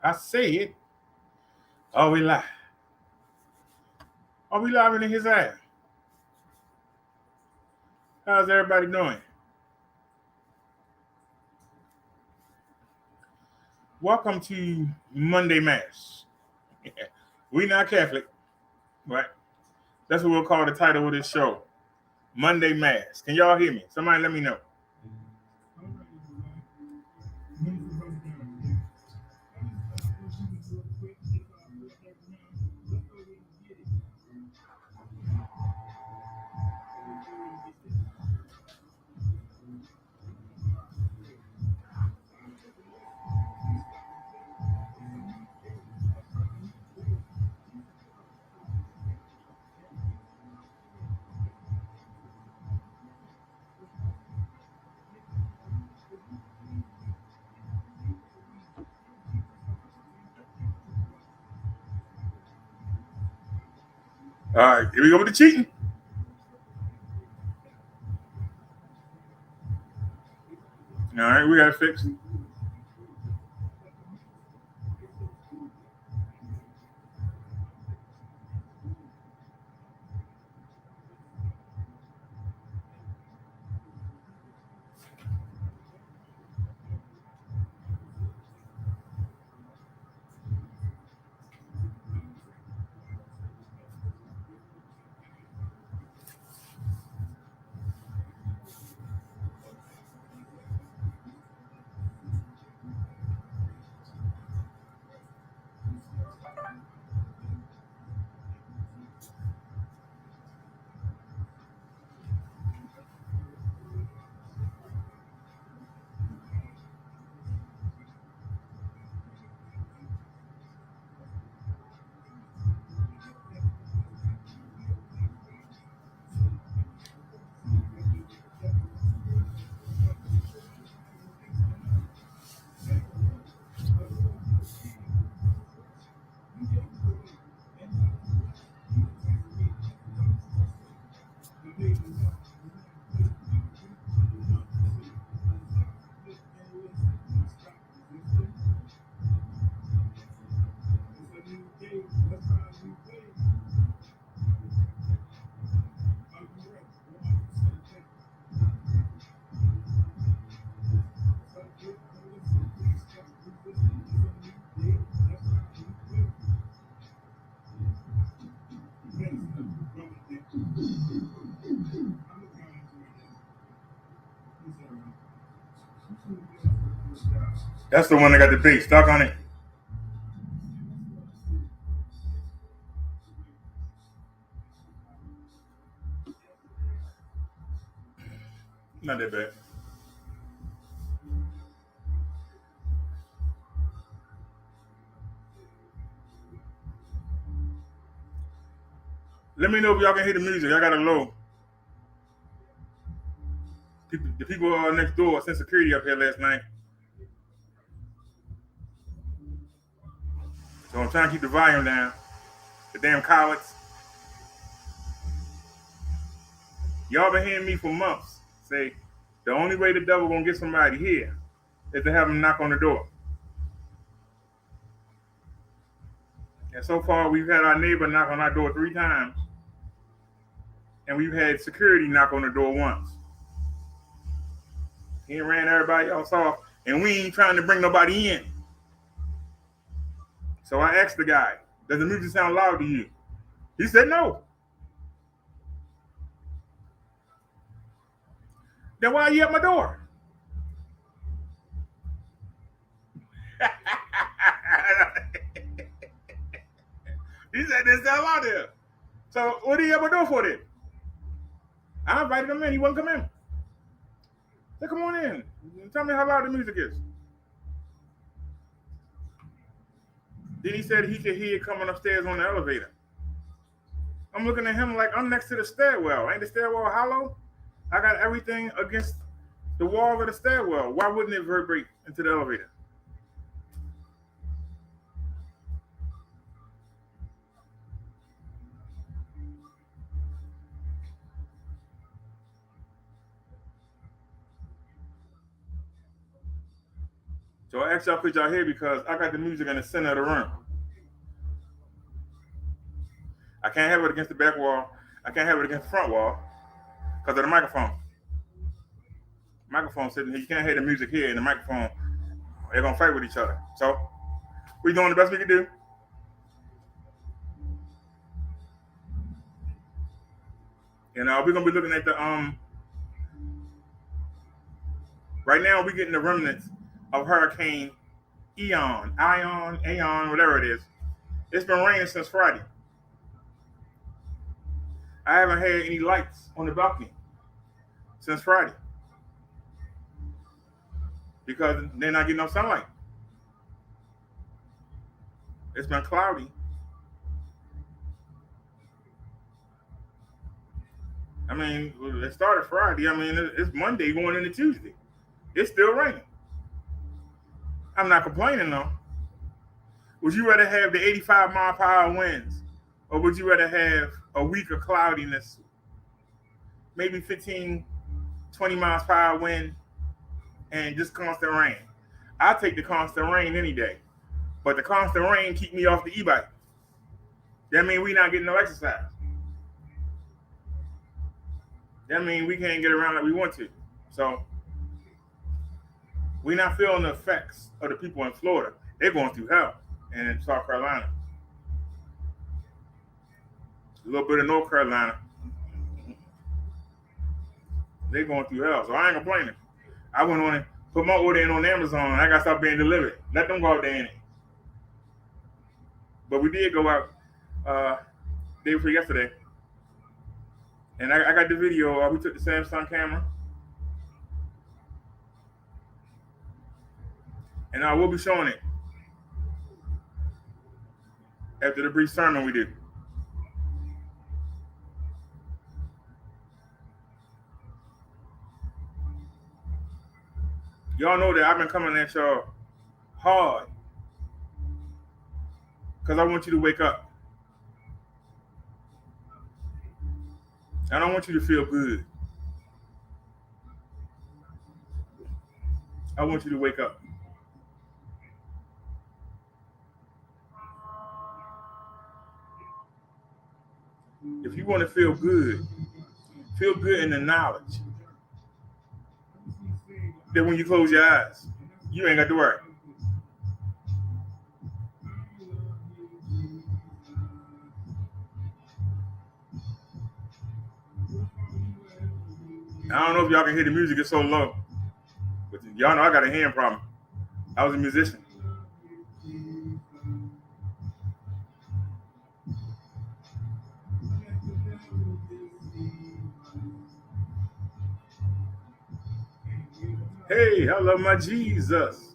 I said, are we live? Are we live in his ass? How's everybody doing? Welcome to Monday Mass. We not Catholic, right? That's what we'll call the title of this show. Monday Mass. Can y'all hear me? Somebody let me know. All right, here we go with the cheating. All right, we got it fixed. That's the one that got the bait stuck on it. Not that bad. Let me know if y'all can hear the music. I got it low. The people next door sent security up here last night. So I'm trying to keep the volume down. The damn cowards. Y'all been hearing me for months say the only way the devil gonna get somebody here is to have him knock on the door. And so far we've had our neighbor knock on our door 3 times. And we've had security knock on the door once. He ran everybody else off, and we ain't trying to bring nobody in. So I asked the guy, does the music sound loud to you? He said no. Then why are you at my door? He said there's sound loud there. So what are you at my door for then? I invited him in. He wouldn't come in. So come on in. Tell me how loud the music is. Then he said he could hear it coming upstairs on the elevator. I'm looking at him like I'm next to the stairwell. Ain't the stairwell hollow? I got everything against the wall of the stairwell. Why wouldn't it vibrate into the elevator? So I asked y'all could y'all hear because I got the music in the center of the room. I can't have it against the back wall. I can't have it against the front wall because of the microphone. Microphone sitting here. You can't hear the music here and the microphone. They're gonna fight with each other. So we're doing the best we can do. And we're gonna be looking at the right now we're getting the remnants of Hurricane Ion, whatever it is. It's been raining since Friday. I haven't had any lights on the balcony since Friday because they're not getting no sunlight. It's been cloudy. I mean, it started Friday. I mean, it's Monday going into Tuesday. It's still raining. I'm not complaining though. Would you rather have the 85-mile-per-hour winds, or would you rather have a week of cloudiness, maybe 15, 20 miles per hour wind, and just constant rain? I take the constant rain any day, but the constant rain keep me off the e-bike. That means we not getting no exercise. That means we can't get around like we want to. So we're not feeling the effects of the people in Florida. They're going through hell. And in South Carolina, a little bit of North Carolina, they're going through hell. So I ain't complaining. I went on and put my order in on Amazon. I got to stop being delivered. Let them go out there in it. But we did go out day before yesterday. And I got the video. We took the Samsung camera. And I will be showing it after the brief sermon we do. Y'all know that I've been coming at y'all hard because I want you to wake up. I don't want you to feel good. I want you to wake up. If you want to feel good in the knowledge that when you close your eyes, you ain't got to worry. I don't know if y'all can hear the music, it's so low. But y'all know I got a hearing problem. I was a musician. Hey, I love my Jesus.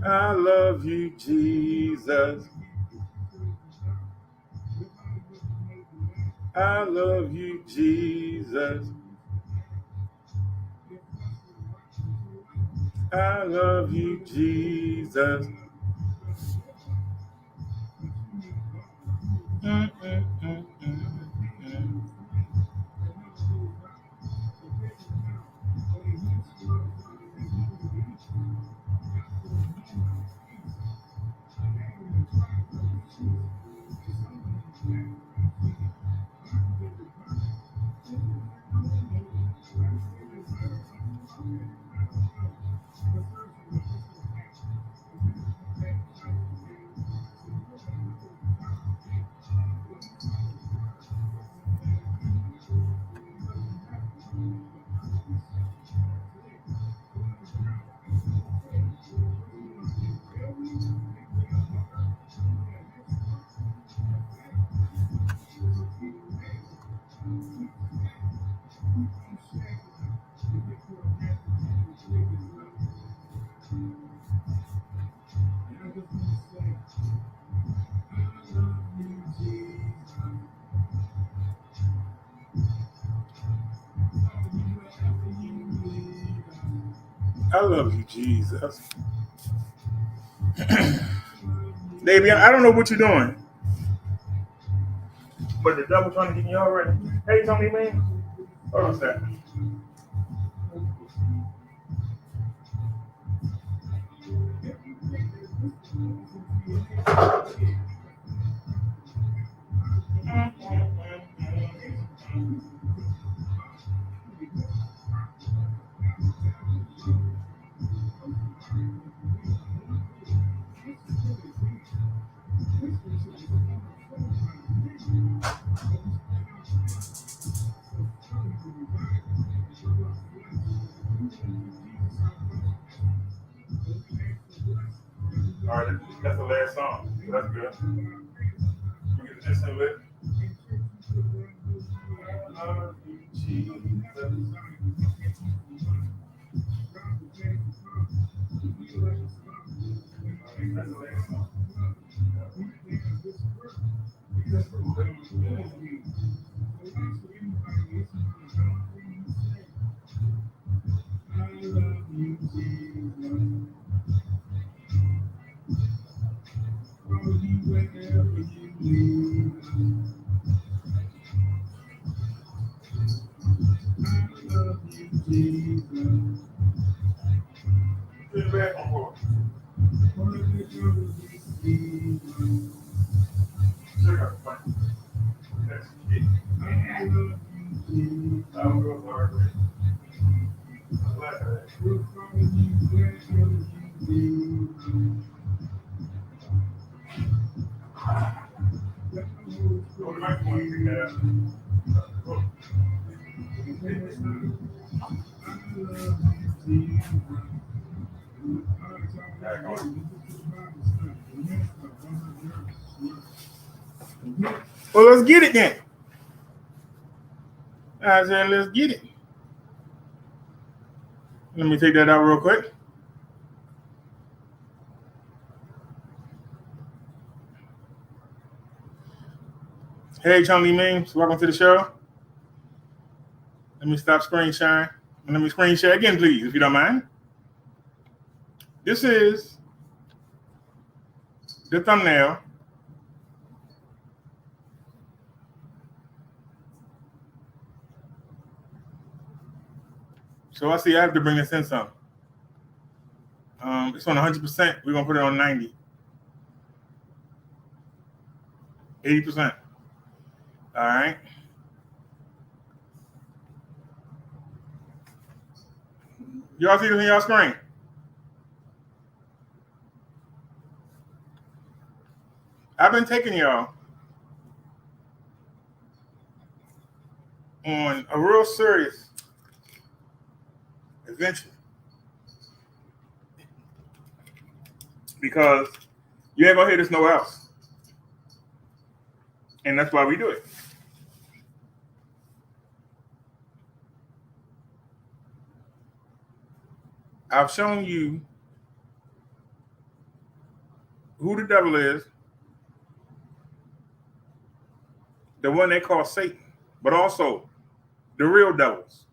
I love you, Jesus. I love you, Jesus. I love you, Jesus. I love you, Jesus. Baby, I don't know what you're doing, but the devil trying to get me already. Hey, Tony, man. Hold on a second. All right, that's the last song. So that's good. We get this in with. I love you, Jesus. That's the last song. Well, let's get it then. I said, let's get it. Let me take that out real quick. Hey, Chun-Li Memes, welcome to the show. Let me stop screen sharing. And let me screen share again, please, if you don't mind. This is the thumbnail. So I see I have to bring this in some. It's on 100%. We're going to put it on 90. 80%. All right. Y'all see this on y'all screen? I've been taking y'all on a real serious adventure because you ain't gonna hear this nowhere else, and that's why we do it. I've shown you who the devil is, the one they call Satan, but also the real devils.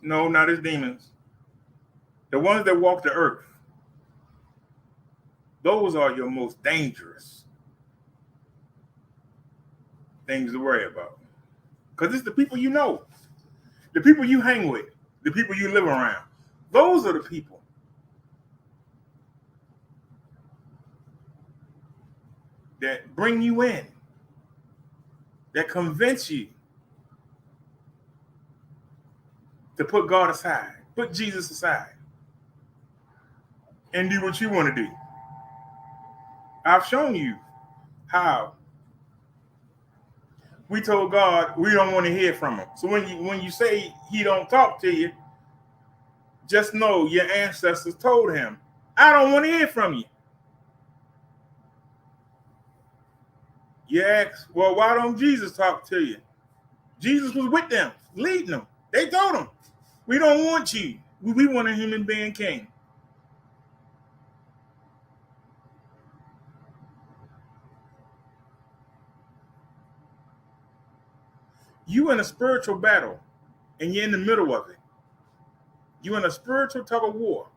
No, not his demons. The ones that walk the earth. Those are your most dangerous things to worry about. Because it's the people you know, the people you hang with, the people you live around. Those are the people that bring you in, that convince you to put God aside, put Jesus aside, and do what you want to do. I've shown you how we told God we don't want to hear from him. So when you say he don't talk to you, just know your ancestors told him, I don't want to hear from you. You ask, well, why don't Jesus talk to you? Jesus was with them, leading them. They told him, we don't want you. We want a human being king. You in a spiritual battle, and you're in the middle of it. You're in a spiritual tug of war.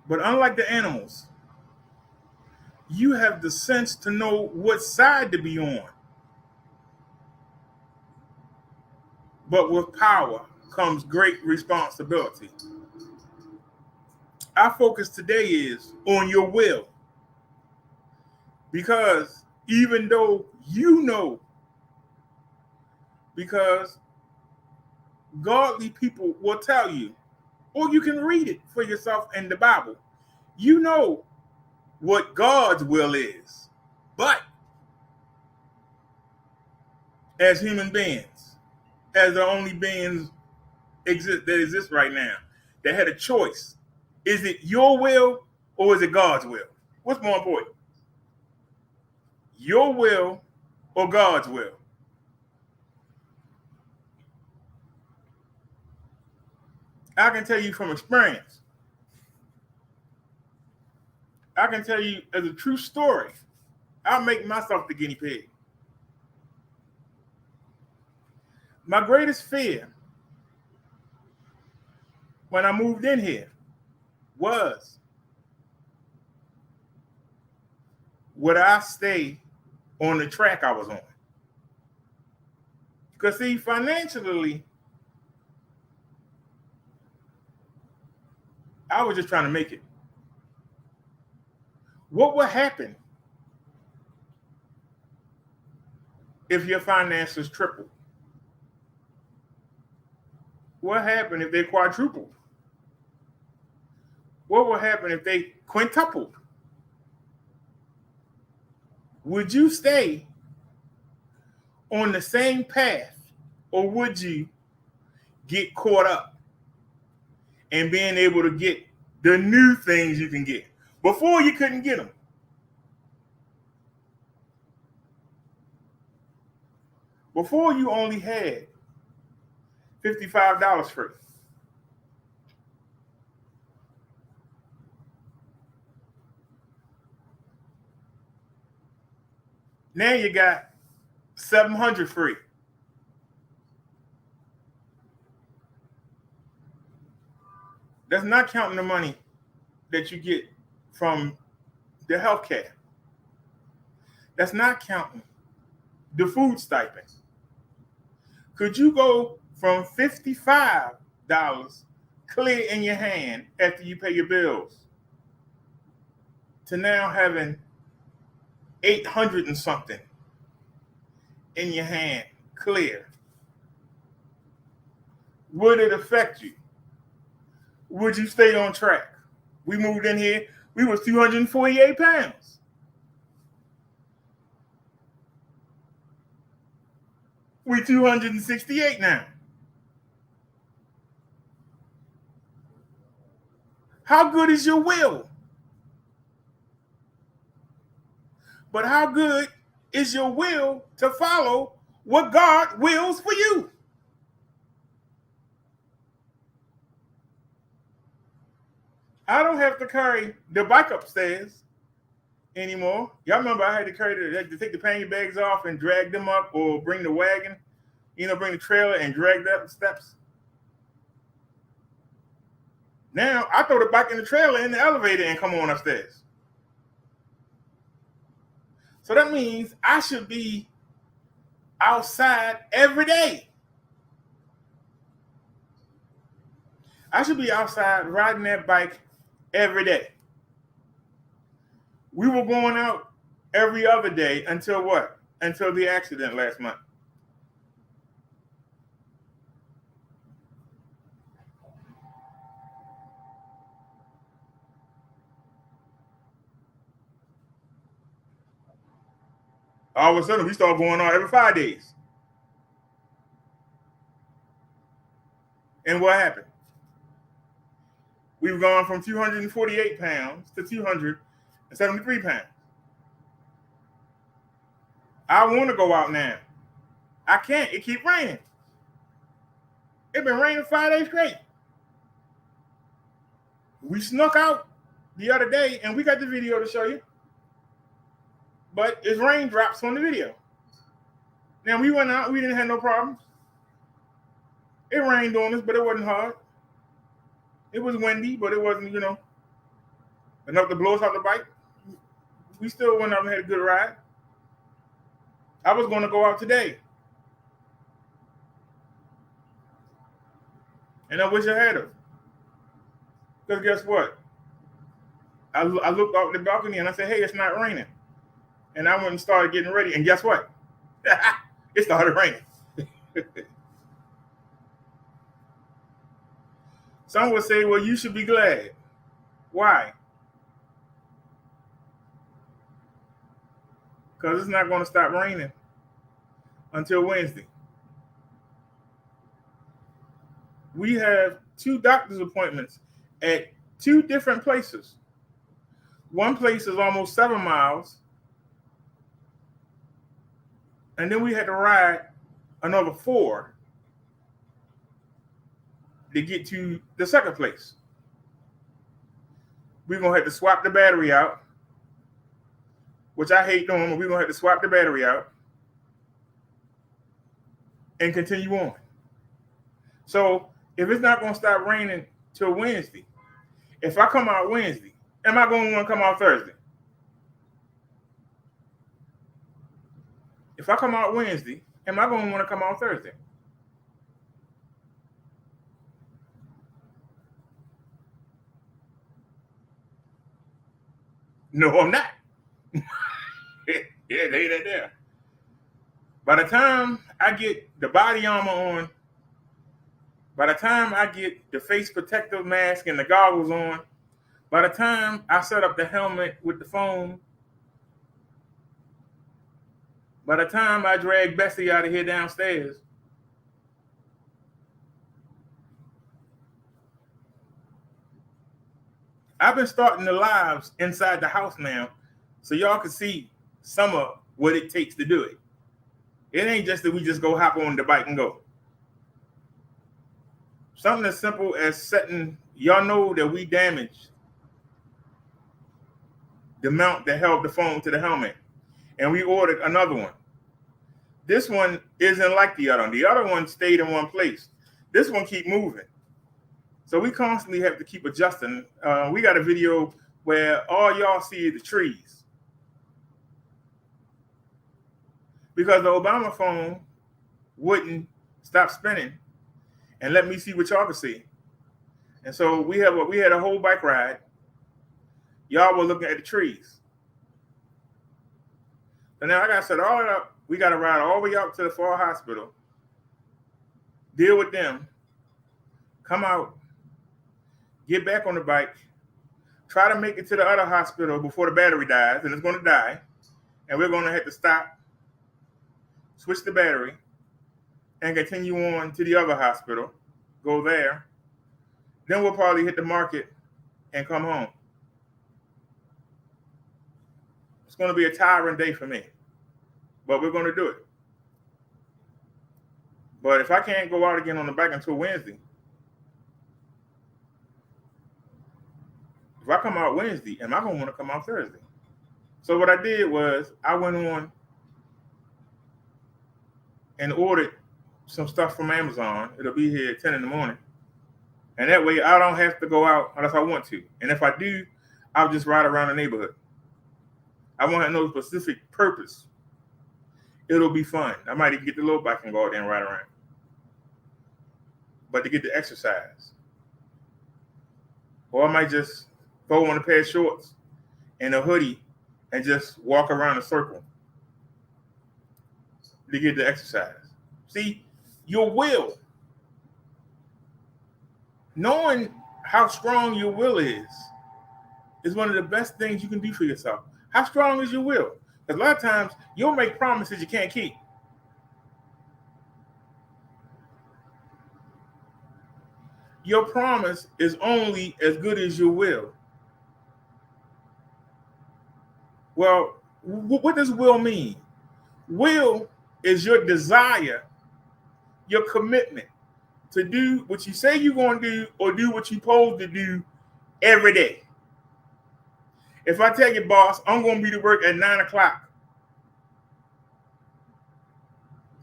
But unlike the animals, you have the sense to know what side to be on. But with power comes great responsibility. Our focus today is on your will. Because even though you know, because godly people will tell you, or you can read it for yourself in the Bible, you know what God's will is. But as human beings, as the only beings that exist right now that had a choice. Is it your will or is it God's will? What's more important? Your will or God's will? I can tell you from experience. I can tell you as a true story. I'll make myself the guinea pig. My greatest fear when I moved in here was, would I stay on the track I was on? Because see, financially, I was just trying to make it. What would happen if your finances tripled? What happened if they quadrupled? What would happen if they quintupled? Would you stay on the same path, or would you get caught up in being able to get the new things you can get? Before, you couldn't get them. Before, you only had $55 free. Now you got 700 free. That's not counting the money that you get from the healthcare. That's not counting the food stipend. Could you go from $55 clear in your hand after you pay your bills to now having 800 and something in your hand clear? Would it affect you? Would you stay on track? We moved in here, we was 248 pounds. We 268 now. How good is your will? But how good is your will to follow what God wills for you? I don't have to carry the bike upstairs anymore. Y'all remember I had to take the panty bags off and drag them up, or bring the wagon, bring the trailer and drag that steps. Now I throw the bike in the trailer in the elevator and come on upstairs. So that means I should be outside every day. I should be outside riding that bike every day. We were going out every other day until what? Until the accident last month. All of a sudden, we started going out every 5 days. And what happened? We've gone from 248 pounds to 273 pounds. I want to go out now. I can't. It keeps raining. It's been raining 5 days straight. We snuck out the other day, and we got the video to show you. But it's raindrops on the video. Now, we went out. We didn't have no problems. It rained on us, but it wasn't hard. It was windy, but it wasn't, enough to blow us off the bike. We still went out and had a good ride. I was going to go out today. And I wish I had her. Because guess what? I looked out the balcony and I said, hey, it's not raining. And I went and started getting ready. And guess what? It started raining. Some would say, well, you should be glad. Why? Because it's not going to stop raining until Wednesday. We have 2 doctor's appointments at 2 different places. One place is almost 7 miles, and then we had to ride another 4 to get to the second place. We're gonna have to swap the battery out, which I hate doing, but we're gonna have to swap the battery out and continue on. So if it's not gonna stop raining till Wednesday, if I come out Wednesday, am I gonna want to come out Thursday? If I come out Wednesday, am I gonna want to come out Thursday? No, I'm not. Yeah, they there. By the time I get the body armor on, by the time I get the face protective mask and the goggles on, by the time I set up the helmet with the phone, by the time I drag Bessie out of here downstairs, I've been starting the lives inside the house now so y'all can see some of what it takes to do it. It ain't just that we just go hop on the bike and go. Something as simple as setting, y'all know that we damaged the mount that held the phone to the helmet, and we ordered another one. This one isn't like the other one. The other one stayed in one place. This one keep moving. So we constantly have to keep adjusting. We got a video where all y'all see is the trees, because the Obama phone wouldn't stop spinning and let me see what y'all could see. And so we had a whole bike ride. Y'all were looking at the trees. So now I got to set all that up. We got to ride all the way out to the Fall Hospital, deal with them, come out, get back on the bike, try to make it to the other hospital before the battery dies, and it's going to die. And we're going to have to stop, switch the battery, and continue on to the other hospital, go there. Then we'll probably hit the market and come home. It's going to be a tiring day for me, but we're going to do it. But if I can't go out again on the bike until Wednesday, if I come out Wednesday, am I going to want to come out Thursday? So what I did was I went on and ordered some stuff from Amazon. It'll be here at 10 in the morning. And that way I don't have to go out unless I want to. And if I do, I'll just ride around the neighborhood. I won't have no specific purpose. It'll be fun. I might even get the little bike and go out there and ride around. But to get the exercise. Or I might just throw on a pair of shorts and a hoodie and just walk around a circle to get the exercise. See, your will, knowing how strong your will is one of the best things you can do for yourself. How strong is your will? Because a lot of times you'll make promises you can't keep. Your promise is only as good as your will. Well, what does will mean? Will is your desire, your commitment to do what you say you're going to do or do what you're supposed to do every day. If I tell you, boss, I'm going to be to work at 9 o'clock,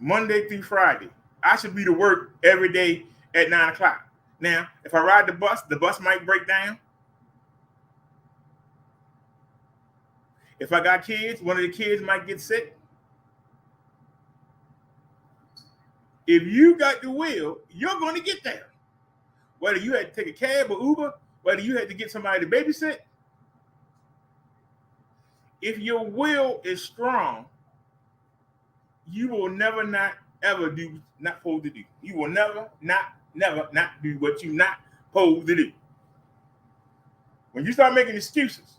Monday through Friday, I should be to work every day at 9 o'clock. Now, if I ride the bus might break down. If I got kids, one of the kids might get sick. If you got the will, you're going to get there. Whether you had to take a cab or Uber, whether you had to get somebody to babysit. If your will is strong, you will never not ever do not supposed to do. You will never not do what you're not supposed to do. When you start making excuses,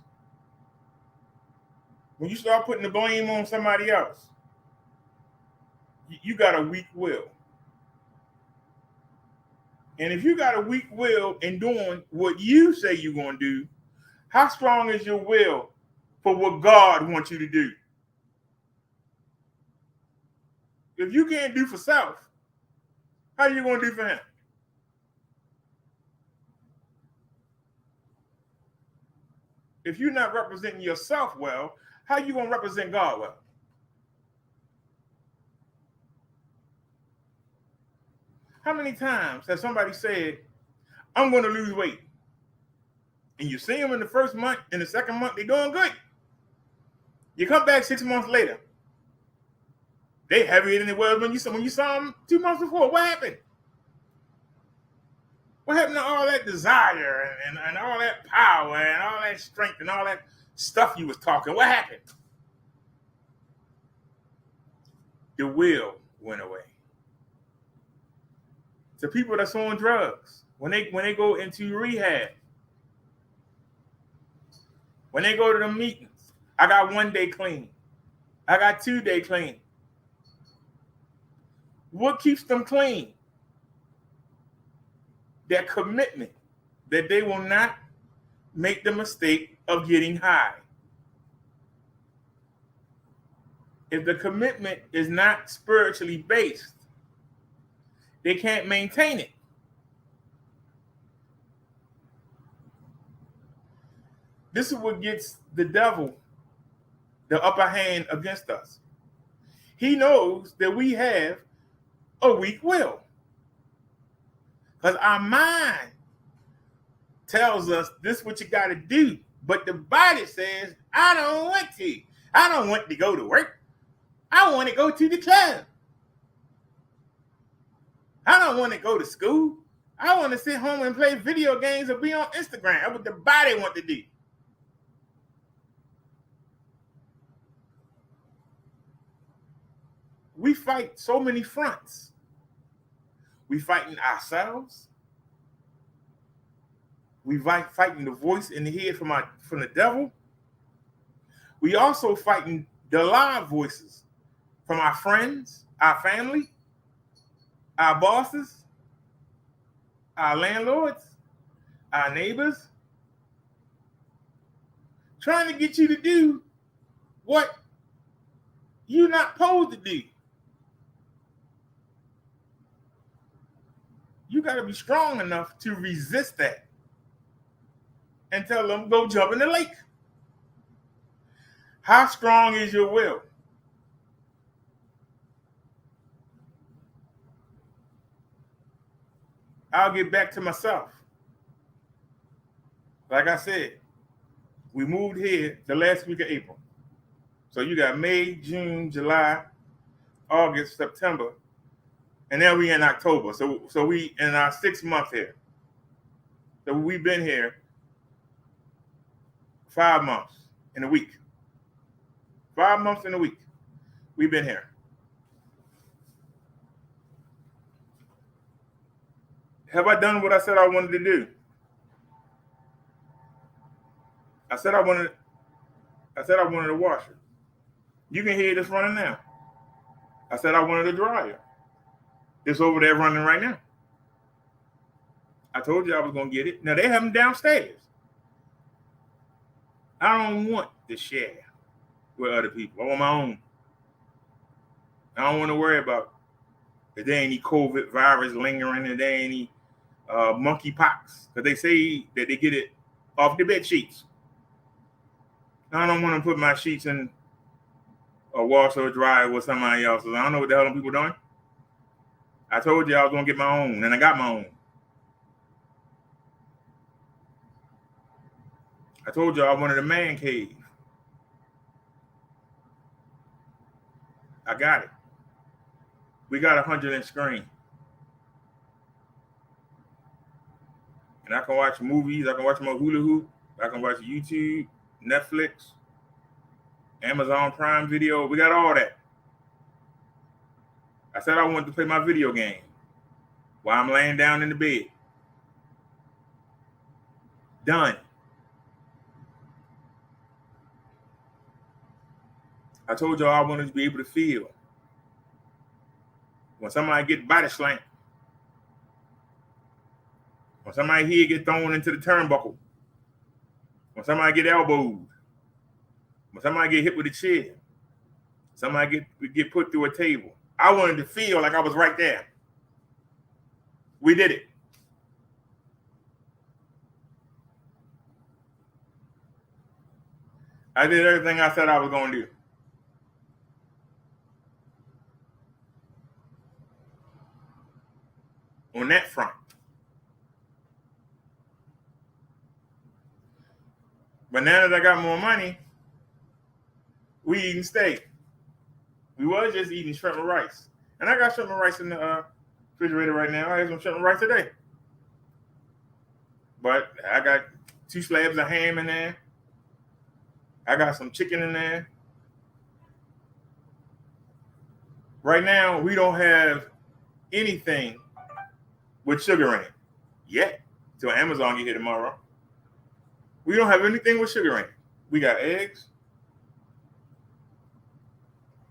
when you start putting the blame on somebody else, you got a weak will. And if you got a weak will in doing what you say you're going to do, how strong is your will for what God wants you to do? If you can't do for self, how are you going to do for him? If you're not representing yourself well, how are you going to represent God well? How many times has somebody said, I'm going to lose weight? And you see them in the first month, in the second month, they're doing good. You come back 6 months later, they heavier than they was when you saw them 2 months before. What happened? What happened to all that desire and all that power and all that strength and all that stuff you was talking? What happened? The will went away. To people that's on drugs, when they go into rehab, when they go to the meetings, I got 1 day clean. I got 2 day clean. What keeps them clean? Their commitment that they will not make the mistake of getting high. If the commitment is not spiritually based, they can't maintain it. This is what gets the devil the upper hand against us. He knows that we have a weak will. Because our mind tells us this is what you got to do. But the body says, I don't want to. I don't want to go to work. I want to go to the club. I don't want to go to school. I want to sit home and play video games or be on Instagram. That's what the body wants to do. We fight so many fronts. We fighting ourselves. We fighting the voice in the head from the devil. We also fighting the live voices from our friends, our family, our bosses, our landlords, our neighbors, trying to get you to do what you're not supposed to do. You got to be strong enough to resist that and tell them, go jump in the lake. How strong is your will? I'll get back to myself. Like I said, we moved here the last week of April. So you got May, June, July, August, September, and now we in October. So we in our 6th month here. So we've been here 5 months in a week. 5 months in a week. We've been here. Have I done what I said I wanted to do? I said I wanted a washer. You can hear this running now. I said I wanted a dryer. It's over there running right now. I told you I was going to get it. Now they have them downstairs. I don't want to share with other people. I want my own. I don't want to worry about if there ain't any COVID virus lingering, if there ain't any monkeypox. Because they say that they get it off the bed sheets. I don't want to put my sheets in a wash or a dryer with somebody else's. I don't know what the hell them people doing. I told you I was going to get my own, and I got my own. I told you I wanted a man cave. I got it. We got 100 screen. And I can watch movies. I can watch my hula hoop. I can watch YouTube, Netflix, Amazon Prime Video. We got all that. I said I wanted to play my video game while I'm laying down in the bed. Done. I told y'all I wanted to be able to feel when somebody get body slammed. When somebody here get thrown into the turnbuckle. When somebody get elbowed. When somebody get hit with a chair. Somebody get put through a table. I wanted to feel like I was right there. We did it. I did everything I said I was going to do. On that front. But now that I got more money, we eating steak. We was just eating shrimp and rice. And I got shrimp and rice in the refrigerator right now. I had some shrimp and rice today. But I got 2 slabs of ham in there. I got some chicken in there. Right now, we don't have anything with sugar in it yet. Till Amazon get here tomorrow. We don't have anything with sugar in it. We got eggs.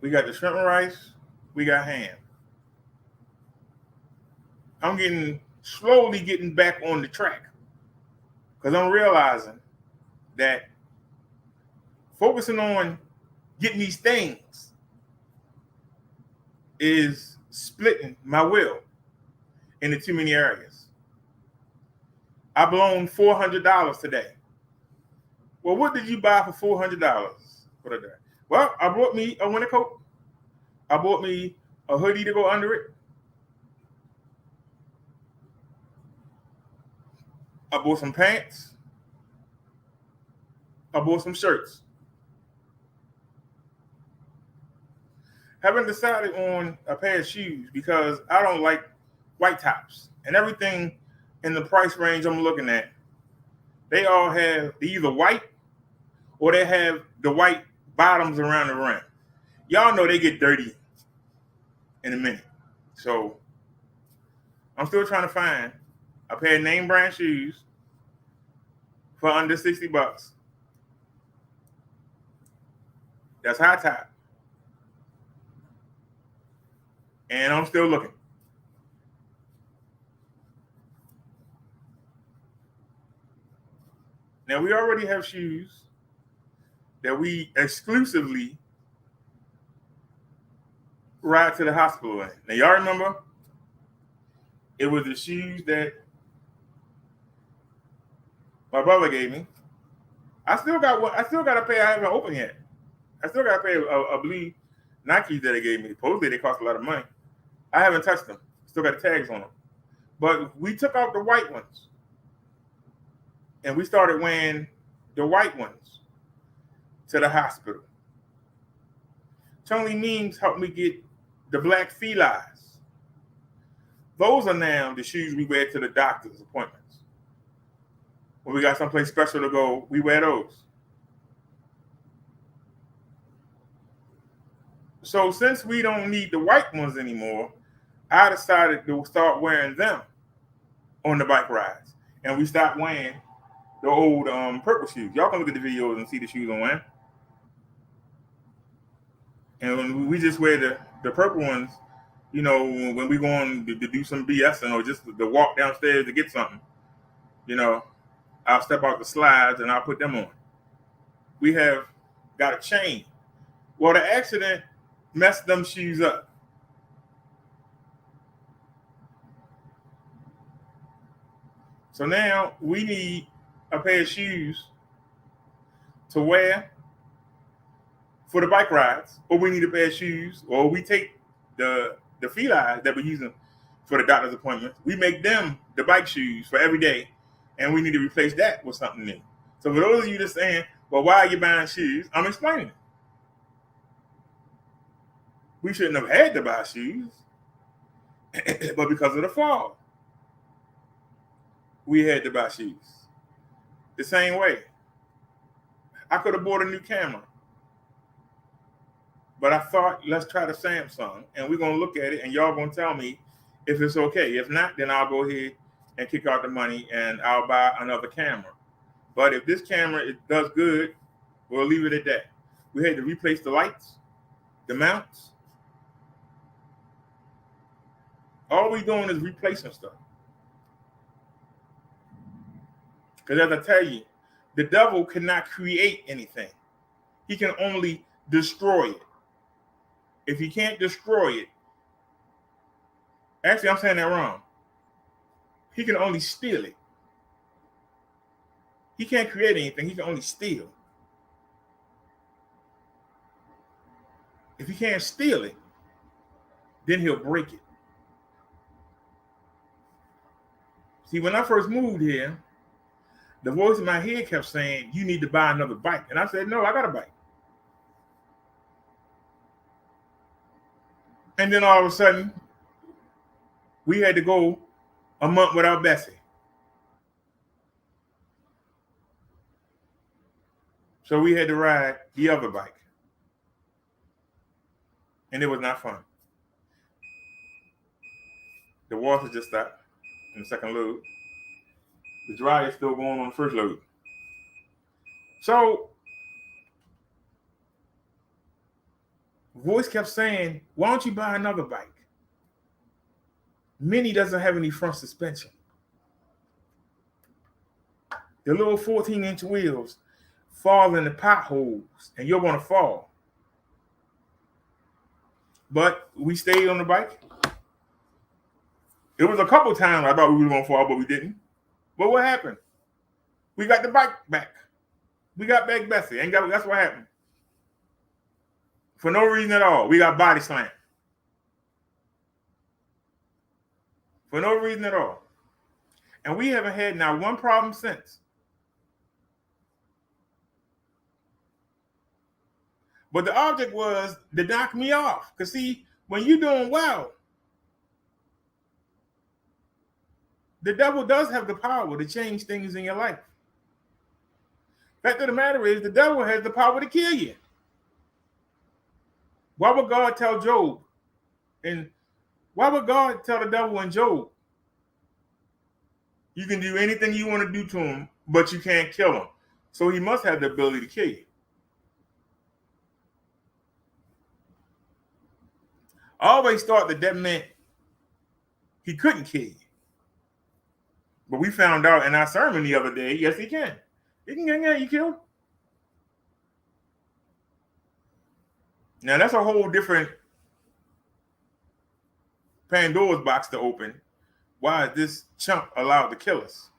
We got the shrimp and rice. We got ham. I'm slowly getting back on the track. Because I'm realizing that focusing on getting these things is splitting my will into too many areas. I blown $400 today. Well, what did you buy for $400 for the day? Well, I bought me a winter coat. I bought me a hoodie to go under it. I bought some pants. I bought some shirts. Haven't decided on a pair of shoes because I don't like white tops. And everything in the price range I'm looking at, they all have either white or they have the white bottoms around the rim. Y'all know they get dirty in a minute. So I'm still trying to find a pair of name brand shoes for under $60. That's high top. And I'm still looking. Now, we already have shoes that we exclusively ride to the hospital in. Now, y'all remember? It was the shoes that my brother gave me. I still got one. I still got a pair I haven't opened yet. I still got a pair of blue Nikes that they gave me. Supposedly they cost a lot of money. I haven't touched them. Still got the tags on them. But we took out the white ones. And we started wearing the white ones to the hospital. Tony Means helped me get the black felines. Those are now the shoes we wear to the doctor's appointments. When we got someplace special to go, we wear those. So since we don't need the white ones anymore, I decided to start wearing them on the bike rides. And we stopped wearing the old purple shoes. Y'all can look at the videos and see the shoes I'm wearing. And we just wear the purple ones, you know, when we go on to do some BSing or just to walk downstairs to get something. You know, I'll step out the slides and I'll put them on. We have got a chain. Well, the accident messed them shoes up. So now we need a pair of shoes to wear for the bike rides, or we need a pair of shoes, or we take the felines that we're using for the doctor's appointments. We make them the bike shoes for every day, and we need to replace that with something new. So for those of you that's saying, well, why are you buying shoes? I'm explaining it. We shouldn't have had to buy shoes, but because of the fall, we had to buy shoes. The same way. I could have bought a new camera, but I thought, let's try the Samsung, and we're going to look at it, and y'all going to tell me if it's okay. If not, then I'll go ahead and kick out the money, and I'll buy another camera. But if this camera it does good, we'll leave it at that. We had to replace the lights, the mounts. All we're doing is replacing stuff. Because as I tell you, the devil cannot create anything. He can only destroy it. If he can't destroy it, actually, I'm saying that wrong. He can only steal it. He can't create anything. He can only steal. If he can't steal it, then he'll break it. See, when I first moved here, the voice in my head kept saying, you need to buy another bike. And I said, no, I got a bike. And then all of a sudden, we had to go a month without Bessie. So we had to ride the other bike. And it was not fun. The water just stopped in the second load. The dryer is still going on the first load. So, voice kept saying, why don't you buy another bike? Mini doesn't have any front suspension. The little 14-inch wheels fall in the potholes and you're going to fall. But we stayed on the bike. It was a couple times I thought we were going to fall, but we didn't. But what happened? We got the bike back. We got back Bessie. That's what happened. For no reason at all, we got body slammed. For no reason at all. And we haven't had now one problem since. But the object was to knock me off. Because see, when you're doing well, the devil does have the power to change things in your life. Fact of the matter is, the devil has the power to kill you. Why would God tell Job? And why would God tell the devil and Job? You can do anything you want to do to him, but you can't kill him. So he must have the ability to kill you. I always thought that meant he couldn't kill you. But we found out in our sermon the other day, yes, he can. He can get you killed. Now, that's a whole different Pandora's box to open. Why is this chump allowed to kill us?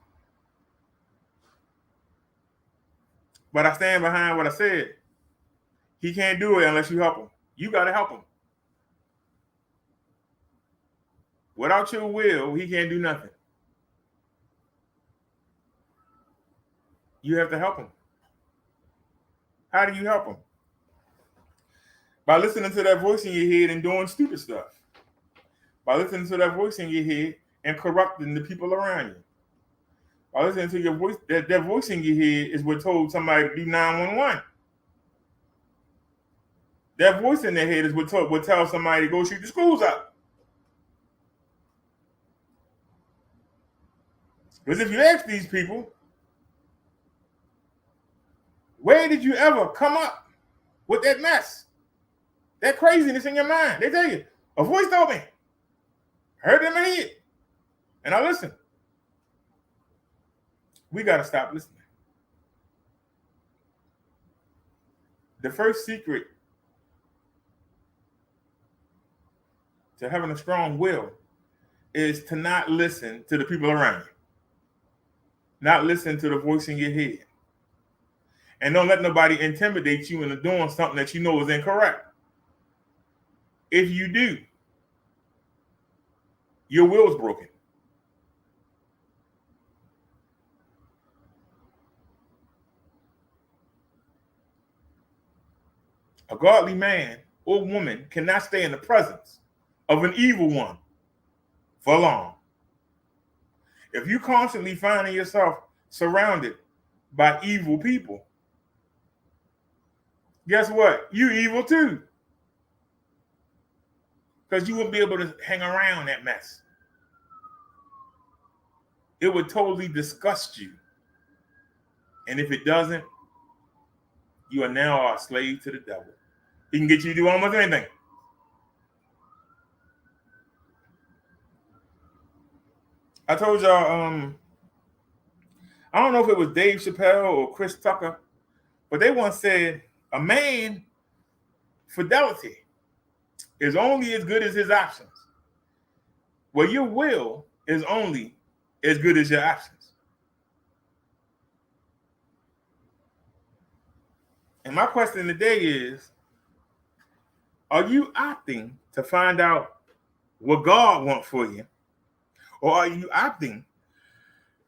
But I stand behind what I said. He can't do it unless you help him. You got to help him. Without your will, he can't do nothing. You have to help him. How do you help him? By listening to that voice in your head and doing stupid stuff. By listening to that voice in your head and corrupting the people around you. By listening to your voice, that voice in your head is what told somebody to do 911. That voice in their head is what tell somebody to go shoot the schools up. Because if you ask these people, where did you ever come up with that mess? That craziness in your mind? They tell you, a voice told me. I heard them in my head. And I listened. We got to stop listening. The first secret to having a strong will is to not listen to the people around you. Not listen to the voice in your head. And don't let nobody intimidate you into doing something that you know is incorrect. If you do, your will is broken. A godly man or woman cannot stay in the presence of an evil one for long. If you constantly finding yourself surrounded by evil people, guess what? You evil too. Because you wouldn't be able to hang around that mess. It would totally disgust you. And if it doesn't, you are now a slave to the devil. He can get you to do almost anything. I told y'all I don't know if it was Dave Chappelle or Chris Tucker, but they once said a man fidelity is only as good as his options. Well, your will is only as good as your options. And my question today is, are you opting to find out what God wants for you? Or are you opting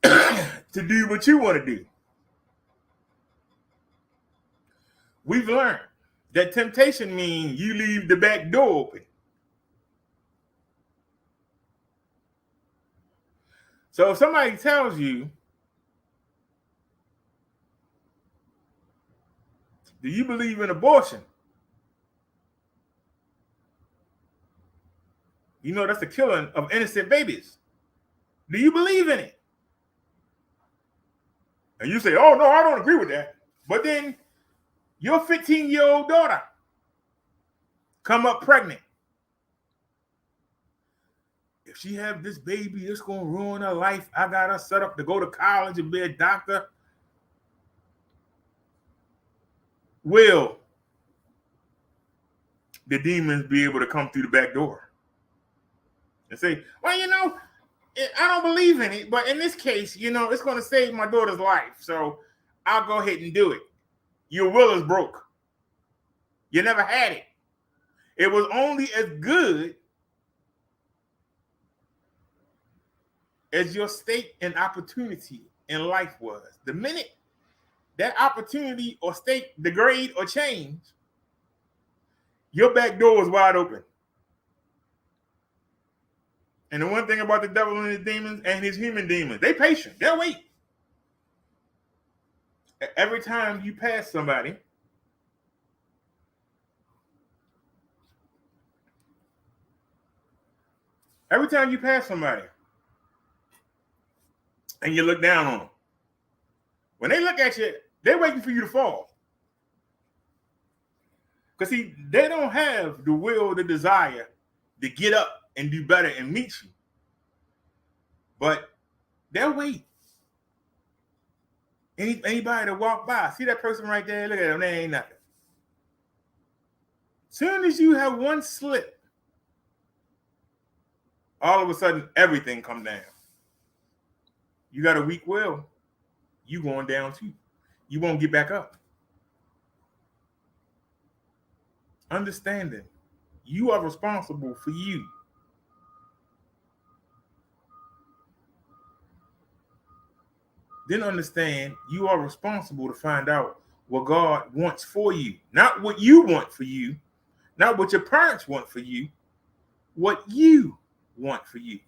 to do what you want to do? We've learned that temptation means you leave the back door open. So if somebody tells you, do you believe in abortion? You know that's the killing of innocent babies. Do you believe in it? And you say, oh, no, I don't agree with that. But then your 15-year-old daughter come up pregnant. If she have this baby, it's going to ruin her life. I got her set up to go to college and be a doctor. Will the demons be able to come through the back door and say, well, I don't believe in it, but in this case, it's going to save my daughter's life. So I'll go ahead and do it. Your will is broke. You never had it. It was only as good as your state and opportunity in life was. The minute that opportunity or state degrade or change, your back door is wide open. And the one thing about the devil and his demons and his human demons, they patient. They'll wait. Every time you pass somebody, and you look down on them, when they look at you, they're waiting for you to fall. Because see, they don't have the will, the desire to get up and do better and meet you. But they'll wait. Anybody that walk by, see that person right there, look at them, they ain't nothing. Soon as you have one slip, all of a sudden everything come down. You got a weak will, you going down too. You won't get back up. Understanding you are responsible for you. Then understand you are responsible to find out what God wants for you. Not what you want for you, not what your parents want for you, what you want for you.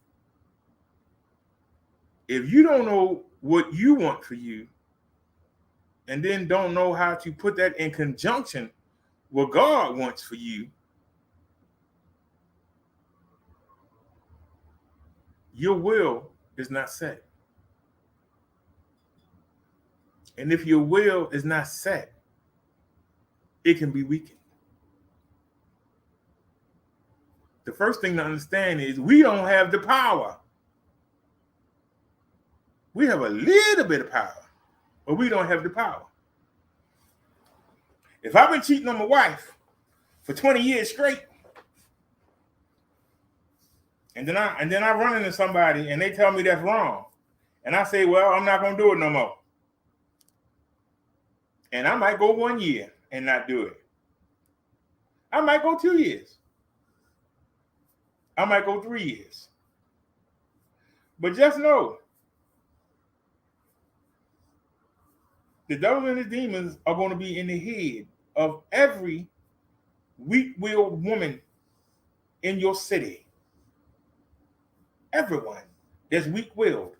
If you don't know what you want for you, and then don't know how to put that in conjunction with what God wants for you, your will is not set. And if your will is not set, it can be weakened. The first thing to understand is we don't have the power. We have a little bit of power, but we don't have the power. If I've been cheating on my wife for 20 years straight, and then I run into somebody and they tell me that's wrong, and I say, well, I'm not going to do it no more. And I might go 1 year and not do it. I might go 2 years. I might go 3 years. But just know, the devil and his demons are going to be in the head of every weak-willed woman in your city. Everyone that's weak-willed,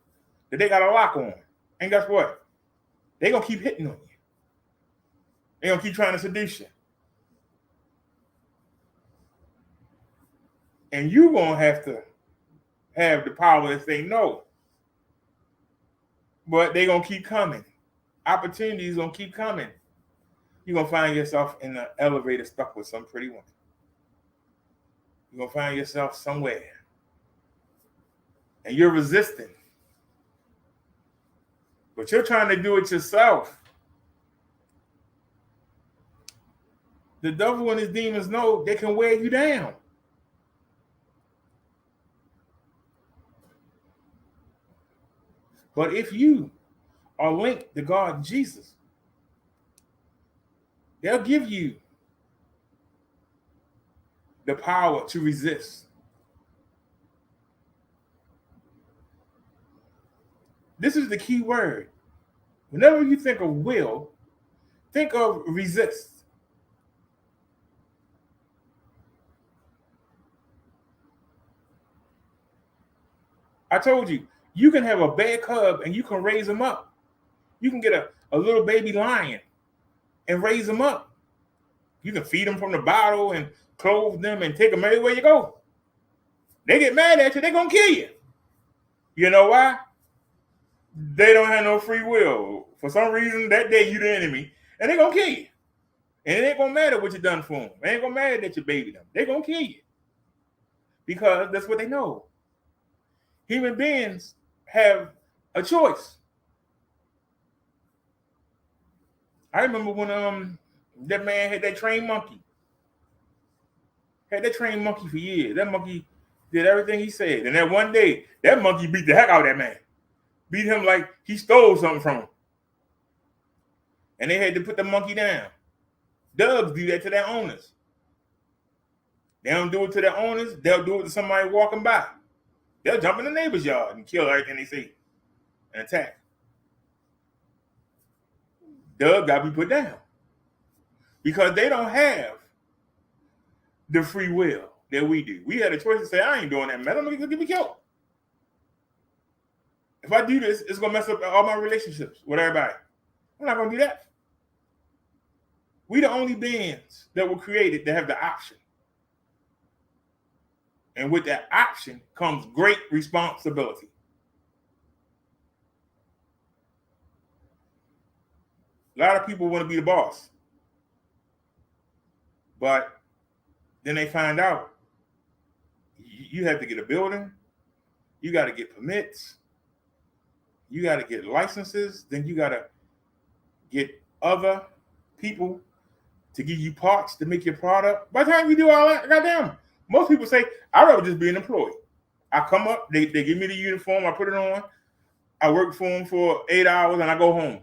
that they got a lock on. And guess what? They're going to keep hitting on you. They're going to keep trying to seduce you. And you're going to have the power to say no. But they're going to keep coming. Opportunities going to keep coming. You're going to find yourself in the elevator stuck with some pretty woman. You're going to find yourself somewhere. And you're resisting. But you're trying to do it yourself. The devil and his demons know they can wear you down. But if you are linked to God Jesus, they'll give you the power to resist. This is the key word. Whenever you think of will, think of resist. I told you, you can have a bad cub and you can raise him up. You can get a little baby lion and raise them up. You can feed them from the bottle and clothe them and take them everywhere you go. They get mad at you, they're going to kill you. You know why? They don't have no free will. For some reason, that day you the enemy, and they're going to kill you. And it ain't going to matter what you done for them. It ain't going to matter that you babied them. They're going to kill you. Because that's what they know. Human beings have a choice. I remember when that man had that trained monkey. Had that trained monkey for years. That monkey did everything he said. And that one day, that monkey beat the heck out of that man. Beat him like he stole something from him. And they had to put the monkey down. Dogs do that to their owners. They don't do it to their owners. They'll do it to somebody walking by. They'll jump in the neighbor's yard and kill everything they see and attack. Dogs got to be put down. Because they don't have the free will that we do. We had a choice to say, I ain't doing that, man. I'm going to get me killed. If I do this, it's going to mess up all my relationships with everybody. I'm not going to do that. We the only beings that were created that have the option. And with that option comes great responsibility. A lot of people want to be the boss. But then they find out you have to get a building. You got to get permits. You got to get licenses. Then you got to get other people to give you parts to make your product. By the time you do all that, goddamn, most people say, I'd rather just be an employee. I come up, they give me the uniform, I put it on, I work for them for 8 hours, and I go home.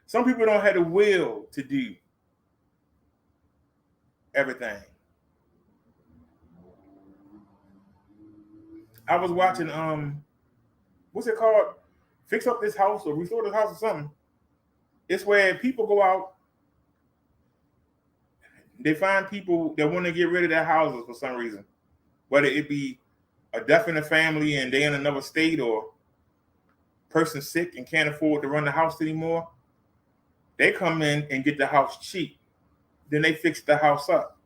Some people don't have the will to do everything. I was watching, what's it called? Fix Up This House or Restore This House or something. It's where people go out, they find people that want to get rid of their houses for some reason. Whether it be a death in the family and they're in another state, or person sick and can't afford to run the house anymore. They come in and get the house cheap. Then they fix the house up.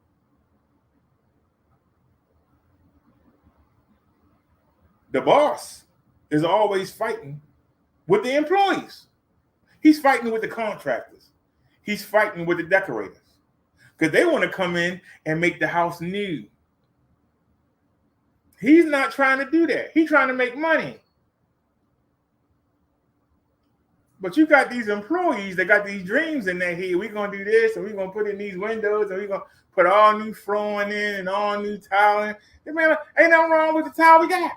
The boss is always fighting with the employees. He's fighting with the contractors. He's fighting with the decorators. Because they want to come in and make the house new. He's not trying to do that. He's trying to make money. But you got these employees that got these dreams in their head. We're going to do this, and we're going to put in these windows, and we're going to put all new flooring in and all new tiling. Man, ain't nothing wrong with the tile we got.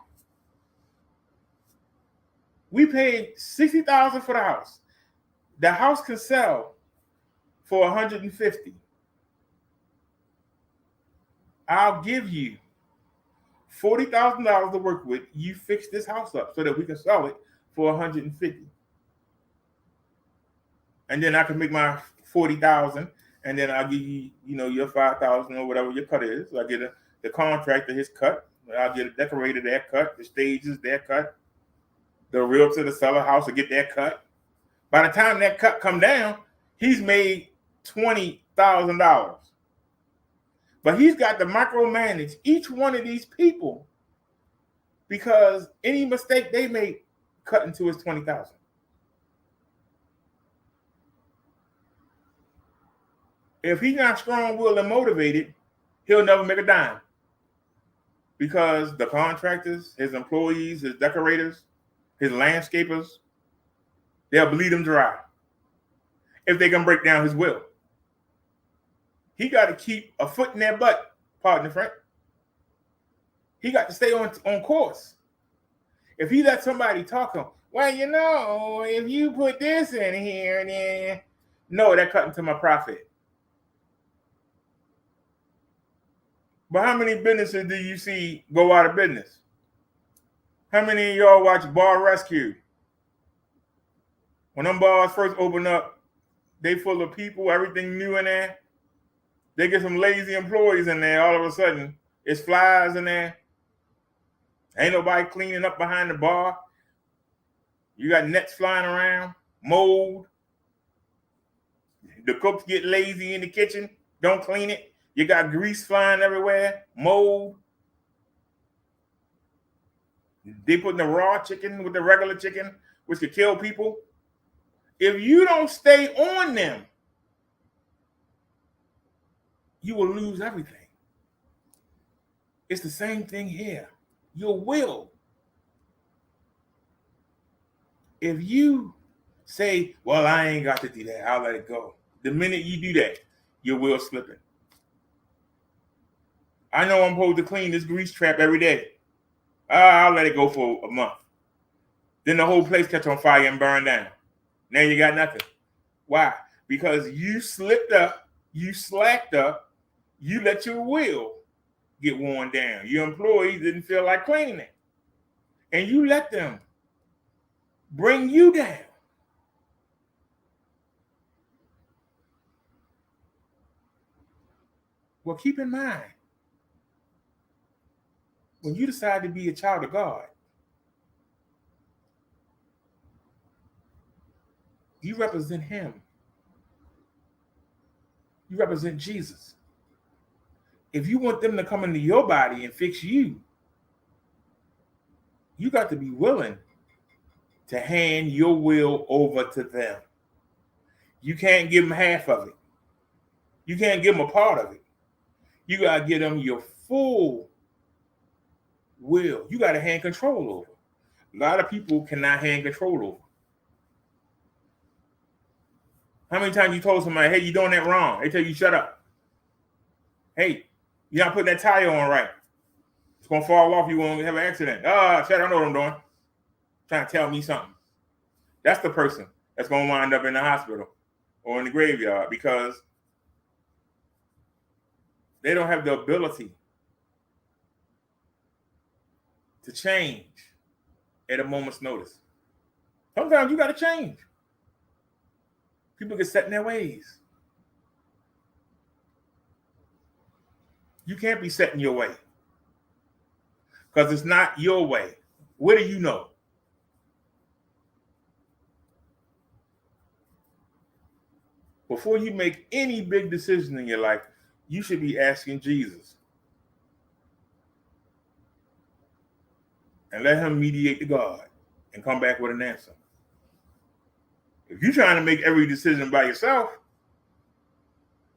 We paid $60,000 for the house. The house can sell for $150,000. I'll give you $40,000 to work with. You fix this house up so that we can sell it for $150,000. And then I can make my $40,000, and then I'll give you, your $5,000 or whatever your cut is. So I get the contractor his cut. I'll get a decorator their cut, the stages their cut, the realtor, the seller house will get their cut. By the time that cut come down, he's made $20,000. But he's got to micromanage each one of these people because any mistake they make cut into his $20,000. If he's not strong-willed and motivated, he'll never make a dime. Because the contractors, his employees, his decorators his landscapers, they'll bleed him dry if they can break down his will. He got to keep a foot in their butt, pardon the French. He got to stay on course. If he let somebody talk to him, well, you know, if you put this in here, then no, that cut into my profit. But how many businesses do you see go out of business? How many of y'all watch Bar Rescue? When them bars first open up, they full of people, everything new in there. They get some lazy employees in there. All of a sudden, it's flies in there. Ain't nobody cleaning up behind the bar. You got nets flying around, mold. The cooks get lazy in the kitchen, don't clean it. You got grease flying everywhere, mold. They put in the raw chicken with the regular chicken, which could kill people. If you don't stay on them, you will lose everything. It's the same thing here. Your will. If you say, well, I ain't got to do that, I'll let it go. The minute you do that, your will's slipping. I know I'm supposed to clean this grease trap every day. I'll let it go for a month. Then the whole place catch on fire and burn down. Now you got nothing. Why? Because you slipped up, you slacked up, you let your will get worn down. Your employees didn't feel like cleaning it. And you let them bring you down. Well, keep in mind, when you decide to be a child of God, you represent him. You represent Jesus. If you want them to come into your body and fix you, you got to be willing to hand your will over to them. You can't give them half of it. You can't give them a part of it. You got to give them your full will. You got to hand control over. A lot of people cannot hand control over. How many times you told somebody, hey, you're doing that wrong? They tell you, shut up. Hey, you're not putting that tire on right. It's going to fall off. You're going to have an accident. Shut up, I know what I'm doing. Trying to tell me something. That's the person that's going to wind up in the hospital or in the graveyard because they don't have the ability to change at a moment's notice. Sometimes you got to change. People get set in their ways. You can't be set in your way because it's not your way. What do you know? Before you make any big decision in your life, you should be asking Jesus and let him mediate to God and come back with an answer. If you're trying to make every decision by yourself,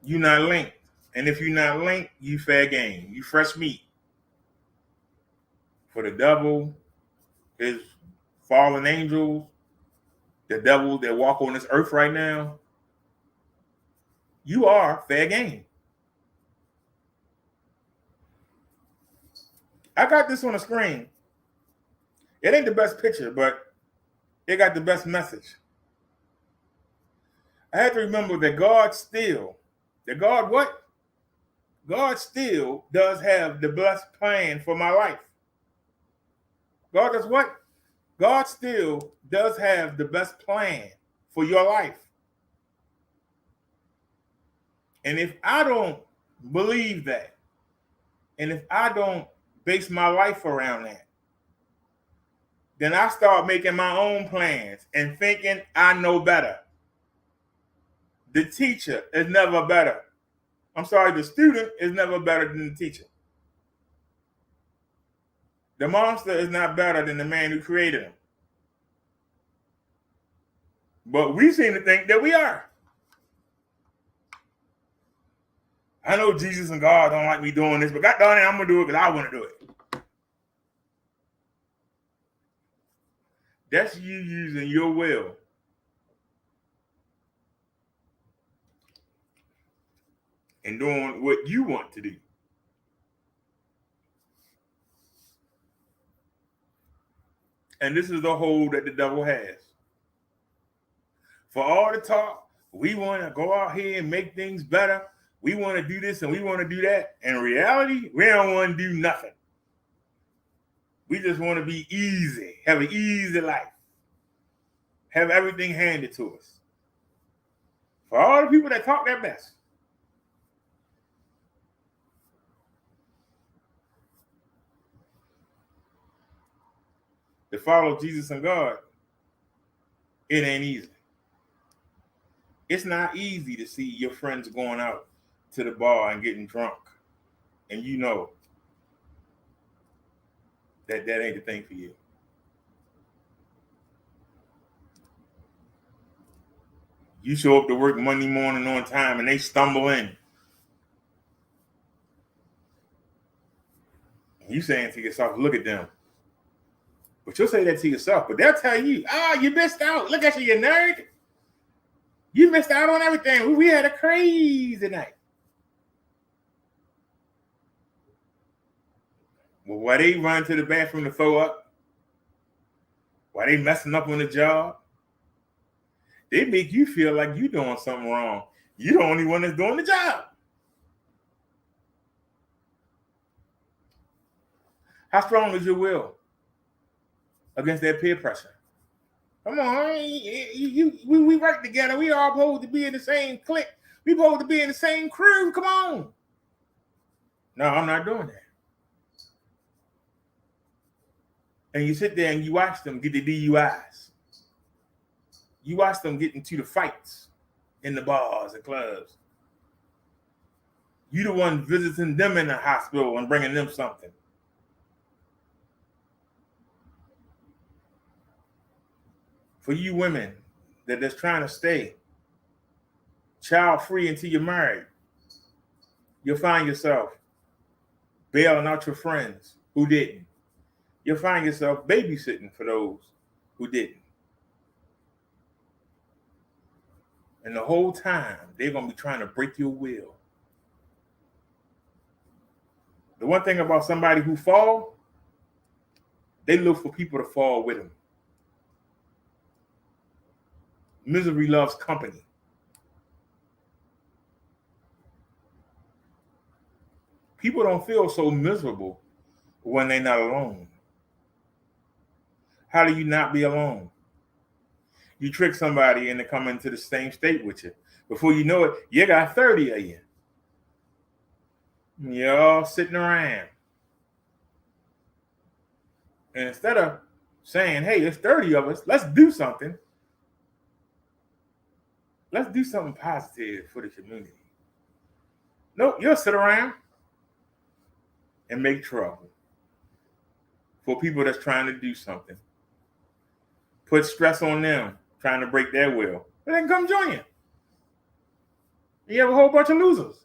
you're not linked. And if you're not linked, you fair game. You fresh meat. For the devil, his fallen angels, the devil that walk on this earth right now, you are fair game. I got this on the screen. It ain't the best picture, but it got the best message. I had to remember that God still does have the best plan for my life. God does what? God still does have the best plan for your life. And if I don't believe that, and if I don't base my life around that, then I start making my own plans and thinking I know better. The teacher is never better. I'm sorry, the student is never better than the teacher. The monster is not better than the man who created him. But we seem to think that we are. I know Jesus and God don't like me doing this, but God darn it, I'm going to do it because I want to do it. That's you using your will. And doing what you want to do. And this is the hold that the devil has. For all the talk, we want to go out here and make things better. We want to do this and we want to do that. In reality, we don't want to do nothing. We just want to be easy, have an easy life, have everything handed to us. For all the people that talk their best, to follow Jesus and God, it ain't easy. It's not easy to see your friends going out to the bar and getting drunk, and you know that ain't the thing for you. You show up to work Monday morning on time and they stumble in. You saying to yourself, look at them. But you'll say that to yourself, but they'll tell you, you missed out. Look at you nerd. You missed out on everything. We had a crazy night. Well, while they run to the bathroom to throw up, while they messing up on the job, they make you feel like you're doing something wrong. You're the only one that's doing the job. How strong is your will against that peer pressure? Come on, we work together. We all supposed to be in the same clique. We supposed to be in the same crew. Come on. No, I'm not doing that. And you sit there and you watch them get the DUIs. You watch them get into the fights in the bars and clubs. You the one visiting them in the hospital and bringing them something. For you women that's trying to stay child-free until you're married, you'll find yourself bailing out your friends who didn't. You'll find yourself babysitting for those who didn't. And the whole time, they're going to be trying to break your will. The one thing about somebody who fall, they look for people to fall with them. Misery loves company. People don't feel so miserable when they're not alone. How do you not be alone? You trick somebody into coming to the same state with you. Before you know it, you got 30 of you. You're all sitting around. And instead of saying, hey, there's 30 of us, let's do something. Let's do something positive for the community. Nope, you'll sit around and make trouble for people that's trying to do something. Put stress on them, trying to break their will. But they can come join you. You have a whole bunch of losers.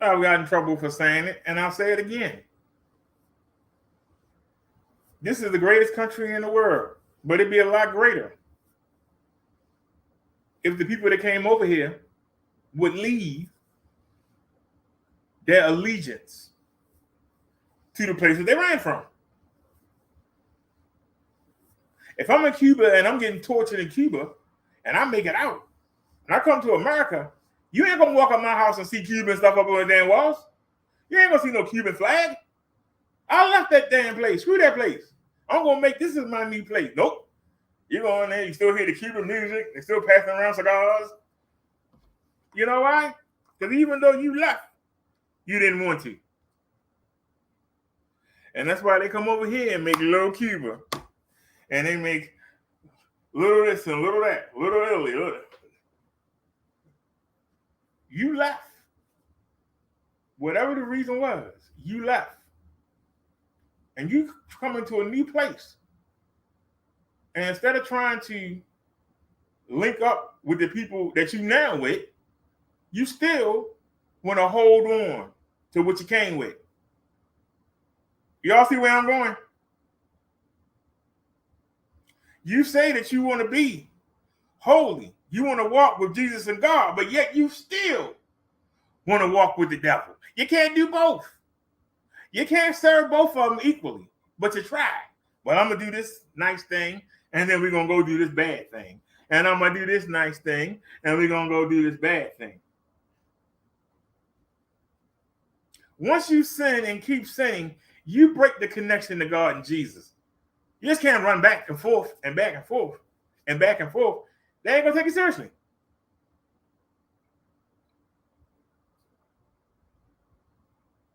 I got in trouble for saying it, and I'll say it again. This is the greatest country in the world, but it'd be a lot greater if the people that came over here would leave their allegiance to the places they ran from. If I'm in Cuba and I'm getting tortured in Cuba and I make it out and I come to America, you ain't gonna walk up my house and see Cuban stuff up on the damn walls. You ain't gonna see no Cuban flag. I left that damn place. Screw that place. I'm gonna make this is my new place. Nope. You go in there, you still hear the Cuban music, they're still passing around cigars. You know why? Because even though you left, you didn't want to. And that's why they come over here and make little Cuba. And they make little this and little that, little Italy. Little. You left. Whatever the reason was, you left. And you come into a new place. And instead of trying to link up with the people that you now with, you still want to hold on to what you came with. Y'all see where I'm going? You say that you want to be holy. You want to walk with Jesus and God, but yet you still want to walk with the devil. You can't do both. You can't serve both of them equally, but you try. Well, I'm going to do this nice thing, and then we're going to go do this bad thing. And I'm going to do this nice thing, and we're going to go do this bad thing. Once you sin and keep sinning, you break the connection to God and Jesus. You just can't run back and forth and back and forth and back and forth. They ain't going to take it seriously.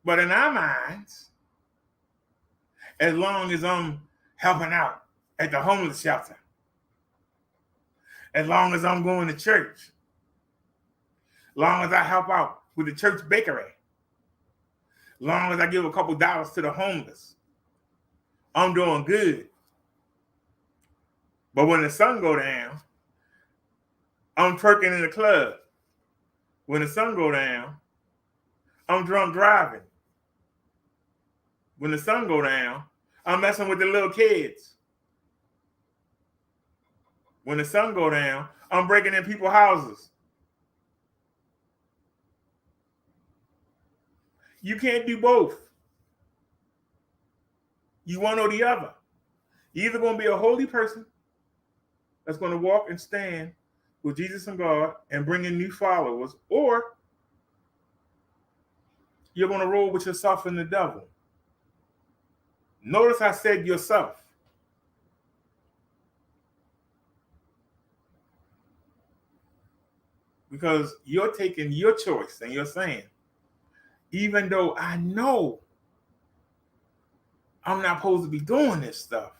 But in our minds, as long as I'm helping out at the homeless shelter, as long as I'm going to church, as long as I help out with the church bakery, as long as I give a couple dollars to the homeless, I'm doing good. But when the sun go down, I'm twerking in the club. When the sun go down, I'm drunk driving. When the sun go down, I'm messing with the little kids. When the sun go down, I'm breaking in people's houses. You can't do both. You one or the other. You're either going to be a holy person that's going to walk and stand with Jesus and God and bring in new followers, or you're going to roll with yourself and the devil. Notice I said yourself. Because you're taking your choice and you're saying, even though I know I'm not supposed to be doing this stuff,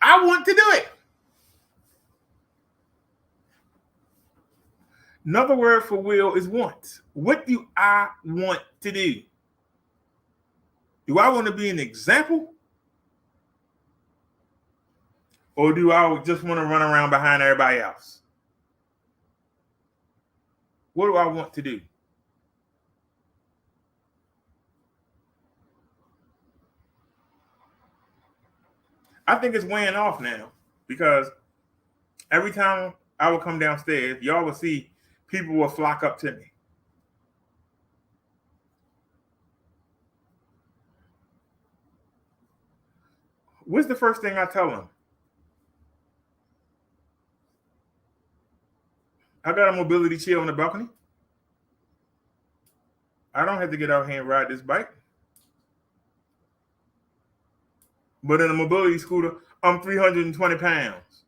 I want to do it. Another word for will is want. What do I want to do? Do I want to be an example? Or do I just want to run around behind everybody else? What do I want to do? I think it's weighing off now, because every time I would come downstairs, y'all would see people will flock up to me. What's the first thing I tell them? I got a mobility chair on the balcony. I don't have to get out here and ride this bike. But in a mobility scooter, I'm 320 pounds.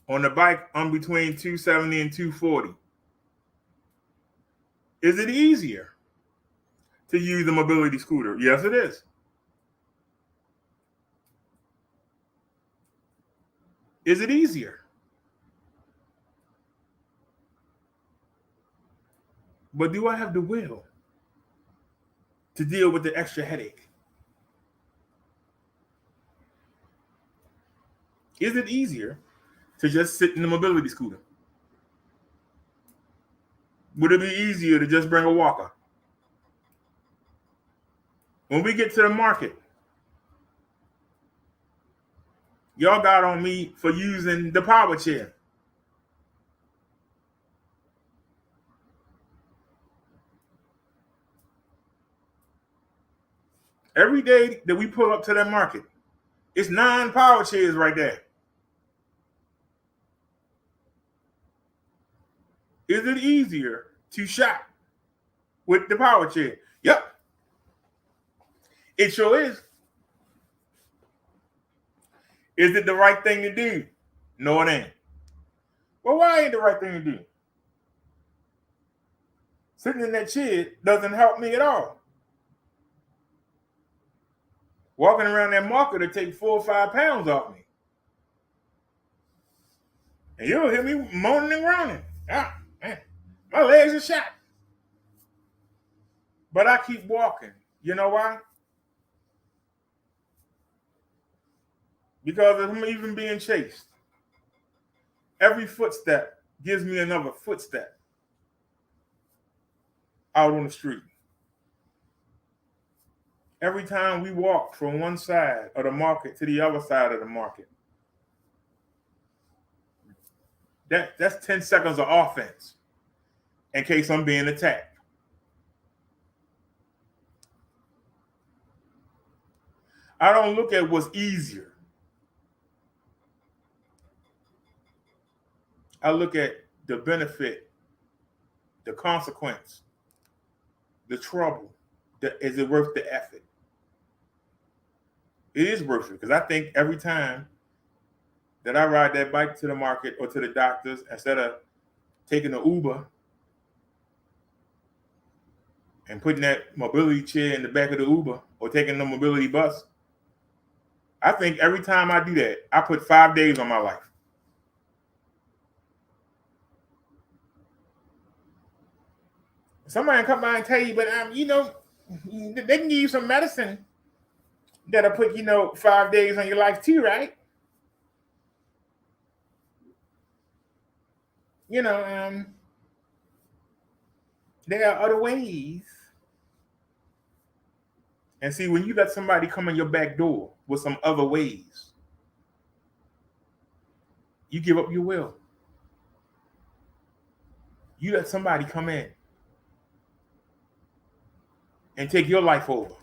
On the bike, I'm between 270 and 240. Is it easier to use a mobility scooter? Yes, it is. Is it easier? But do I have the will to deal with the extra headache? Is it easier to just sit in the mobility scooter? Would it be easier to just bring a walker? When we get to the market, y'all got on me for using the power chair. Every day that we pull up to that market, it's 9 power chairs right there. Is it easier to shop with the power chair? Yep. It sure is. Is it the right thing to do? No, it ain't. Well, why ain't the right thing to do? Sitting in that chair doesn't help me at all. Walking around that market to take 4 or 5 pounds off me. And you'll hear me moaning and groaning. Ah, man, my legs are shot. But I keep walking. You know why? Because I'm even being chased. Every footstep gives me another footstep out on the street. Every time we walk from one side of the market to the other side of the market, that's 10 seconds of offense in case I'm being attacked. I don't look at what's easier. I look at the benefit, the consequence, the trouble. Is it worth the effort? It is worth it, because I think every time that I ride that bike to the market or to the doctors, instead of taking the Uber and putting that mobility chair in the back of the Uber or taking the mobility bus, I think every time I do that, I put 5 days on my life. Somebody come by and tell you, but they can give you some medicine that'll put 5 days on your life too, right? There are other ways. And see, when you let somebody come in your back door with some other ways, you give up your will. You let somebody come in and take your life over,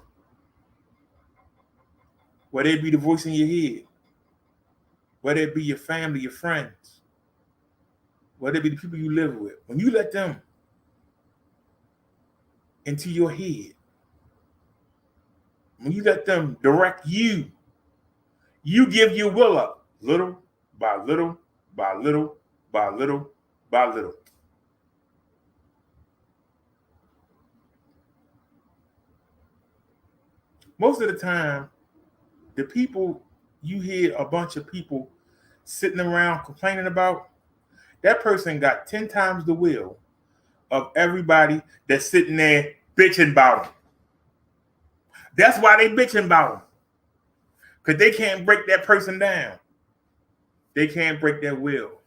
whether it be the voice in your head, whether it be your family, your friends, whether it be the people you live with. When you let them into your head, when you let them direct you, you give your will up little by little by little by little by little. Most of the time, the people you hear a bunch of people sitting around complaining about, that person got 10 times the will of everybody that's sitting there bitching about them. That's why they bitching about them. Because they can't break that person down. They can't break their will.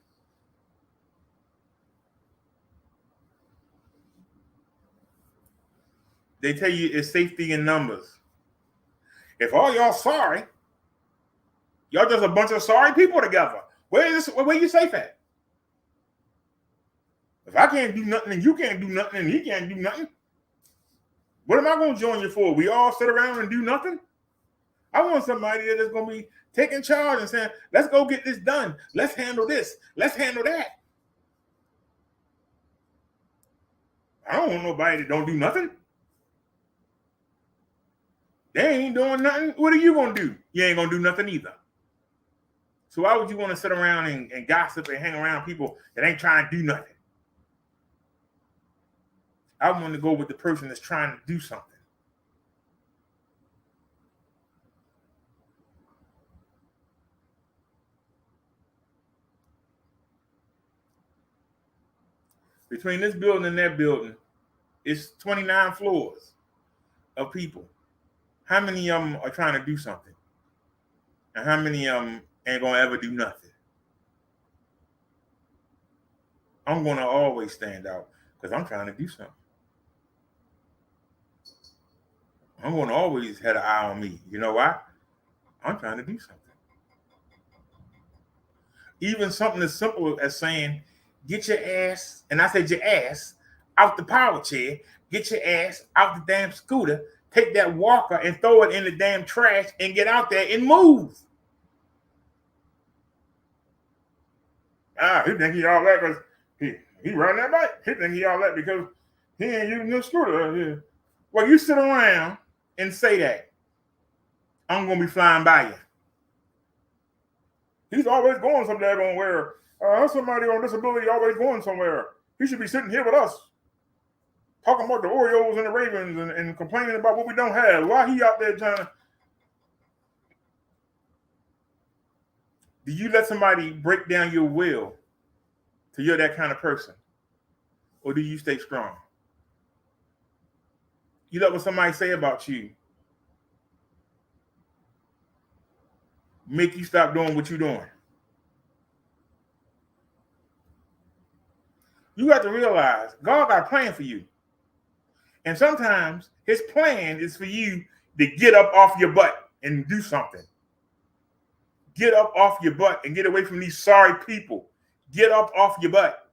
They tell you it's safety in numbers. If all y'all sorry, y'all just a bunch of sorry people together. Where you safe at? If I can't do nothing and you can't do nothing and he can't do nothing, what am I going to join you for? We all sit around and do nothing? I want somebody that's going to be taking charge and saying, let's go get this done. Let's handle this. Let's handle that. I don't want nobody that don't do nothing. They ain't doing nothing. What are you going to do? You ain't going to do nothing either. So why would you want to sit around and gossip and hang around people that ain't trying to do nothing? I want to go with the person that's trying to do something. Between this building and that building, it's 29 floors of people. How many of them are trying to do something? And how many of them ain't going to ever do nothing? I'm going to always stand out because I'm trying to do something. I'm going to always have an eye on me. You know why? I'm trying to do something. Even something as simple as saying, get your ass, and I said your ass, out the power chair, get your ass out the damn scooter, take that walker and throw it in the damn trash and get out there and move. He think he all that because he riding that bike. He think he all that because he ain't using no scooter. Well, you sit around and say that, I'm going to be flying by you. He's always going somewhere going where somebody on disability always going somewhere. He should be sitting here with us, talking about the Orioles and the Ravens and complaining about what we don't have. Why he out there trying to... Do you let somebody break down your will till you're that kind of person? Or do you stay strong? You let what somebody say about you make you stop doing what you're doing. You have to realize God got a plan for you. And sometimes his plan is for you to get up off your butt and do something. Get up off your butt and get away from these sorry people. Get up off your butt.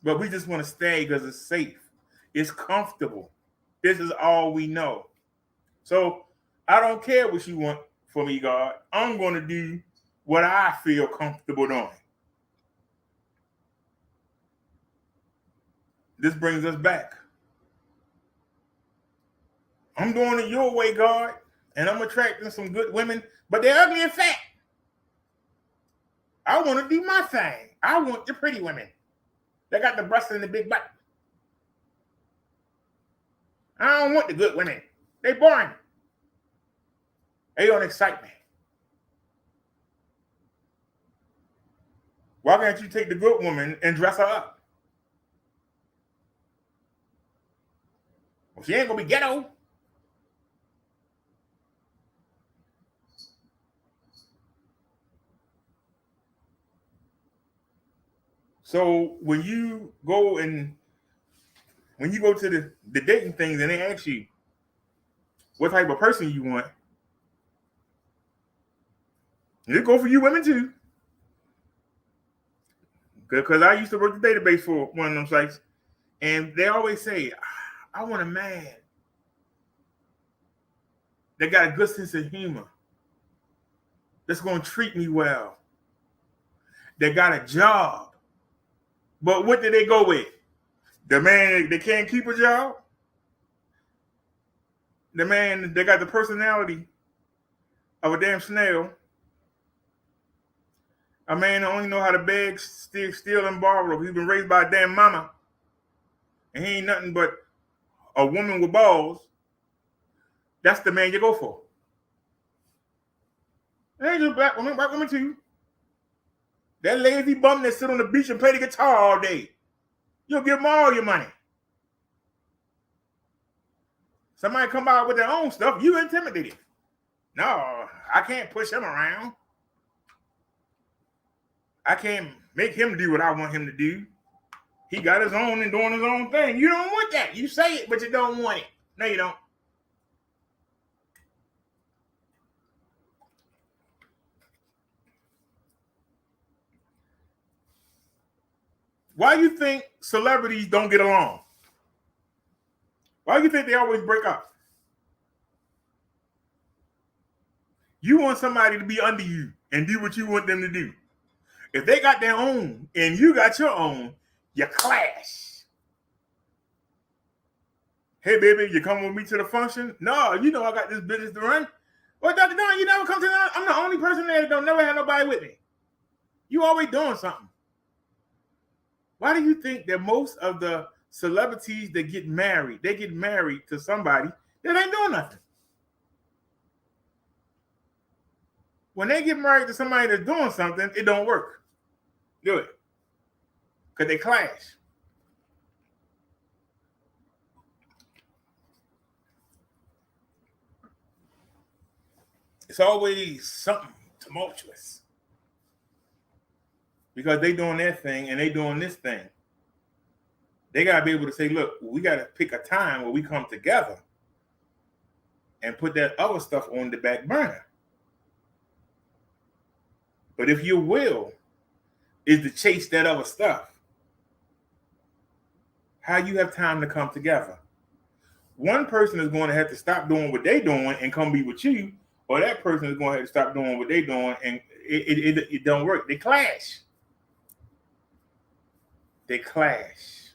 But we just want to stay because it's safe. It's comfortable. This is all we know. So I don't care what you want for me, God. I'm going to do what I feel comfortable doing. This brings us back. I'm doing it your way, God, and I'm attracting some good women, but they're ugly and fat. I want to do my thing. I want the pretty women. They got the breasts and the big butt. I don't want the good women. They boring. They don't excite me. Why can't you take the good woman and dress her up? Well, she ain't gonna be ghetto. So when you go to the dating things and they ask you what type of person you want, it go for you women too. Because I used to work the database for one of them sites, and they always say, I want a man that got a good sense of humor, that's going to treat me well, that got a job. But what did they go with? The man that can't keep a job? The man that got the personality of a damn snail? A man that only know how to beg, steal, and borrow. He's been raised by a damn mama. And he ain't nothing but a woman with balls. That's the man you go for. It ain't just black women too. That lazy bum that sit on the beach and play the guitar all day. You'll give them all your money. Somebody come out with their own stuff, you intimidated. No, I can't push him around. I can't make him do what I want him to do. He got his own and doing his own thing. You don't want that. You say it, but you don't want it. No, you don't. Why do you think celebrities don't get along? Why do you think they always break up? You want somebody to be under you and do what you want them to do. If they got their own and you got your own, you clash. Hey, baby, you come with me to the function? No, you know I got this business to run. Well, Dr. Don, you never come to that. I'm the only person there that don't never have nobody with me. You always doing something. Why do you think that most of the celebrities that get married, they get married to somebody that ain't doing nothing? When they get married to somebody that's doing something, it don't work. Do it. Because they clash. It's always something tumultuous. Because they doing their thing and they doing this thing. They got to be able to say, look, we got to pick a time where we come together and put that other stuff on the back burner. But if your will is to chase that other stuff, how you have time to come together? One person is going to have to stop doing what they're doing and come be with you, or that person is going to have to stop doing what they're doing and it don't work. They clash. They clash.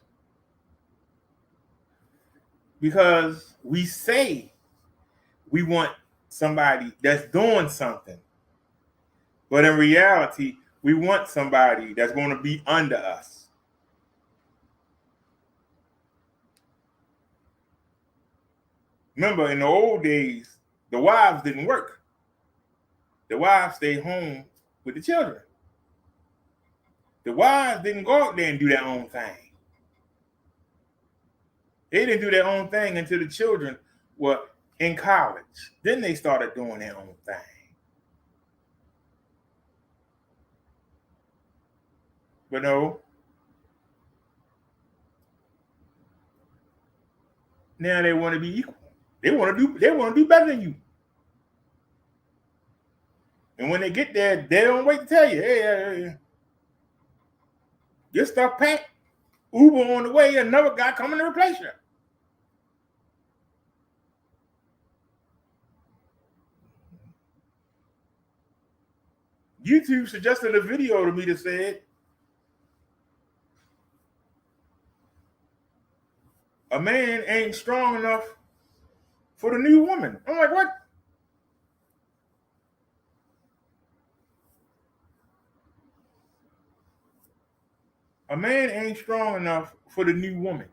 Because we say we want somebody that's doing something. But in reality, we want somebody that's going to be under us. Remember, in the old days, the wives didn't work. The wives stayed home with the children. The wives didn't go out there and do their own thing. They didn't do their own thing until the children were in college. Then they started doing their own thing. But no, Now they want to be equal. They want to do better than you. And when they get there, they don't wait to tell you, hey, your stuff packed. Uber on the way, another guy coming to replace you. YouTube suggested a video to me that said a man ain't strong enough for the new woman. I'm like, what? A man ain't strong enough for the new woman.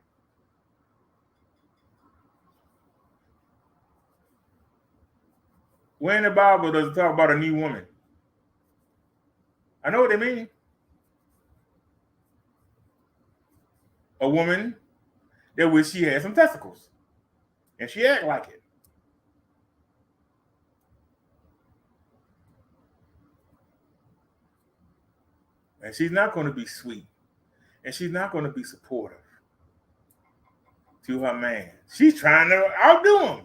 Where in the Bible does it talk about a new woman? I know what they mean. A woman that wish she had some testicles. And she act like it. And she's not going to be sweet. And she's not going to be supportive to her man. She's trying to outdo him.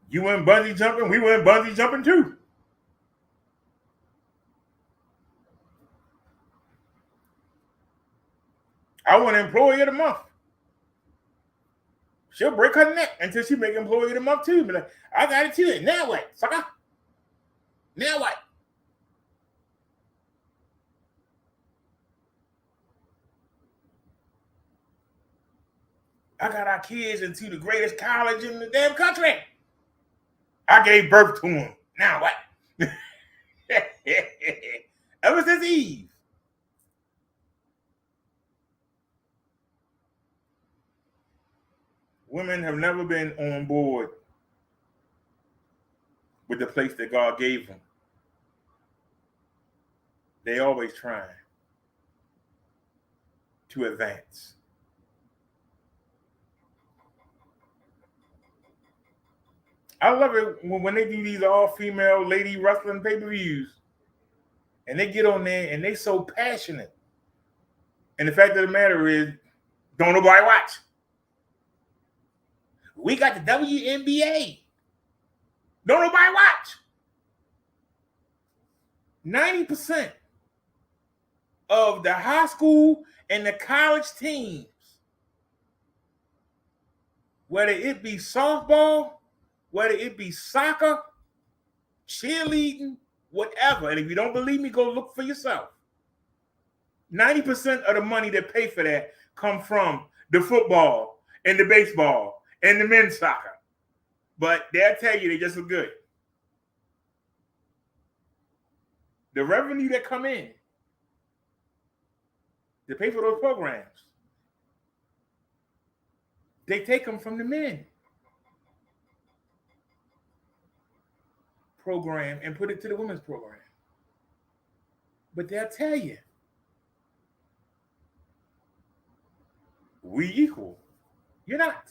You went bungee jumping, we went bungee jumping too. I want employee of the month. She'll break her neck until she make employee of the month too. Be like, I got it too. Now what, sucker? Now what? I got our kids into the greatest college in the damn country. I gave birth to them. Now what? Ever since Eve. Women have never been on board with the place that God gave them. They always trying to advance. I love it when they do these all-female lady wrestling pay-per-views and they get on there and they so passionate. And the fact of the matter is, don't nobody watch. We got the WNBA. Don't nobody watch. 90% of the high school and the college teams, whether it be softball, whether it be soccer, cheerleading, whatever. And if you don't believe me, go look for yourself. 90% of the money that pay for that come from the football and the baseball and the men's soccer. But they'll tell you they just look good. The revenue that come in to pay for those programs, they take them from the men program and put it to the women's program. But they'll tell you, we equal. You're not.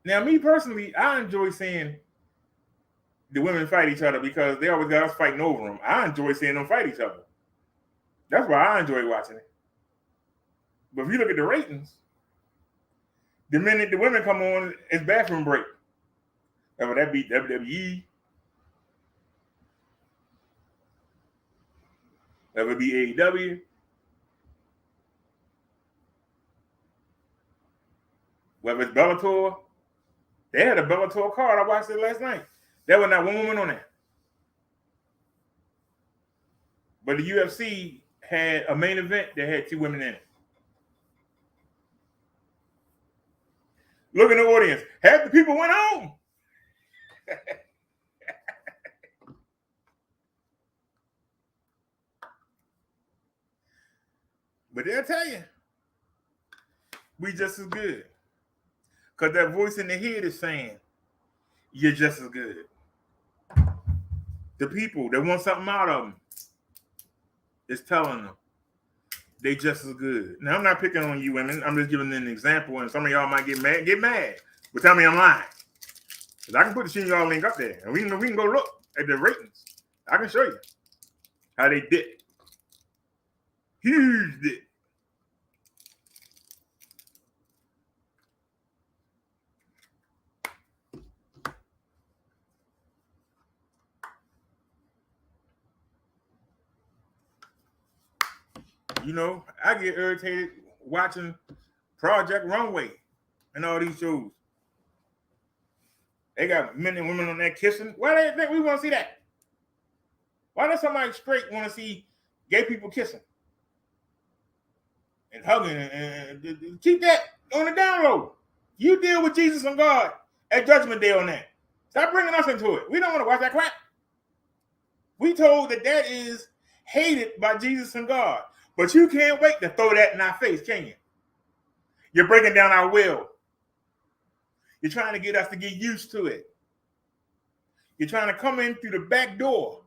Now, me personally, I enjoy seeing the women fight each other because they always got us fighting over them. I enjoy seeing them fight each other. That's why I enjoy watching it. But if you look at the ratings, the minute the women come on, it's bathroom break. Whether that be WWE, whether it be AEW, whether it's Bellator. They had a Bellator card. I watched it last night. There was not one woman on there. But the UFC had a main event that had 2 women in it. Look in the audience. Half the people went home. But they'll tell you, we just as good. Because that voice in the head is saying, you're just as good. The people that want something out of them is telling them they just as good. Now, I'm not picking on you women. I'm just giving an example, and some of y'all might get mad. But tell me I'm lying. Because I can put the Shenyard link up there, and we can go look at the ratings. I can show you how they did. Huge dip. You know, I get irritated watching Project Runway and all these shows. They got men and women on there kissing. Why do they think we want to see that? Why does somebody straight want to see gay people kissing and hugging and keep that on the down low? You deal with Jesus and God at Judgment Day on that. Stop bringing us into it. We don't want to watch that crap. We told that is hated by Jesus and God. But you can't wait to throw that in our face, can you? You're breaking down our will. You're trying to get us to get used to it. You're trying to come in through the back door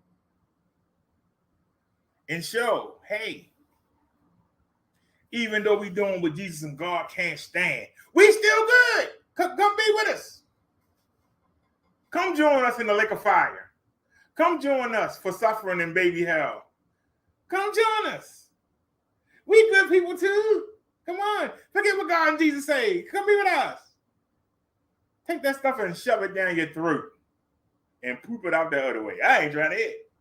and show, hey, even though we're doing what Jesus and God can't stand, we still good. Come be with us. Come join us in the lake of fire. Come join us for suffering in baby hell. Come join us. We good people too. Come on. Forget what God and Jesus say. Come be with us. Take that stuff and shove it down your throat and poop it out the other way. I ain't trying to hit.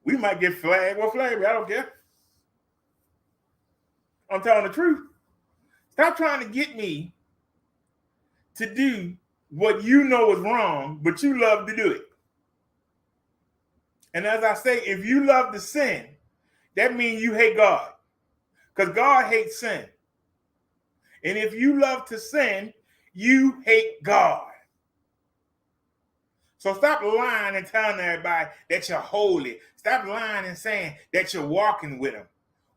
We might get flagged. Well, flag me. I don't care. I'm telling the truth. Stop trying to get me to do what you know is wrong, but you love to do it. And as I say, if you love to sin, that means you hate God. Because God hates sin. And if you love to sin, you hate God. So stop lying and telling everybody that you're holy. Stop lying and saying that you're walking with him.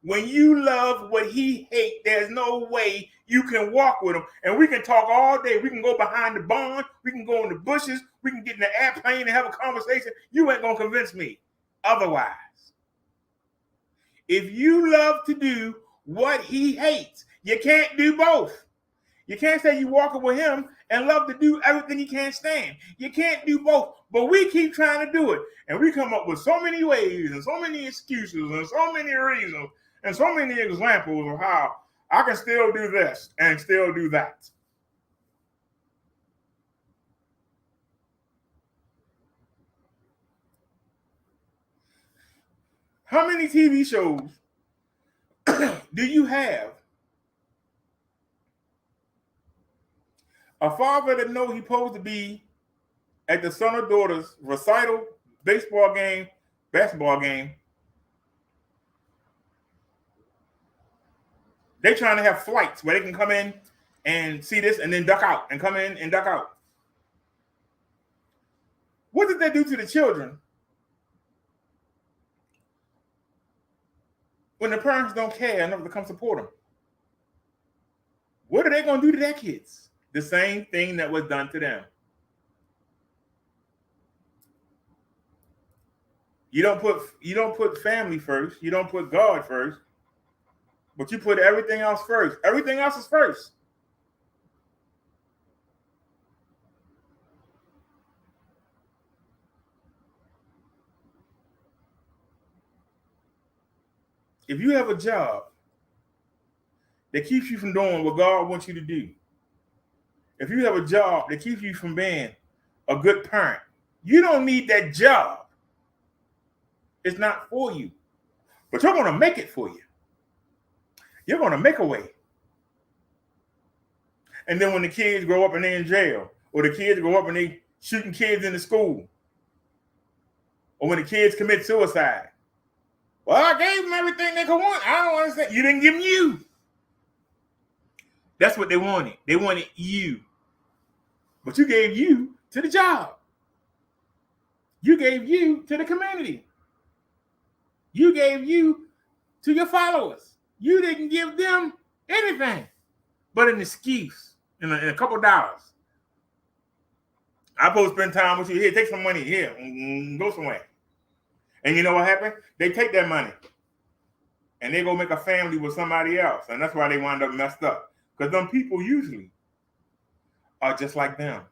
When you love what he hates, there's no way you can walk with him. And we can talk all day. We can go behind the barn. We can go in the bushes. We can get in the airplane and have a conversation. You ain't going to convince me otherwise. If you love to do what he hates, you can't do both. You can't say you walking with him and love to do everything he can't stand. You can't do both. But we keep trying to do it. And we come up with so many ways and so many excuses and so many reasons and so many examples of how I can still do this and still do that. How many TV shows do you have a father that know he's supposed to be at the son or daughter's recital, baseball game, basketball game? They trying to have flights where they can come in and see this and then duck out and come in and duck out. What did they do to the children when the parents don't care enough to come support them? What are they going to do to their kids? The same thing that was done to them. You don't put family first. You don't put God first. But you put everything else first. Everything else is first. If you have a job that keeps you from doing what God wants you to do, if you have a job that keeps you from being a good parent, you don't need that job. It's not for you. But you're going to make it for you. You're going to make a way. And then when the kids grow up and they're in jail, or the kids grow up and they shooting kids in the school, or when the kids commit suicide, well, I gave them everything they could want. I don't understand. You didn't give them you. That's what they wanted. They wanted you. But you gave you to the job. You gave you to the community. You gave you to your followers. You didn't give them anything but an excuse and a couple of dollars. I'm supposed to spend time with you. Here, take some money. Here, go somewhere. And you know what happened? They take that money and they go make a family with somebody else. And that's why they wind up messed up. Because them people usually are just like them.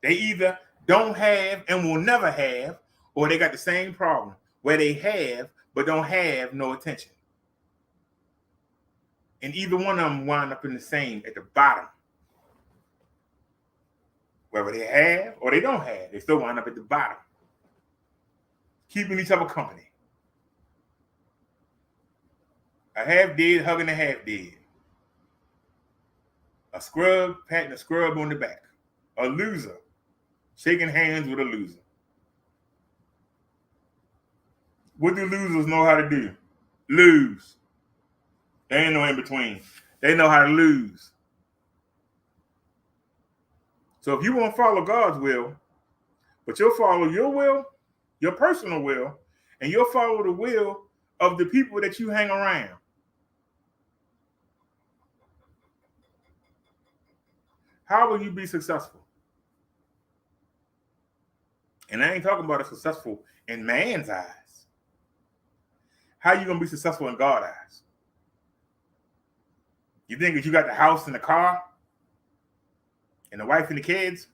They either don't have and will never have, or they got the same problem where they have but don't have no attention. And either one of them wind up in the same at the bottom. Whether they have or they don't have, they still wind up at the bottom. Keeping each other company. A half dead hugging a half dead. A scrub patting a scrub on the back. A loser shaking hands with a loser. What do losers know how to do? Lose. There ain't no in between. They know how to lose. So if you won't follow God's will, but you'll follow your will, your personal will, and you'll follow the will of the people that you hang around. How will you be successful? And I ain't talking about a successful in man's eyes. How you going to be successful in God's eyes? You think that you got the house and the car and the wife and the kids?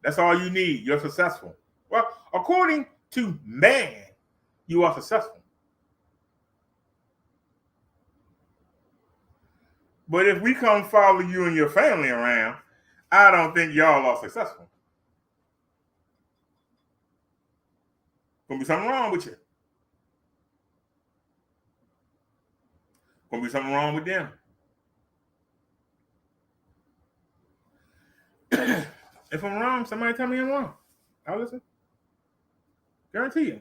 That's all you need. You're successful. Well, according to man, you are successful. But if we come follow you and your family around, I don't think y'all are successful. Gonna be something wrong with you. Gonna be something wrong with them. If I'm wrong, somebody tell me I'm wrong. I'll listen. Guarantee you.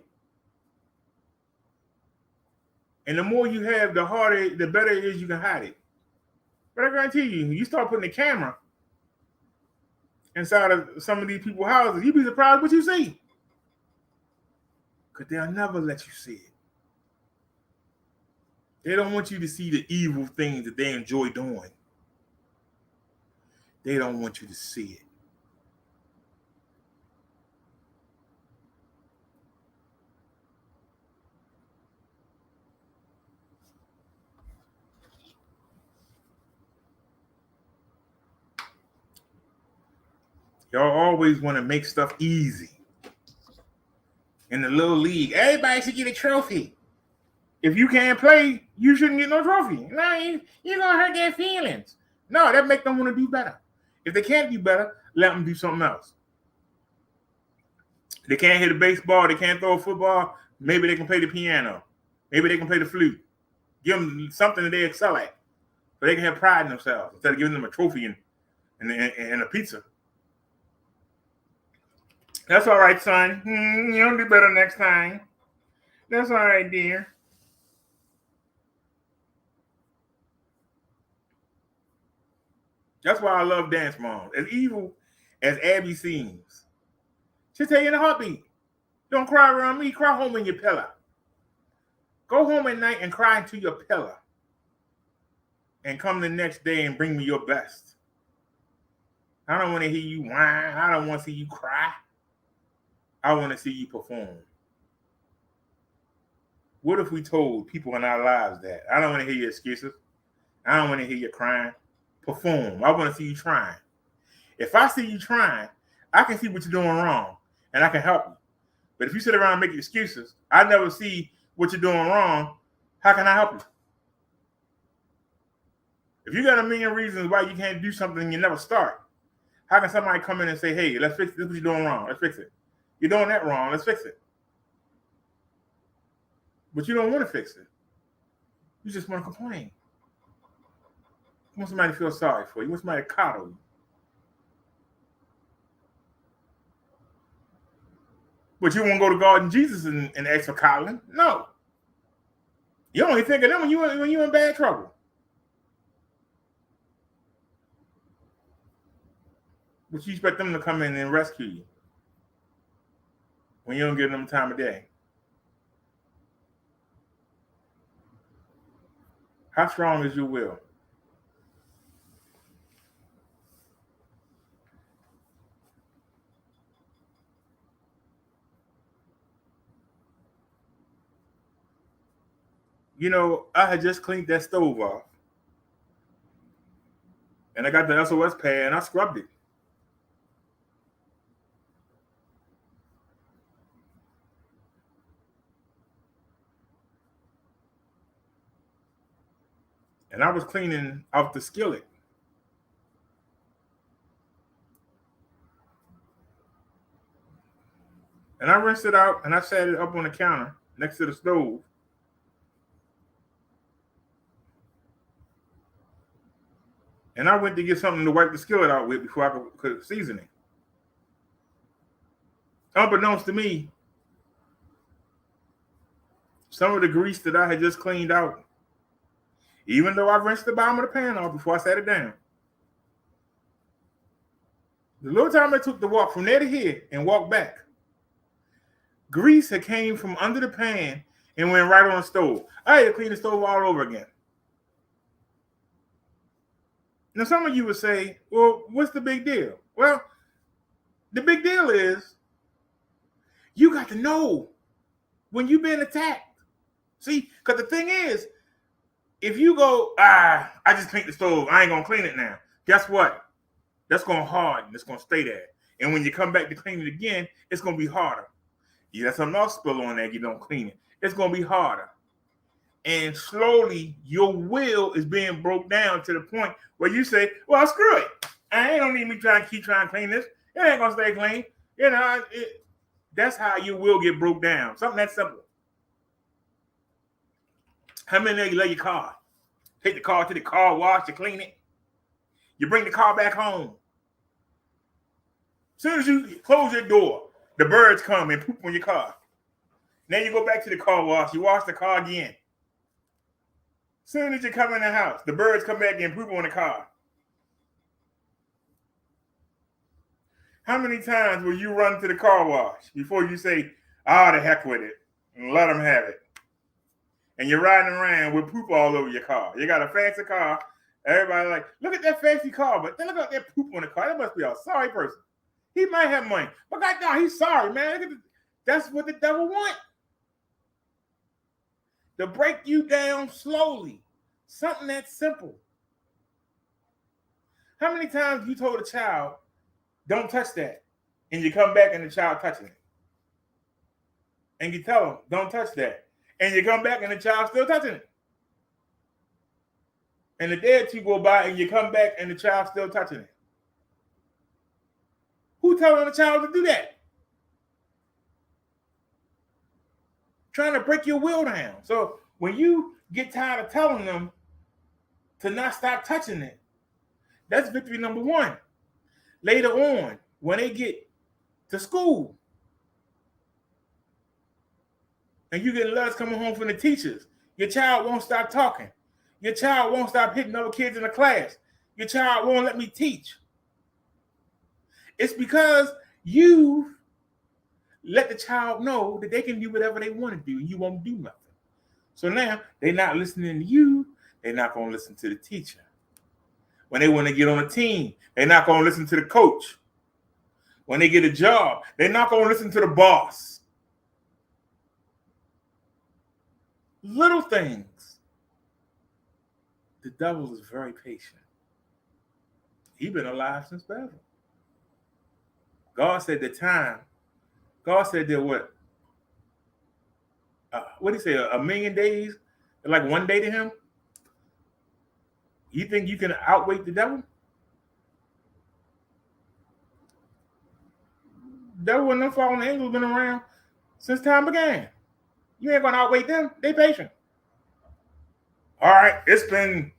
And the more you have, the harder, the better it is you can hide it. But I guarantee you, you start putting the camera inside of some of these people's houses, you'd be surprised what you see. Because they'll never let you see it. They don't want you to see the evil things that they enjoy doing. They don't want you to see it. Y'all always want to make stuff easy. In the little league, everybody should get a trophy. If you can't play, you shouldn't get no trophy. No, you're going to hurt their feelings. No, that make them want to do better. If they can't do better, let them do something else. They can't hit a baseball. They can't throw a football. Maybe they can play the piano. Maybe they can play the flute. Give them something that they excel at, so they can have pride in themselves instead of giving them a trophy and a pizza. That's all right, son. You'll do better next time. That's all right, dear. That's why I love dance moms. As evil as Abby seems, she'll tell you in a heartbeat, don't cry around me. Cry home in your pillow. Go home at night and cry into your pillow. And come the next day and bring me your best. I don't want to hear you whine. I don't want to see you cry. I want to see you perform. What if we told people in our lives that? I don't want to hear your excuses. I don't want to hear you crying. Perform. I want to see you trying. If I see you trying, I can see what you're doing wrong, and I can help you. But if you sit around and make excuses, I never see what you're doing wrong. How can I help you? If you got a million reasons why you can't do something and you never start, how can somebody come in and say, hey, let's fix this? This is what you're doing wrong. Let's fix it. You're doing that wrong. Let's fix it. But you don't want to fix it. You just want to complain. You want somebody to feel sorry for you. You want somebody to coddle you. But you won't go to God and Jesus and ask for coddling. No. You only think of them when you're in bad trouble. But you expect them to come in and rescue you when you don't give them time of day. How strong is your will? You know, I had just cleaned that stove off. And I got the SOS pad and I scrubbed it. and I was cleaning out the skillet. And I rinsed it out and I sat it up on the counter next to the stove. And I went to get something to wipe the skillet out with before I could season it. Unbeknownst to me, some of the grease that I had just cleaned out, even though I rinsed the bottom of the pan off before I sat it down, the little time I took to walk from there to here and walk back, grease had came from under the pan and went right on the stove. I had to clean the stove all over again. Now, some of you would say, well, what's the big deal? Well, the big deal is you got to know when you've been attacked. See, because the thing is, if you go, I just cleaned the stove, I ain't going to clean it now. Guess what? That's going to harden. It's going to stay there. And when you come back to clean it again, it's going to be harder. You got something else spill on there, you don't clean it. It's going to be harder. And slowly, your will is being broke down to the point where you say, well, screw it. I ain't gonna need me keep trying to clean this. It ain't gonna stay clean. You know, that's how your will get broke down. Something that simple. How many of you lay your car? Take the car to the car wash to clean it. You bring the car back home. As soon as you close your door, the birds come and poop on your car. Then you go back to the car wash. You wash the car again. As soon as you come in the house, the birds come back and poop on the car. How many times will you run to the car wash before you say, the heck with it, and let them have it? And you're riding around with poop all over your car. You got a fancy car. Everybody like, look at that fancy car, but then look at that poop on the car. That must be a sorry person. He might have money, but God, no, he's sorry, man. That's what the devil wants. To break you down slowly. Something that simple. How many times you told a child, don't touch that, and you come back and the child touching it? And you tell them, don't touch that, and you come back and the child still touching it. And the day or two go by and you come back and the child still touching it. Who telling the child to do that? Trying to break your will down. So when you get tired of telling them to not stop touching it, that's victory number one. Later on, when they get to school and you get letters coming home from the teachers, your child won't stop talking. Your child won't stop hitting other kids in the class. Your child won't let me teach. It's because you let the child know that they can do whatever they want to do and you won't do nothing. So now they're not listening to you. They're not going to listen to the teacher. When they want to get on a team, they're not going to listen to the coach. When they get a job, they're not going to listen to the boss. Little things. The devil is very patient. He's been alive since forever. God said that what? What did he say? A million days? Like one day to him? You think you can outweigh the devil? The devil and them fallen angels been around since time began. You ain't gonna outweigh them. They patient. All right, it's been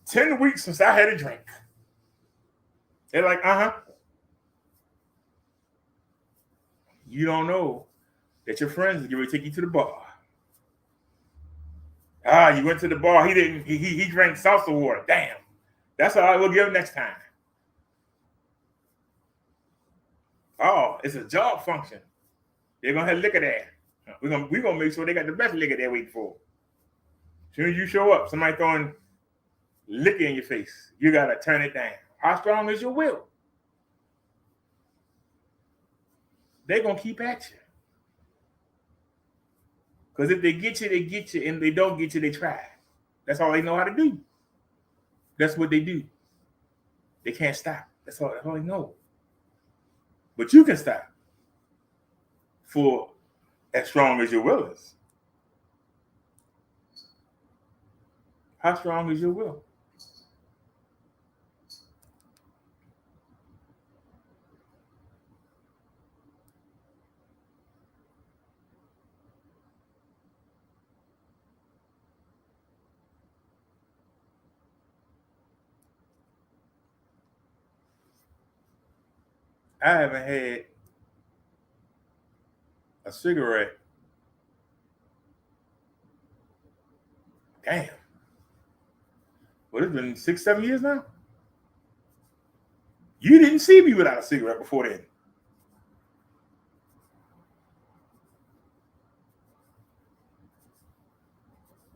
10 weeks since I had a drink. They're like, You don't know that your friends are going to take you to the bar. You went to the bar. He drank salsa water. Damn. That's all I will give next time. Oh, it's a job function. They're going to have liquor there. We're gonna make sure they got the best liquor they're waiting for. As soon as you show up, somebody throwing liquor in your face, you got to turn it down. How strong is your will? They're going to keep at you. Because if they get you, they get you. And they don't get you, they try. That's all they know how to do. That's what they do. They can't stop. That's all they know. But you can stop for as strong as your will is. How strong is your will? I haven't had a cigarette. Damn. Well, it's been 6, 7 years now. You didn't see me without a cigarette before then.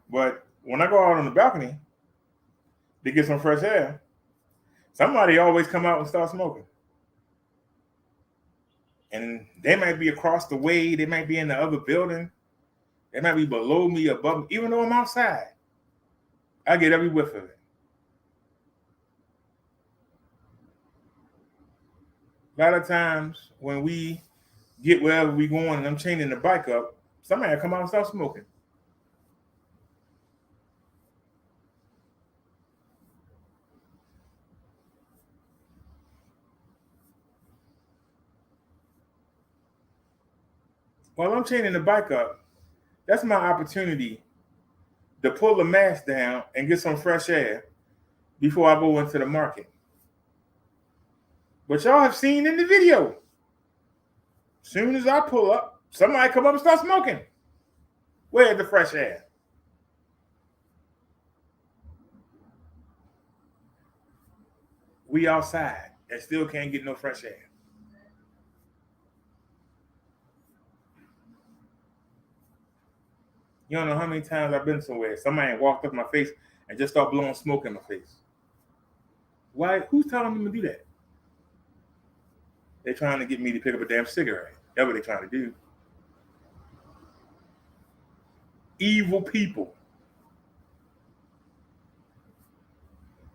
But when I go out on the balcony to get some fresh air, somebody always come out and start smoking. And they might be across the way, they might be in the other building, they might be below me, above me, even though I'm outside. I get every whiff of it. A lot of times when we get wherever we going and I'm chaining the bike up, somebody come out and start smoking. While I'm chaining the bike up, that's my opportunity to pull the mask down and get some fresh air before I go into the market. But y'all have seen in the video, as soon as I pull up, somebody come up and start smoking. Where's the fresh air? We outside and still can't get no fresh air. You don't know how many times I've been somewhere, somebody walked up my face and just start blowing smoke in my face. Why? Who's telling them to do that? They're trying to get me to pick up a damn cigarette. That's what they're trying to do. Evil people.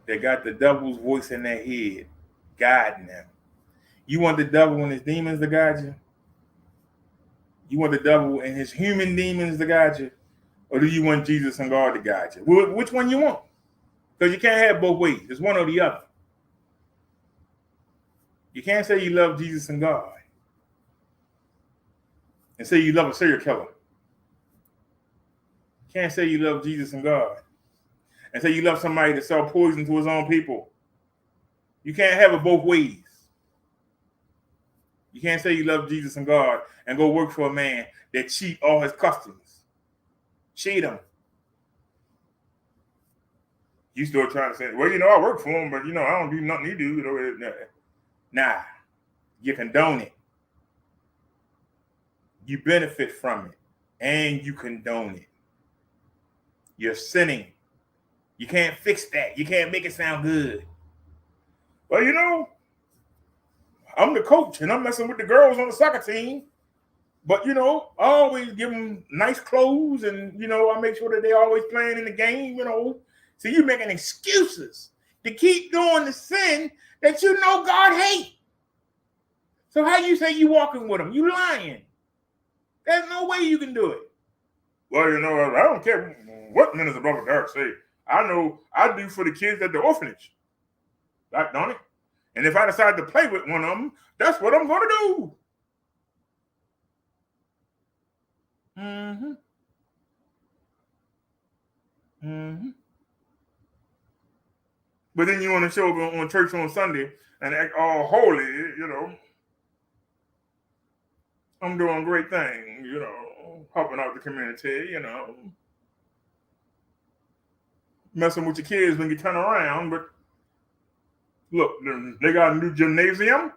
They got the devil's voice in their head, guiding them. You want the devil and his demons to guide you? You want the devil and his human demons to guide you? Or do you want Jesus and God to guide you? Which one you want? Because you can't have both ways. It's one or the other. You can't say you love Jesus and God and say you love a serial killer. You can't say you love Jesus and God and say you love somebody that sell poison to his own people. You can't have it both ways. You can't say you love Jesus and God and go work for a man that cheat all his customers. Cheat him. You still trying to say, well, I work for him, but, I don't do nothing he do. Nah, you condone it. You benefit from it, and you condone it. You're sinning. You can't fix that. You can't make it sound good. Well, I'm the coach, and I'm messing with the girls on the soccer team. But, I always give them nice clothes, and, I make sure that they always playing in the game, So you're making excuses to keep doing the sin that God hates. So how you say you walking with him? You lying. There's no way you can do it. Well, I don't care what Minister Brother Derek say. I know I do for the kids at the orphanage. Right, don't it? And if I decide to play with one of them, that's what I'm going to do. Mm-hmm. Mm-hmm. But then you want to show up on church on Sunday and act all holy, I'm doing great things, helping out the community, messing with your kids when you turn around. But look, they got a new gymnasium.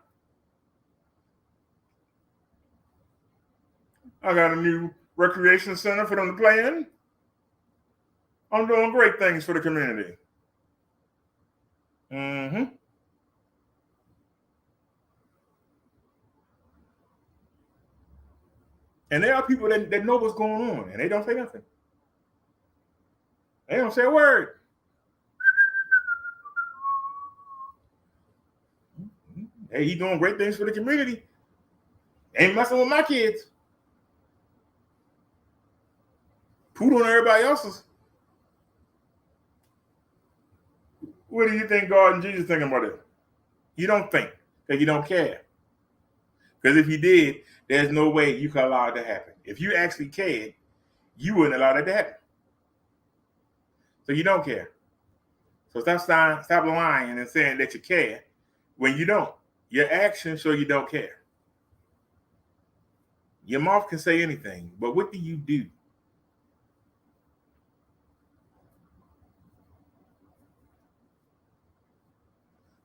I got a new recreation center for them to play in. I'm doing great things for the community. Mm-hmm. And there are people that know what's going on, and they don't say nothing. They don't say a word. Hey, he's doing great things for the community. Ain't messing with my kids. Poot on everybody else's. What do you think God and Jesus thinking about it? You don't think, because you don't care. Because if you did, there's no way you could allow it to happen. If you actually cared, you wouldn't allow that to happen. So you don't care. So stop lying and saying that you care when you don't. Your actions show you don't care. Your mouth can say anything, but what do you do?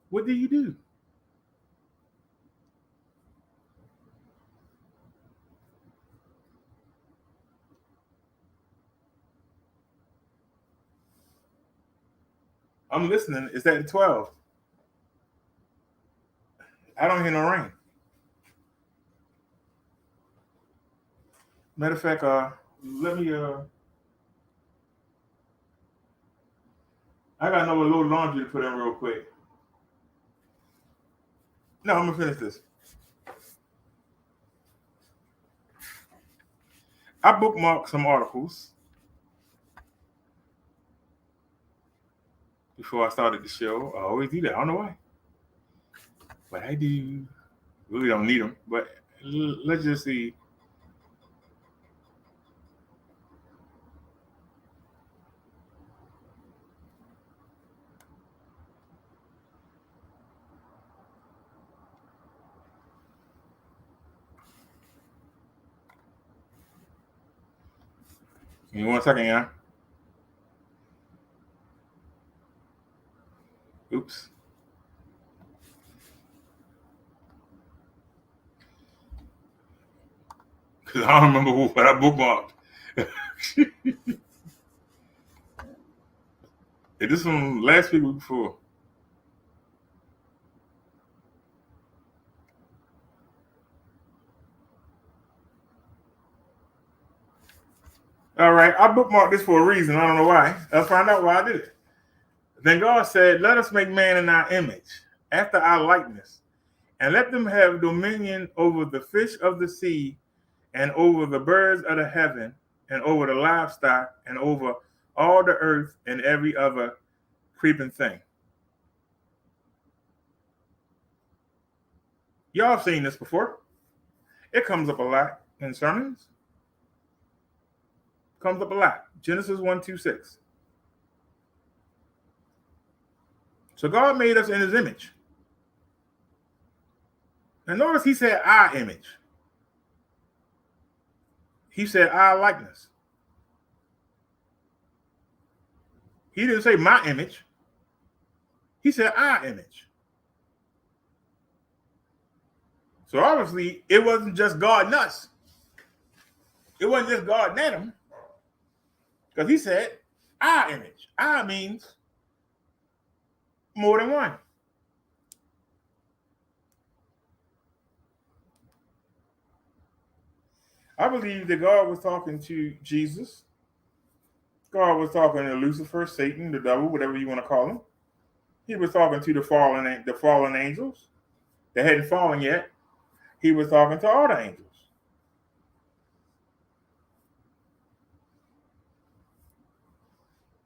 What do you do? I'm listening. Is that 12? I don't hear no rain. Matter of fact, let me I got another load of laundry to put in real quick. No, I'm gonna finish this. I bookmarked some articles before I started the show. I always do that. I don't know why, but I do. Really don't need them, but let's just see. Give me 1 second, yeah. Oops. Because I don't remember what I bookmarked. Is this from last week or before? All right, I bookmarked this for a reason. I don't know why. I'll find out why I did it. Then God said, "Let us make man in our image, after our likeness, and let them have dominion over the fish of the sea, and over the birds of the heaven, and over the livestock, and over all the earth, and every other creeping thing." Y'all have seen this before. It comes up a lot in sermons. Comes up a lot. Genesis 1:2-6. So God made us in his image. And notice he said our image. He said our likeness. He didn't say my image. He said our image. So obviously, it wasn't just God and us. It wasn't just God and Adam. Because he said our image. Our means more than one. I believe that God was talking to Jesus. God was talking to Lucifer, Satan, the devil, whatever you want to call him. He was talking to the fallen angels that hadn't fallen yet. He was talking to all the angels.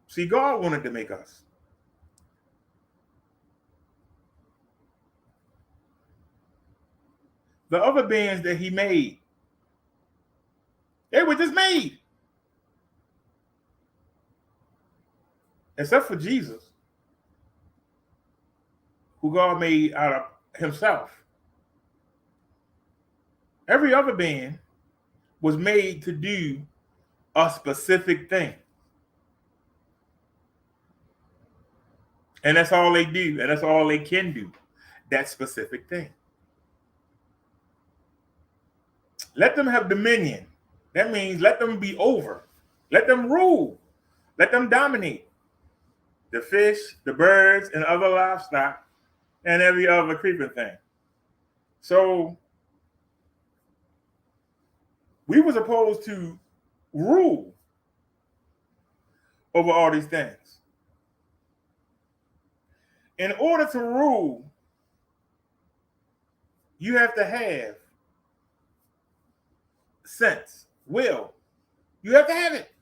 See, God wanted to make us. The other beings that he made, they were just made. Except for Jesus, who God made out of himself. Every other being was made to do a specific thing. And that's all they do, and that's all they can do, that specific thing. Let them have dominion. That means let them be over. Let them rule. Let them dominate. The fish, the birds, and other livestock, and every other creeping thing. So we were supposed to rule over all these things. In order to rule, you have to have sense, will. You have to have it.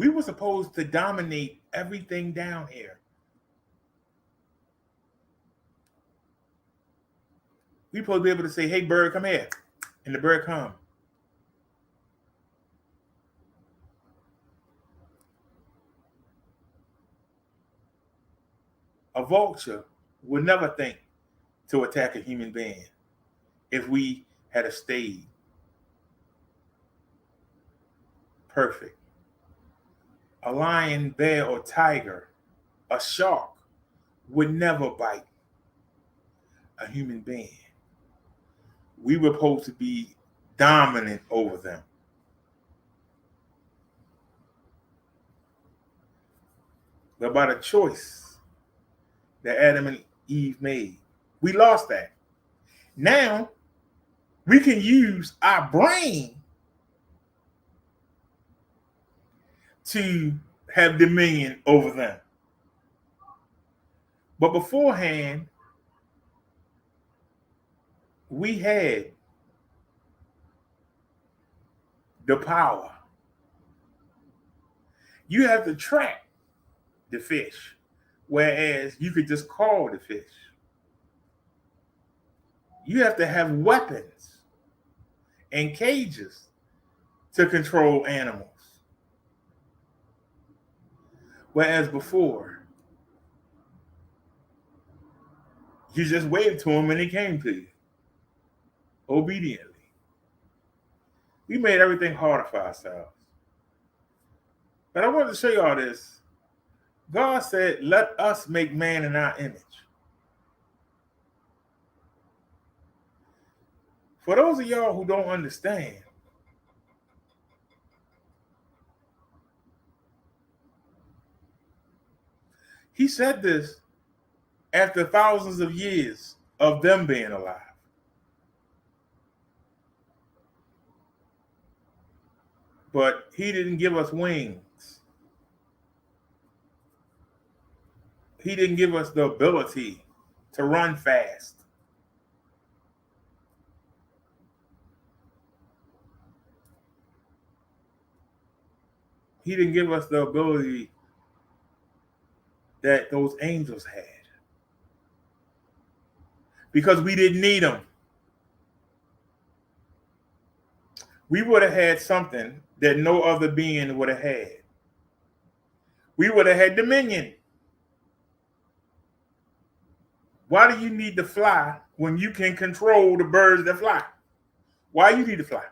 We were supposed to dominate everything down here. We supposed to be able to say, hey, bird, come here. And the bird come. A vulture would never think to attack a human being if we had stayed perfect. A lion, bear, or tiger, a shark would never bite a human being. We were supposed to be dominant over them. But by the choice that Adam and Eve made, we lost that. Now, we can use our brain to have dominion over them. But beforehand, we had the power. You have to track the fish, whereas you could just call the fish. You have to have weapons and cages to control animals. Whereas before, you just waved to them and they came to you obediently. We made everything harder for ourselves. But I wanted to show you all this. God said, let us make man in our image. For those of y'all who don't understand, he said this after thousands of years of them being alive. But he didn't give us wings. He didn't give us the ability to run fast. He didn't give us the ability that those angels had. Because we didn't need them. We would have had something that no other being would have had. We would have had dominion. Why do you need to fly when you can control the birds that fly? Why you need to fly?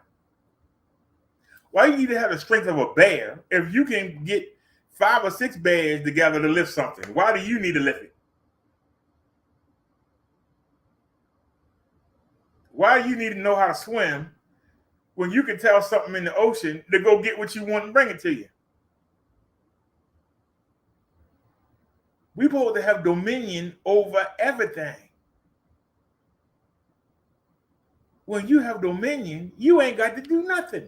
Why you need to have the strength of a bear if you can get 5 or 6 bears together to lift something? Why do you need to lift it? Why do you need to know how to swim when you can tell something in the ocean to go get what you want and bring it to you? We're supposed to have dominion over everything. When you have dominion, you ain't got to do nothing.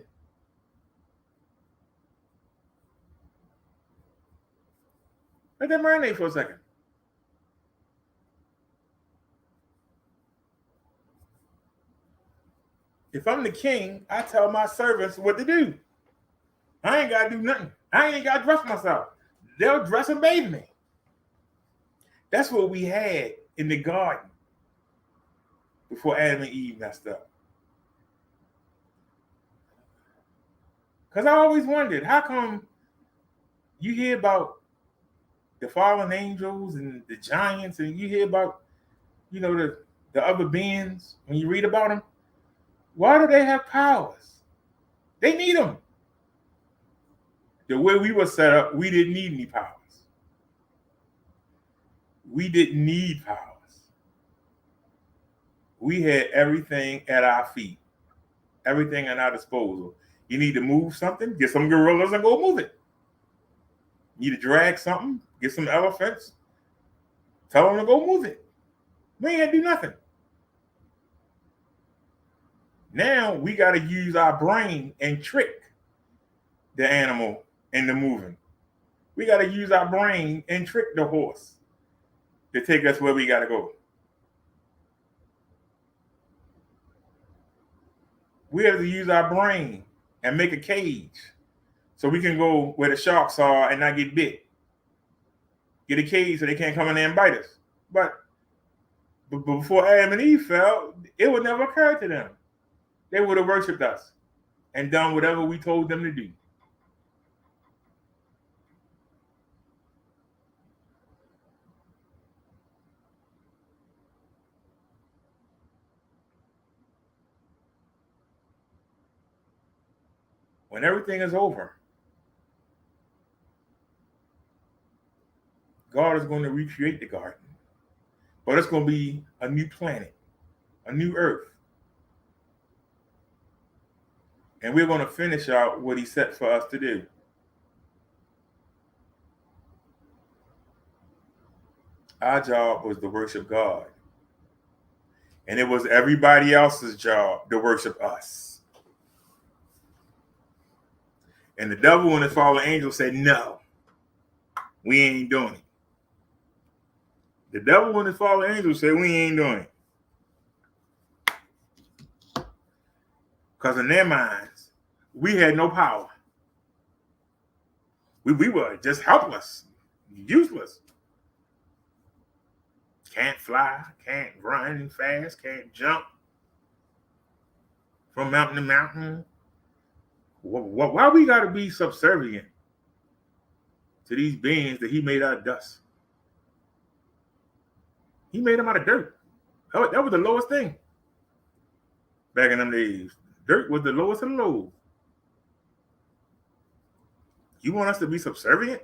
Let that marinate for a second. If I'm the king, I tell my servants what to do. I ain't got to do nothing. I ain't got to dress myself. They'll dress and bathe me. That's what we had in the garden before Adam and Eve messed up. Because I always wondered, how come you hear about the fallen angels and the giants, and you hear about, the other beings when you read about them? Why do they have powers? They need them. The way we were set up, we didn't need any powers. We didn't need powers. We had everything at our feet, everything at our disposal. You need to move something, get some gorillas and go move it. You need to drag something, get some elephants, tell them to go move it. We ain't got to do nothing. Now we got to use our brain and trick the animal into moving. We got to use our brain and trick the horse to take us where we got to go. We have to use our brain and make a cage so we can go where the sharks are and not get bit. Get a cage so they can't come in there and bite us. But before Adam and Eve fell, it would never occur to them. They would have worshipped us and done whatever we told them to do. When everything is over, God is going to recreate the garden. But it's going to be a new planet, a new earth. And we're going to finish out what he set for us to do. Our job was to worship God. And it was everybody else's job to worship us. And the devil and his fallen angels said, no, we ain't doing it. The devil and his fallen angels said, we ain't doing it. Because in their minds, we had no power. We were just helpless, useless. Can't fly, can't run fast, can't jump from mountain to mountain. Why we got to be subservient to these beings that he made out of dust? He made them out of dirt. That was the lowest thing back in them days. Dirt was the lowest of the low. You want us to be subservient?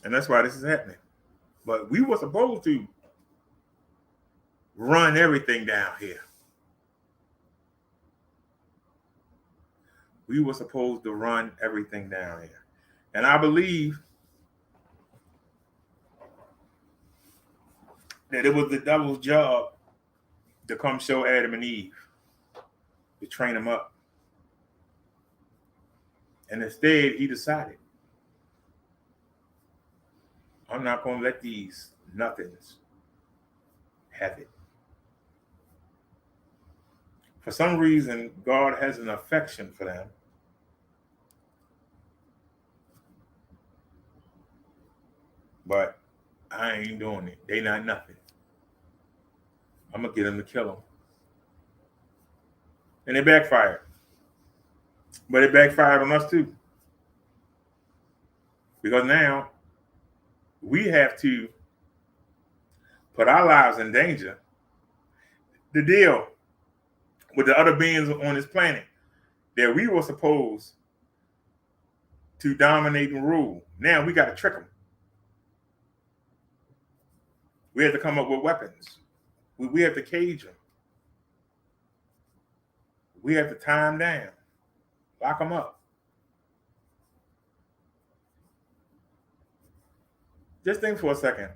And that's why this is happening. But we were supposed to run everything down here. We were supposed to run everything down here. And I believe that it was the devil's job to come show Adam and Eve, to train them up. And instead, he decided, I'm not going to let these nothings have it. For some reason, God has an affection for them. But I ain't doing it. They not nothing. I'm going to get them to kill them. And it backfired. But it backfired on us too. Because now we have to put our lives in danger to deal with the other beings on this planet that we were supposed to dominate and rule. Now we got to trick them. We have to come up with weapons. We have to cage them. We have to tie them down, lock them up. Just think for a second.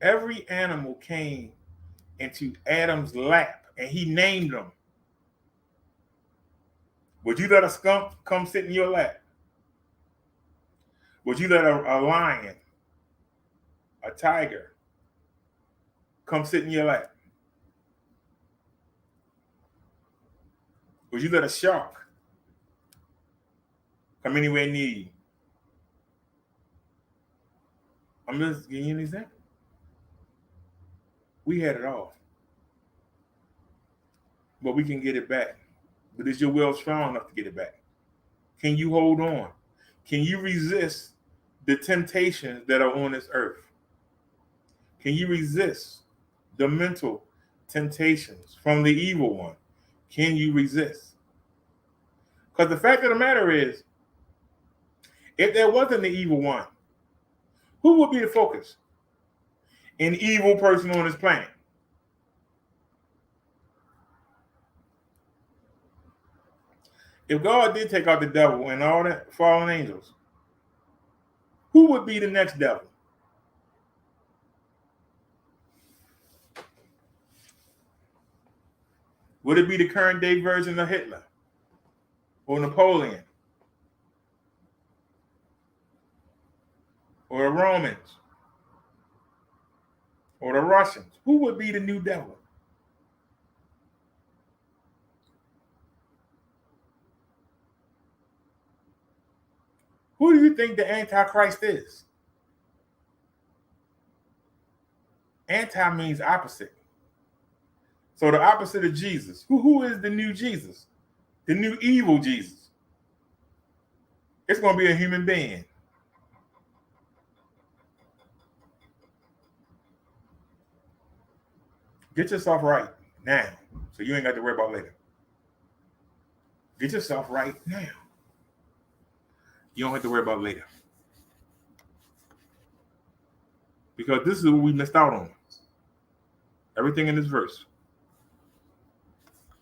Every animal came into Adam's lap and he named them. Would you let a skunk come sit in your lap? Would you let a lion, a tiger, come sit in your lap? Would you let a shark come anywhere near you? I'm just giving you an example. We had it all. But we can get it back. But is your will strong enough to get it back? Can you hold on? Can you resist the temptations that are on this earth? Can you resist the mental temptations from the evil one? Can you resist? Because the fact of the matter is, if there wasn't the evil one, who would be the focus? An evil person on this planet. If God did take out the devil and all that fallen angels, who would be the next devil? Would it be the current day version of Hitler or Napoleon or the Romans or the Russians? Who would be the new devil? Who do you think the Antichrist is? Anti means opposite. So the opposite of Jesus. Who is the new Jesus? The new evil Jesus. It's going to be a human being. Get yourself right now, so you ain't got to worry about later. Get yourself right now. You don't have to worry about later. Because this is what we missed out on. Everything in this verse.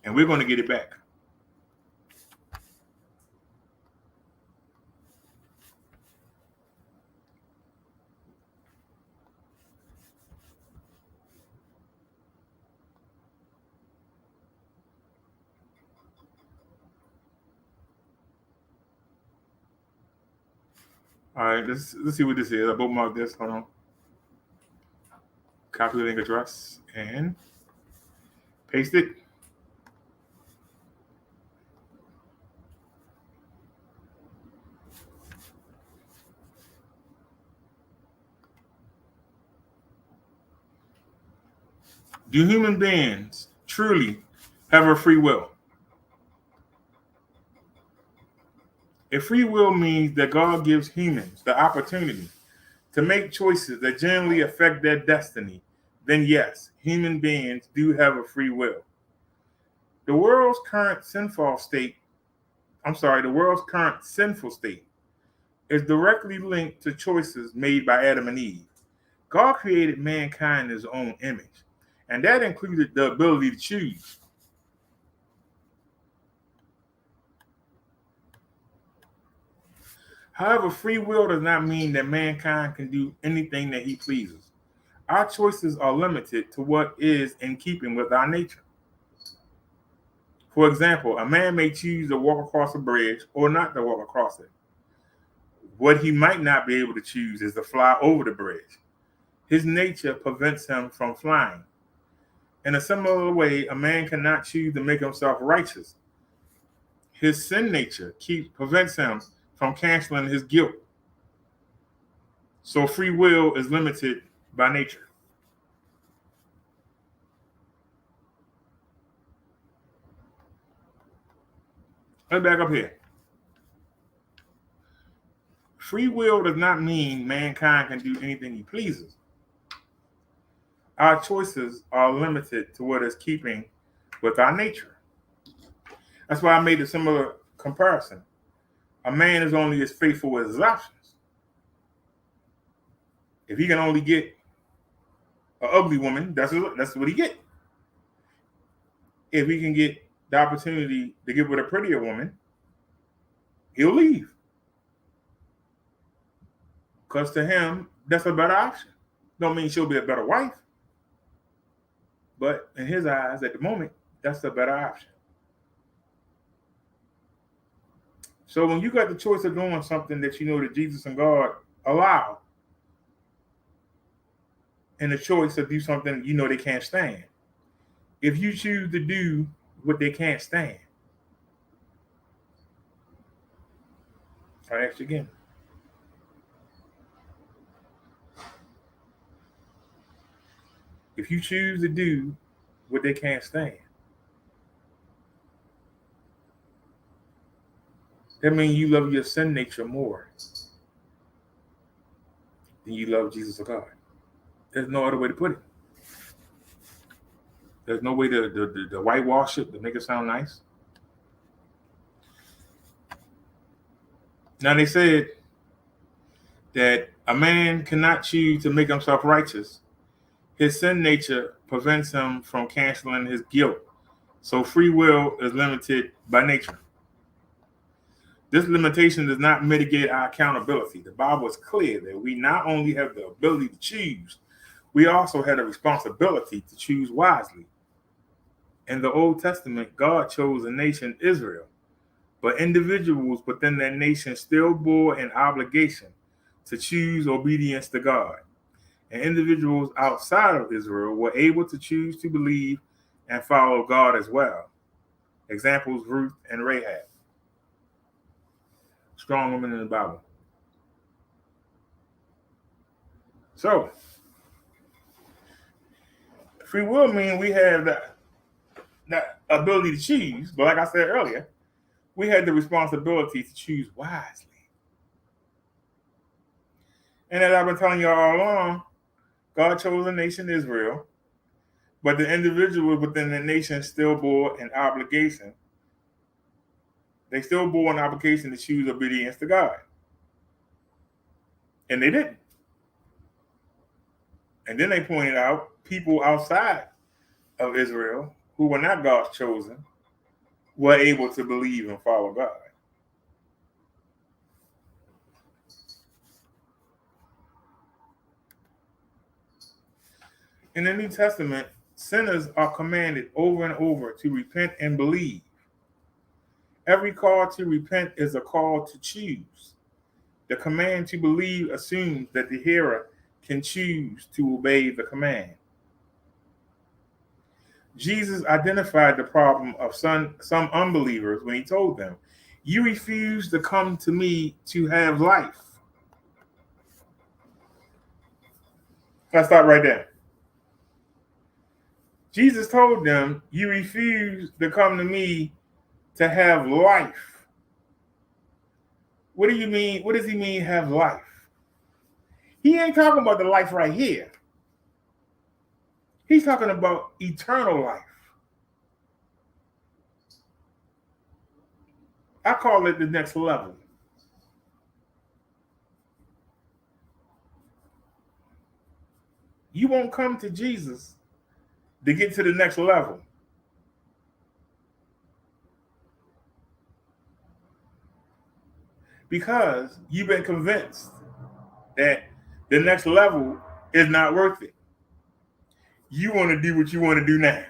And we're going to get it back. All right, let's see what this is. I bookmarked this. Hold on. Copy the link address and paste it. Do human beings truly have a free will? If free will means that God gives humans the opportunity to make choices that generally affect their destiny, then yes, human beings do have a free will. The world's current sinful state is directly linked to choices made by Adam and Eve. God created mankind in his own image, and that included the ability to choose. However, free will does not mean that mankind can do anything that he pleases. Our choices are limited to what is in keeping with our nature. For example, a man may choose to walk across a bridge or not to walk across it. What he might not be able to choose is to fly over the bridge. His nature prevents him from flying. In a similar way, a man cannot choose to make himself righteous. His sin nature prevents him from canceling his guilt. So free will is limited by nature. Let's back up here. Free will does not mean mankind can do anything he pleases. Our choices are limited to what is keeping with our nature. That's why I made a similar comparison. A man is only as faithful as his options. If he can only get an ugly woman, that's what he get. If he can get the opportunity to get with a prettier woman, he'll leave. Because to him, that's a better option. Don't mean she'll be a better wife. But in his eyes, at the moment, that's the better option. So when you got the choice of doing something that you know that Jesus and God allow, and the choice to do something you know they can't stand, if you choose to do what they can't stand, I ask you again. If you choose to do what they can't stand, that means you love your sin nature more than you love Jesus or God. There's no other way to put it. There's no way to whitewash it, to make it sound nice. Now they said that a man cannot choose to make himself righteous. His sin nature prevents him from canceling his guilt. So free will is limited by nature. This limitation does not mitigate our accountability. The Bible is clear that we not only have the ability to choose, we also have the responsibility to choose wisely. In the Old Testament, God chose the nation Israel, but individuals within that nation still bore an obligation to choose obedience to God. And individuals outside of Israel were able to choose to believe and follow God as well. Examples: Ruth and Rahab. Strong women in the Bible. So, free will means we have that ability to choose, but like I said earlier, we had the responsibility to choose wisely. And as I've been telling you all along, God chose the nation Israel, but the individuals within the nation still bore an obligation. They still bore an obligation to choose obedience to God. And they didn't. And then they pointed out people outside of Israel who were not God's chosen were able to believe and follow God. In the New Testament, sinners are commanded over and over to repent and believe. Every call to repent is a call to choose. The command to believe assumes that the hearer can choose to obey the command. Jesus identified the problem of some unbelievers when he told them, "You refuse to come to me to have life." Let's stop right there. Jesus told them, "You refuse to come to me to have life." What do you mean? What does he mean, have life? He ain't talking about the life right here. He's talking about eternal life. I call it the next level. You won't come to Jesus to get to the next level. Because you've been convinced that the next level is not worth it. You want to do what you want to do now.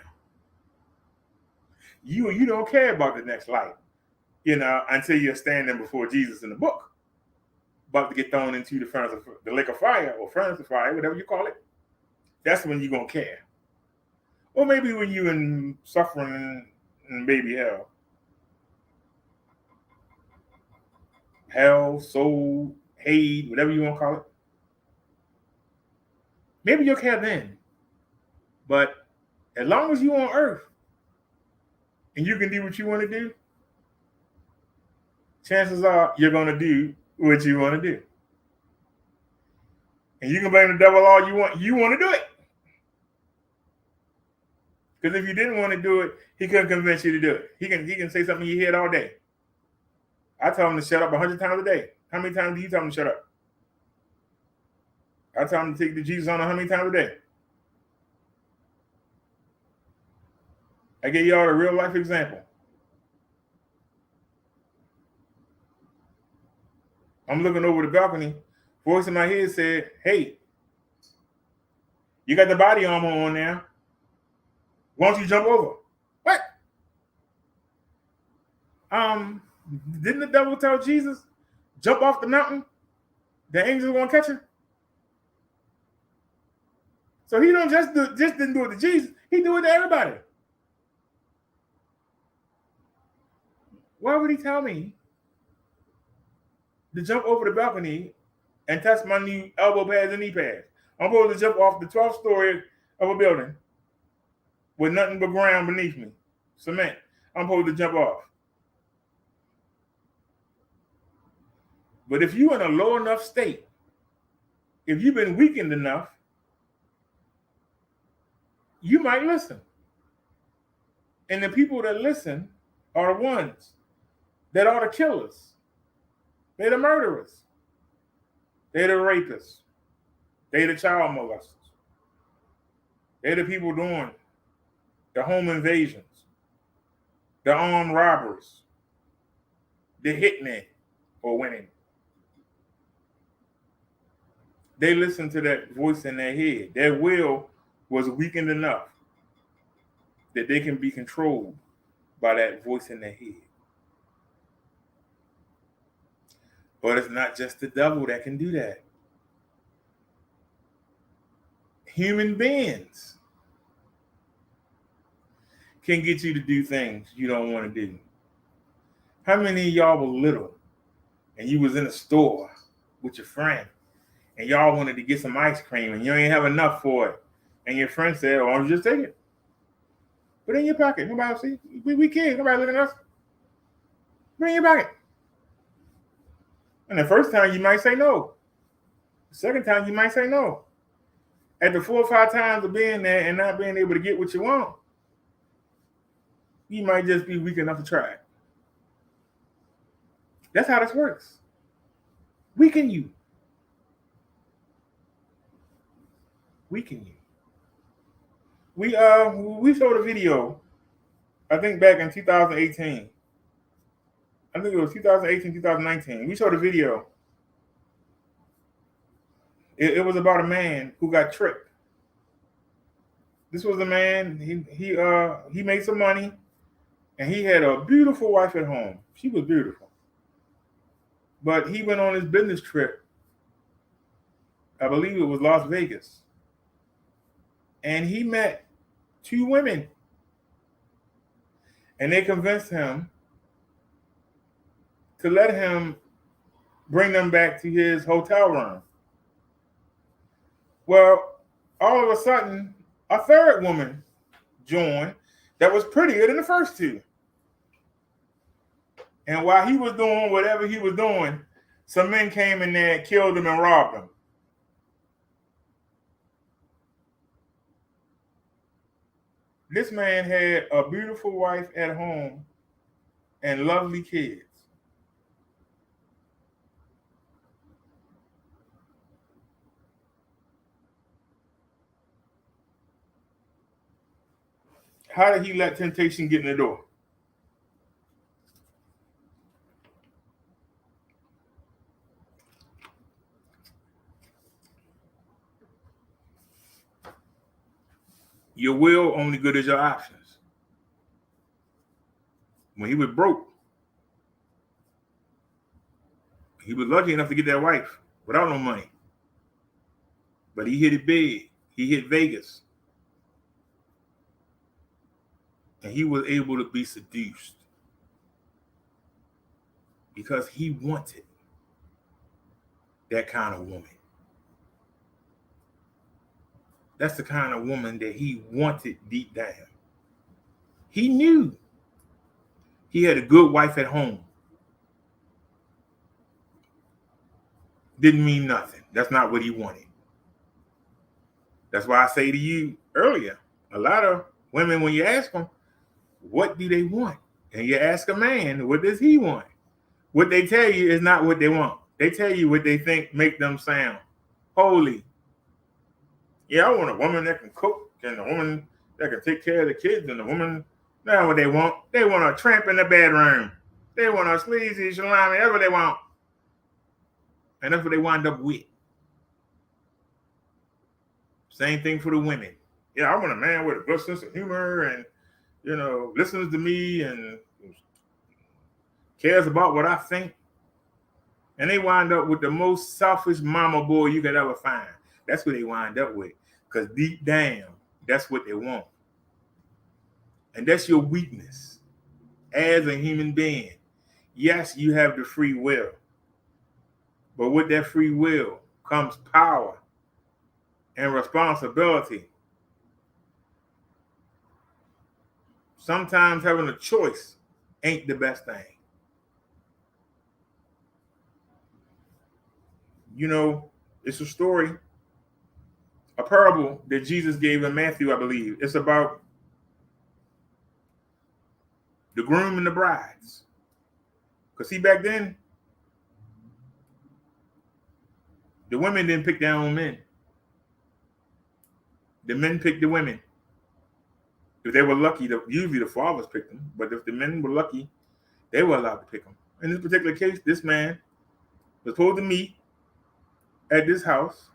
You don't care about the next life, until you're standing before Jesus in the book, about to get thrown into the lake of fire or furnace of fire, whatever you call it. That's when you're gonna care. Or maybe when you're in suffering in baby hell, soul, hate, whatever you want to call it. Maybe you'll care then. But as long as you're on earth and you can do what you want to do, chances are you're going to do what you want to do. And you can blame the devil all you want. You want to do it. Because if you didn't want to do it, he couldn't convince you to do it. He can say something in your head all day. I tell him to shut up 100 times a day. How many times do you tell him to shut up? I tell him to take the Jesus on how many times a day? I gave y'all a real life example. I'm looking over the balcony. Voice in my head said, "Hey, you got the body armor on now. Why don't you jump over?" What? Didn't the devil tell Jesus, jump off the mountain? The angels won't catch you. So he don't just didn't do it to Jesus. He do it to everybody. Why would he tell me to jump over the balcony and test my new elbow pads and knee pads? I'm supposed to jump off the 12th story of a building with nothing but ground beneath me, cement. I'm supposed to jump off. But if you're in a low enough state, if you've been weakened enough, you might listen. And the people that listen are the ones that are the killers. They're the murderers. They're the rapists. They're the child molesters. They're the people doing the home invasions, the armed robbers, the hitmen or women. They listen to that voice in their head. Their will was weakened enough that they can be controlled by that voice in their head. But it's not just the devil that can do that. Human beings can get you to do things you don't want to do. How many of y'all were little and you was in a store with your friend and y'all wanted to get some ice cream and you ain't have enough for it. And your friend said, "Why don't you just take it? Put it in your pocket. Nobody will see. We kids. Nobody looking at us. Put it in your pocket." And the first time you might say no. The second time you might say no. After 4 or 5 times of being there and not being able to get what you want, you might just be weak enough to try it. That's how this works. Weaken you. Weaken you. We showed a video, I think back in 2018. I think it was 2018, 2019. We showed a video. It was about a man who got tricked. This was a man, he made some money, and he had a beautiful wife at home. She was beautiful. But he went on his business trip. I believe it was Las Vegas. And he met 2 women. And they convinced him to let him bring them back to his hotel room. Well, all of a sudden, a third woman joined that was prettier than the first 2. And while he was doing whatever he was doing, some men came in there, killed him, and robbed him. This man had a beautiful wife at home and lovely kids. How did he let temptation get in the door? Your will only good as your options. When he was broke, he was lucky enough to get that wife without no money. But he hit it big. He hit Vegas. And he was able to be seduced because he wanted that kind of woman. That's the kind of woman that he wanted deep down. He knew he had a good wife at home. Didn't mean nothing. That's not what he wanted. That's why I say to you earlier, a lot of women, when you ask them, what do they want? And you ask a man, what does he want? What they tell you is not what they want. They tell you what they think make them sound holy. Yeah, I want a woman that can cook and a woman that can take care of the kids and a woman, that's what they want. They want a tramp in the bedroom. They want a sleazy salami. That's what they want. And that's what they wind up with. Same thing for the women. Yeah, I want a man with a good sense of humor and, listens to me and cares about what I think. And they wind up with the most selfish mama boy you could ever find. That's what they wind up with. Because deep down, that's what they want. And that's your weakness as a human being. Yes, you have the free will. But with that free will comes power and responsibility. Sometimes having a choice ain't the best thing. It's a story, a parable that Jesus gave in Matthew, I believe. It's about the groom and the brides. Because see, back then, the women didn't pick their own men. The men picked the women. If they were lucky, usually the fathers picked them. But if the men were lucky, they were allowed to pick them. In this particular case, this man was supposed to meet at this house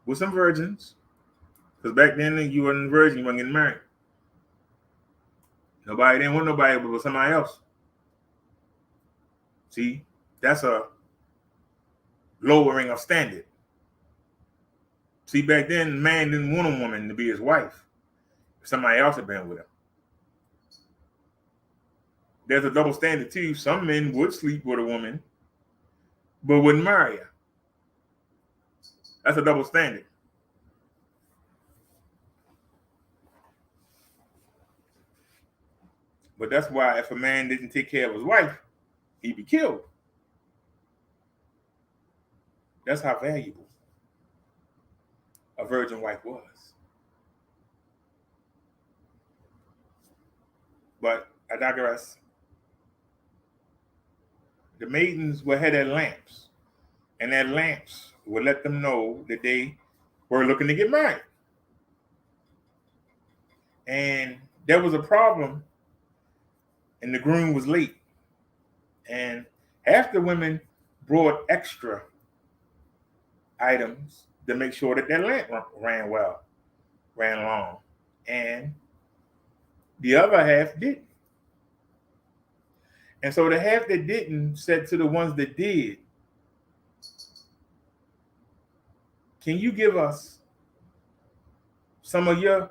with some virgins. Because back then, you weren't a virgin, you weren't getting married. Nobody didn't want nobody but somebody else. See, that's a lowering of standard. See, back then, man didn't want a woman to be his wife if somebody else had been with him. There's a double standard too. Some men would sleep with a woman, but wouldn't marry her. That's a double standard. But that's why if a man didn't take care of his wife, he'd be killed. That's how valuable a virgin wife was. But I digress. The maidens would have their lamps, and their lamps would let them know that they were looking to get married. And there was a problem, and the groom was late. And half the women brought extra items to make sure that their lamp ran long. And the other half didn't. And so the half that didn't said to the ones that did, can you give us some of your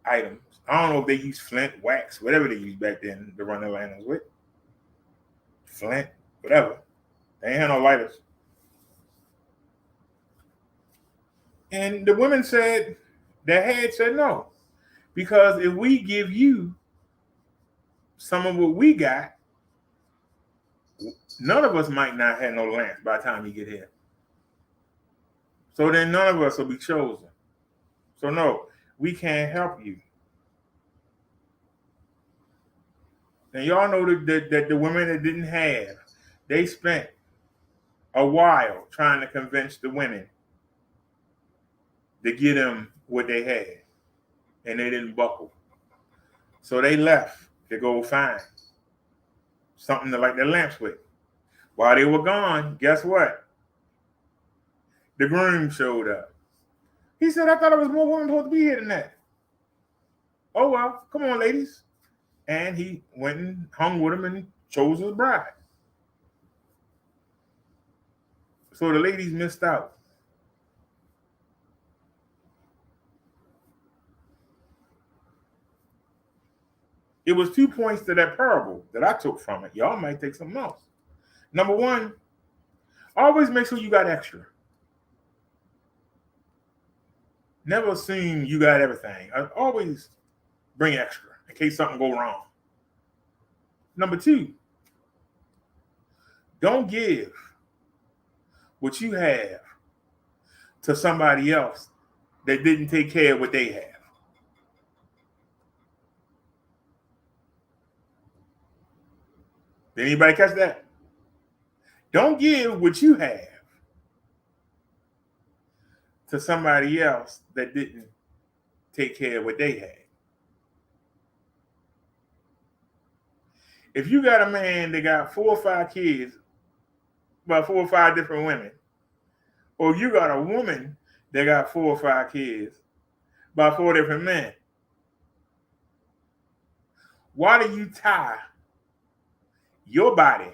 items? I don't know if they use flint, wax, whatever they used back then to run their lanterns with. Flint, whatever. They ain't had no lighters. And the women said, their head said no. Because if we give you some of what we got, none of us might not have no lamps by the time you get here. So then none of us will be chosen. So no, we can't help you. And y'all know that the women that didn't have, they spent a while trying to convince the women to give them what they had. And they didn't buckle. So they left to go find something to light their lamps with. While they were gone, guess what? The groom showed up. He said, I thought there was more women supposed to be here than that. Oh, well, come on, ladies. And he went and hung with him and chose his bride. So the ladies missed out. It was 2 points to that parable that I took from it. Y'all might take something else. Number one, always make sure you got extra. Never assume you got everything. Always bring extra in case something go wrong. Number two, don't give what you have to somebody else that didn't take care of what they have. Did anybody catch that? Don't give what you have to somebody else that didn't take care of what they had. If you got a man that got 4 or 5 kids by 4 or 5 different women, or you got a woman that got 4 or 5 kids by 4 different men, why do you tie your body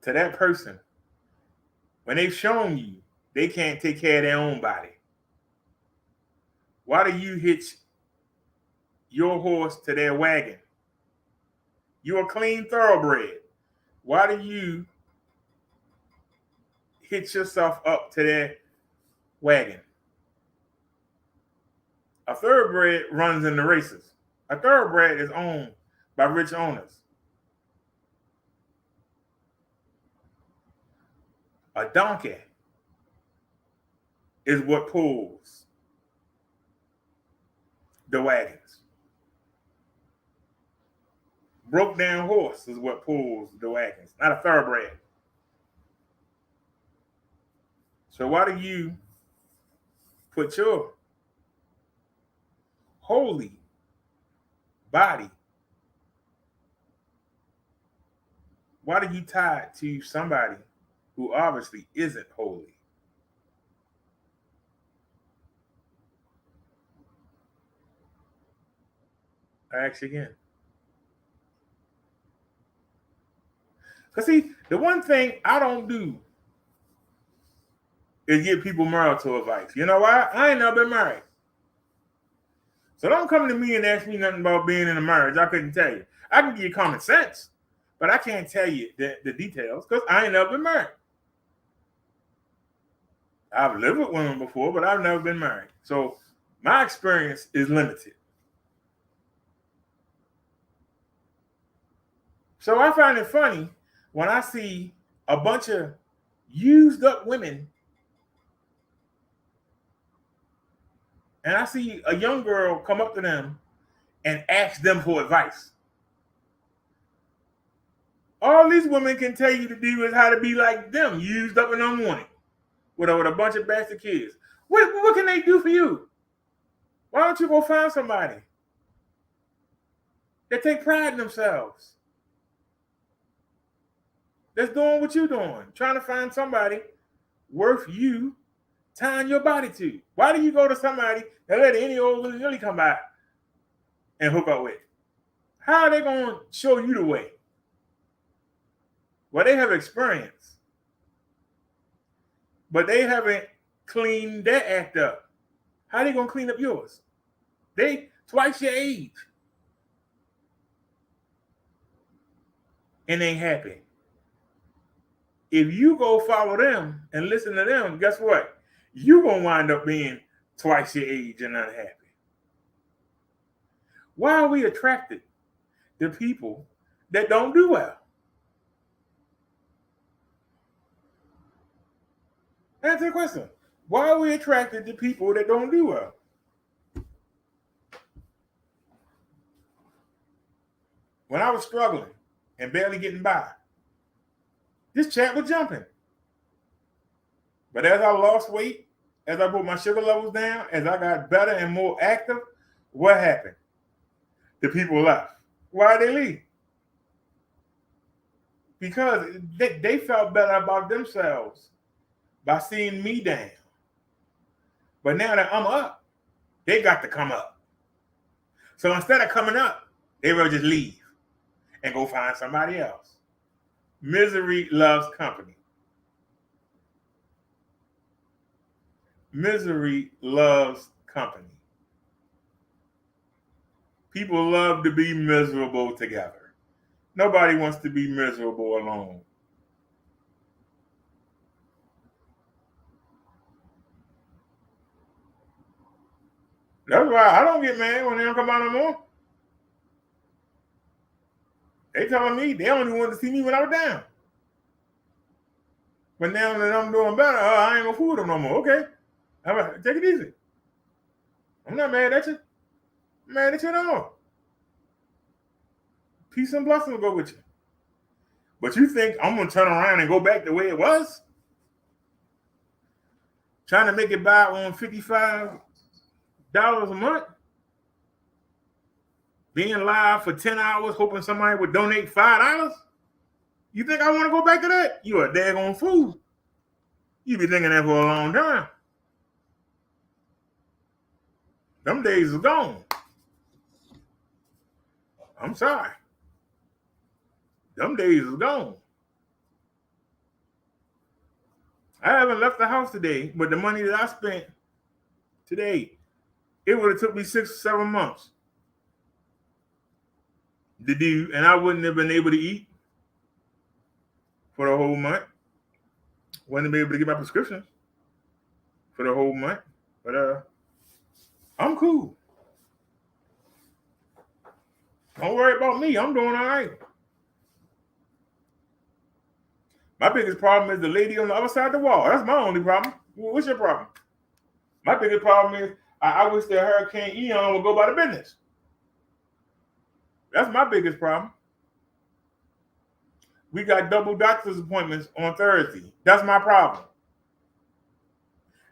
to that person when they've shown you they can't take care of their own body? Why do you hitch your horse to their wagon? You're a clean thoroughbred. Why do you hitch yourself up to their wagon? A thoroughbred runs in the races. A thoroughbred is owned by rich owners. A donkey is what pulls the wagons. Broke down horse is what pulls the wagons, not a thoroughbred. So why do you put your holy body, why do you tie it to somebody who obviously isn't holy? I ask you again. Because see, the one thing I don't do is give people marital advice. You know why? I ain't never been married. So don't come to me and ask me nothing about being in a marriage I couldn't tell you. I can give you common sense, but I can't tell you the details because I ain't never been married. I've lived with women before, but I've never been married. So my experience is limited. So I find it funny when I see a bunch of used up women and I see a young girl come up to them and ask them for advice. All these women can tell you to do is how to be like them, used up and unwanted, with a bunch of bastard kids. What can they do for you? Why don't you go find somebody that take pride in themselves, that's doing what you're doing, trying to find somebody worth you tying your body to? Why do you go to somebody that let any old lily come by and hook up with? How are they going to show you the way? Well, they have experience, but they haven't cleaned their act up. How are they going to clean up yours? They twice your age and ain't happy. If you go follow them and listen to them, guess what? You're going to wind up being twice your age and unhappy. Why are we attracted to people that don't do well? Answer the question. Why are we attracted to people that don't do well? When I was struggling and barely getting by, this chat was jumping. But as I lost weight, as I put my sugar levels down, as I got better and more active, what happened? The people left. Why did they leave? Because they felt better about themselves by seeing me down. But now that I'm up, they got to come up. So instead of coming up, they will just leave and go find somebody else. Misery loves company. Misery loves company. People love to be miserable together. Nobody wants to be miserable alone. That's why I don't get mad when they don't come out no more. They telling me they only wanted to see me when I was down. But now that I'm doing better, I ain't gonna fool them no more. Okay. Take it easy. I'm not mad at you. I'm mad at you no more. Peace and blessings will go with you. But you think I'm gonna turn around and go back the way it was? Trying to make it by on $55 a month? Being live for 10 hours, hoping somebody would donate $5? You think I want to go back to that? You a daggone fool. You be thinking that for a long time. Them days are gone. I'm sorry. Them days are gone. I haven't left the house today, but the money that I spent today, it would have took me 6 or 7 months to do, and I wouldn't have been able to eat for the whole month. Wouldn't be able to get my prescriptions for the whole month. But I'm cool. Don't worry about me. I'm doing all right. My biggest problem is the lady on the other side of the wall. That's my only problem. What's your problem? My biggest problem is I wish that Hurricane Ian would go by the business. That's my biggest problem. We got double doctor's appointments on Thursday. That's my problem.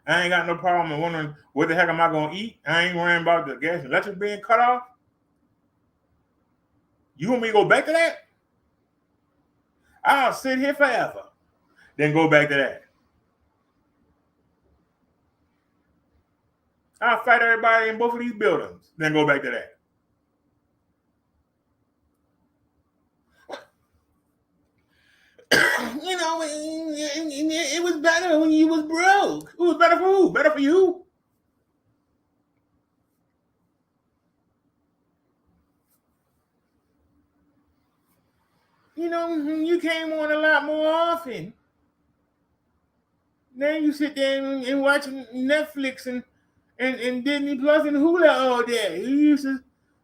I ain't got no problem wondering what the heck am I going to eat. I ain't worrying about the gas and electric being cut off. You want me to go back to that? I'll sit here forever, then go back to that. I'll fight everybody in both of these buildings, then go back to that. You know, it was better when you was broke. It was better for who? Better for you? You know, you came on a lot more often. Now you sit there and watch Netflix and Disney Plus and Hulu all day. You used to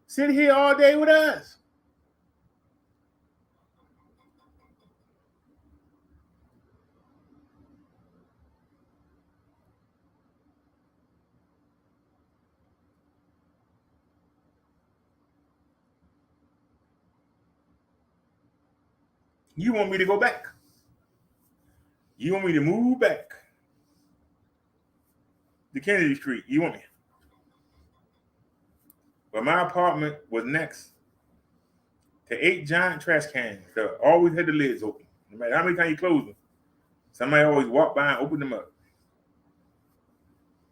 sit here all day with us. You want me to go back? You want me to move back to Kennedy Street? You want me? But my apartment was next to 8 giant trash cans that always had the lids open. No matter how many times you close them, somebody always walked by and opened them up.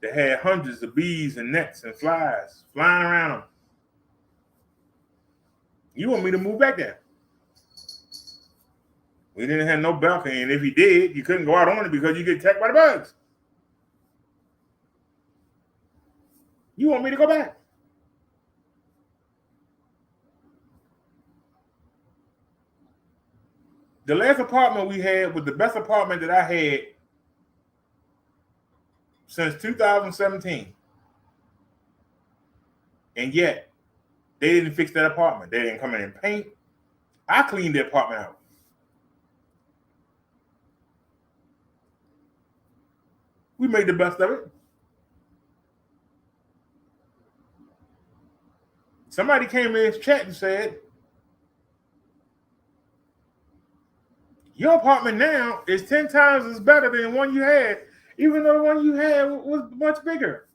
They had hundreds of bees and gnats and flies flying around them. You want me to move back there? We didn't have no balcony, and if you did, you couldn't go out on it because you get attacked by the bugs. You want me to go back? The last apartment we had was the best apartment that I had since 2017. And yet, they didn't fix that apartment. They didn't come in and paint. I cleaned the apartment out. We made the best of it. Somebody came in his chat and said, your apartment now is 10 times as better than the one you had, even though the one you had was much bigger.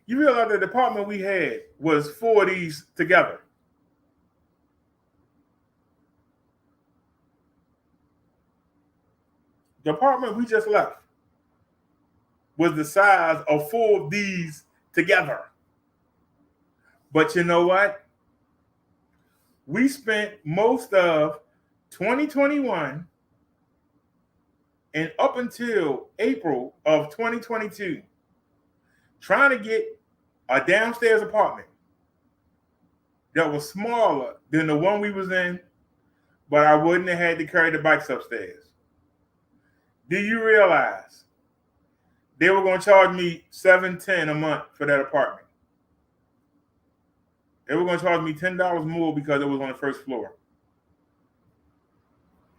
You realize the apartment we had was 4 of these together. The apartment we just left was the size of 4 of these together. But you know what? We spent most of 2021 and up until April of 2022 trying to get a downstairs apartment that was smaller than the one we was in, but I wouldn't have had to carry the bikes upstairs. Do you realize they were going to charge me $710 a month for that apartment? They were going to charge me $10 more because it was on the first floor.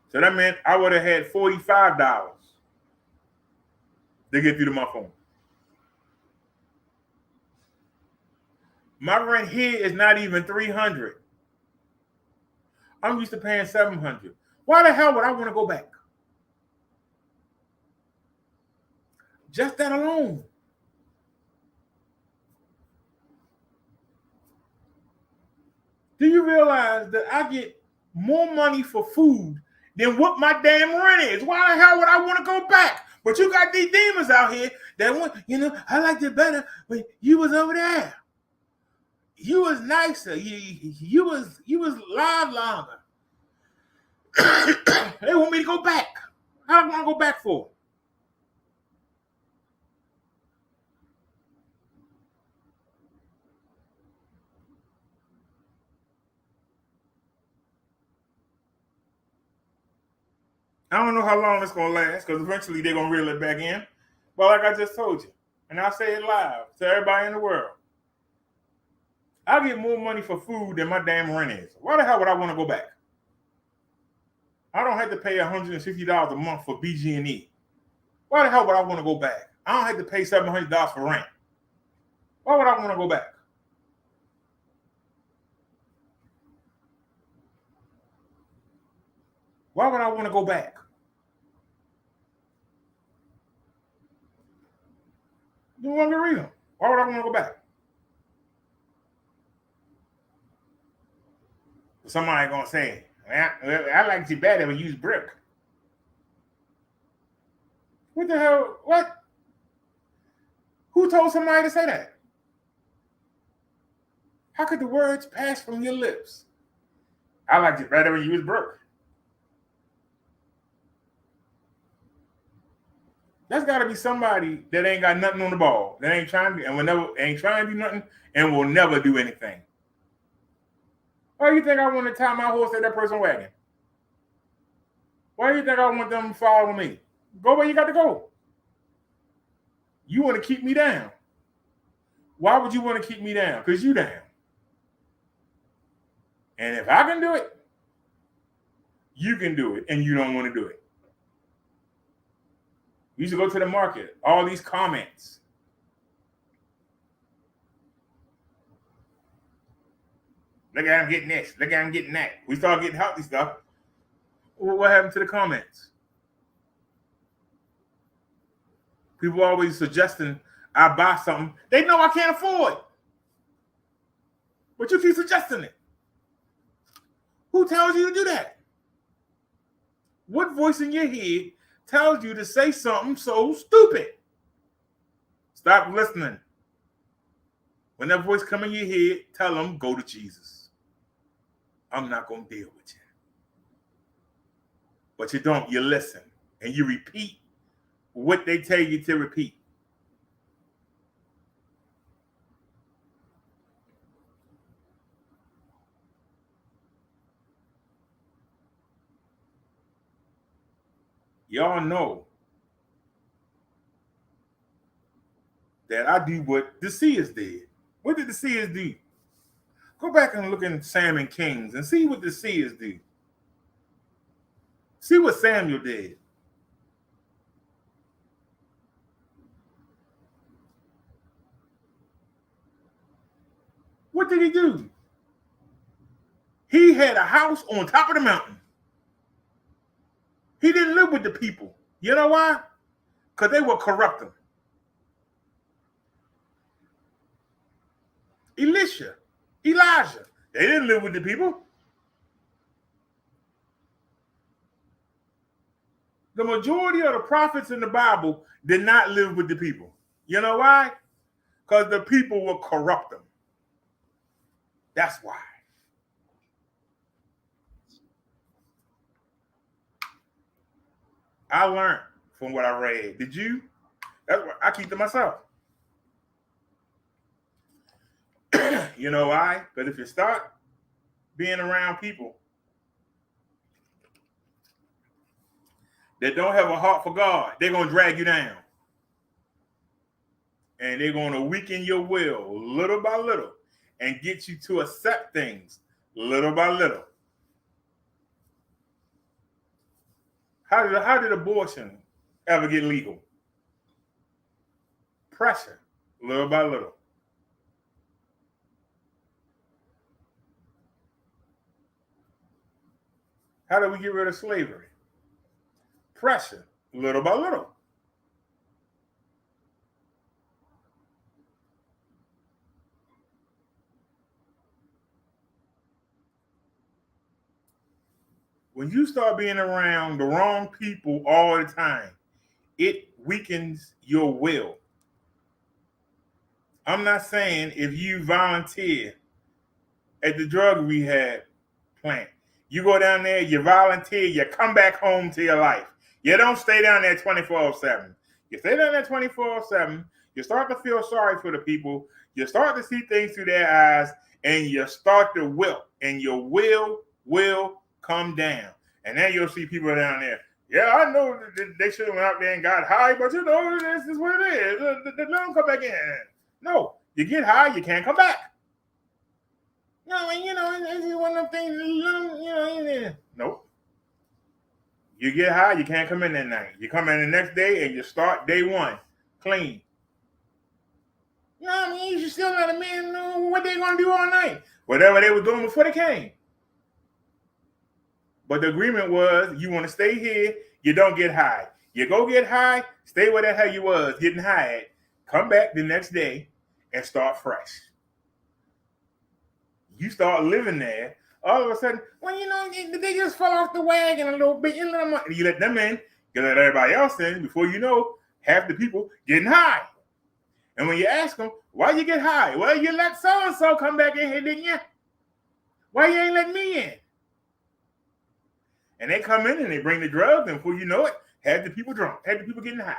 So that meant I would have had $45 to get through the month home. My rent here is not even $300. I'm used to paying $700. Why the hell would I want to go back? Just that alone. Do you realize that I get more money for food than what my damn rent is? Why the hell would I want to go back? But you got these demons out here that want, I liked it better when you was over there. You was nicer. You was live longer. They want me to go back. How do I want to go back for? I don't know how long it's going to last because eventually they're going to reel it back in. But like I just told you, and I'll say it live to everybody in the world, I get more money for food than my damn rent is. Why the hell would I want to go back? I don't have to pay $150 a month for BG&E. Why the hell would I want to go back? I don't have to pay $700 for rent. Why would I want to go back? Why would I want to go back? There's one good reason. Why would I want to go back? Somebody gonna say, I liked you better when you used brick. What the hell? What? Who told somebody to say that? How could the words pass from your lips? I liked it better when you used brick. That's got to be somebody that ain't got nothing on the ball, that ain't trying to, and will never ain't trying to do nothing, and will never do anything. Oh, you think I want to tie my horse at that person's wagon? Why do you think I want them to follow me? Go where you got to go. You want to keep me down. Why would you want to keep me down? Because you down. And if I can do it, you can do it, and you don't want to do it. We used to go to the market, all these comments. Look at him getting this. Look at him getting that. We started getting healthy stuff. What happened to the comments? People always suggesting I buy something they know I can't afford. But you keep suggesting it. Who tells you to do that? What voice in your head tells you to say something so stupid? Stop listening. When that voice comes in your head, tell them, go to Jesus. I'm not going to deal with you. But you don't. You listen. And you repeat what they tell you to repeat. Y'all know that I do what the seers did. What did the seers do? Go back and look in Sam and Kings and see what the seers do. See what Samuel did. What did he do? He had a house on top of the mountain. He didn't live with the people. You know why? Because they would corrupt him. Elijah, they didn't live with the people. The majority of the prophets in the Bible did not live with the people. You know why? Because the people will corrupt them. That's why. I learned from what I read. Did you? That's what I keep to myself. You know why? Because if you start being around people that don't have a heart for God, they're going to drag you down. And they're going to weaken your will little by little and get you to accept things little by little. How did abortion ever get legal? Pressure, little by little. How did we get rid of slavery? Pressure, little by little. When you start being around the wrong people all the time, it weakens your will. I'm not saying if you volunteer at the drug rehab plant, you go down there, you volunteer, you come back home to your life. You don't stay down there 24/7. You stay down there 24/7, you start to feel sorry for the people, you start to see things through their eyes, and you start to wilt, and your will come down. And then you'll see people down there. Yeah, I know that they should have went out there and got high, but you know, this is what it is. Let them come back in. No, you get high, you can't come back. No, you know, it's one of them things, you know. Nope. You get high, you can't come in that night. You come in the next day and you start day one clean. You know what I mean? You still let a man know what they're going to do all night. Whatever they were doing before they came. But the agreement was you want to stay here, you don't get high. You go get high, stay where the hell you was, getting high at, come back the next day and start fresh. You start living there, all of a sudden, well, you know, they just fell off the wagon a little bit. You let them in, you let everybody else in. Before you know, half the people getting high. And when you ask them, why you get high? Well, you let so-and-so come back in here, didn't you? Why you ain't let me in? And they come in and they bring the drugs, and before you know it, half the people drunk, half the people getting high.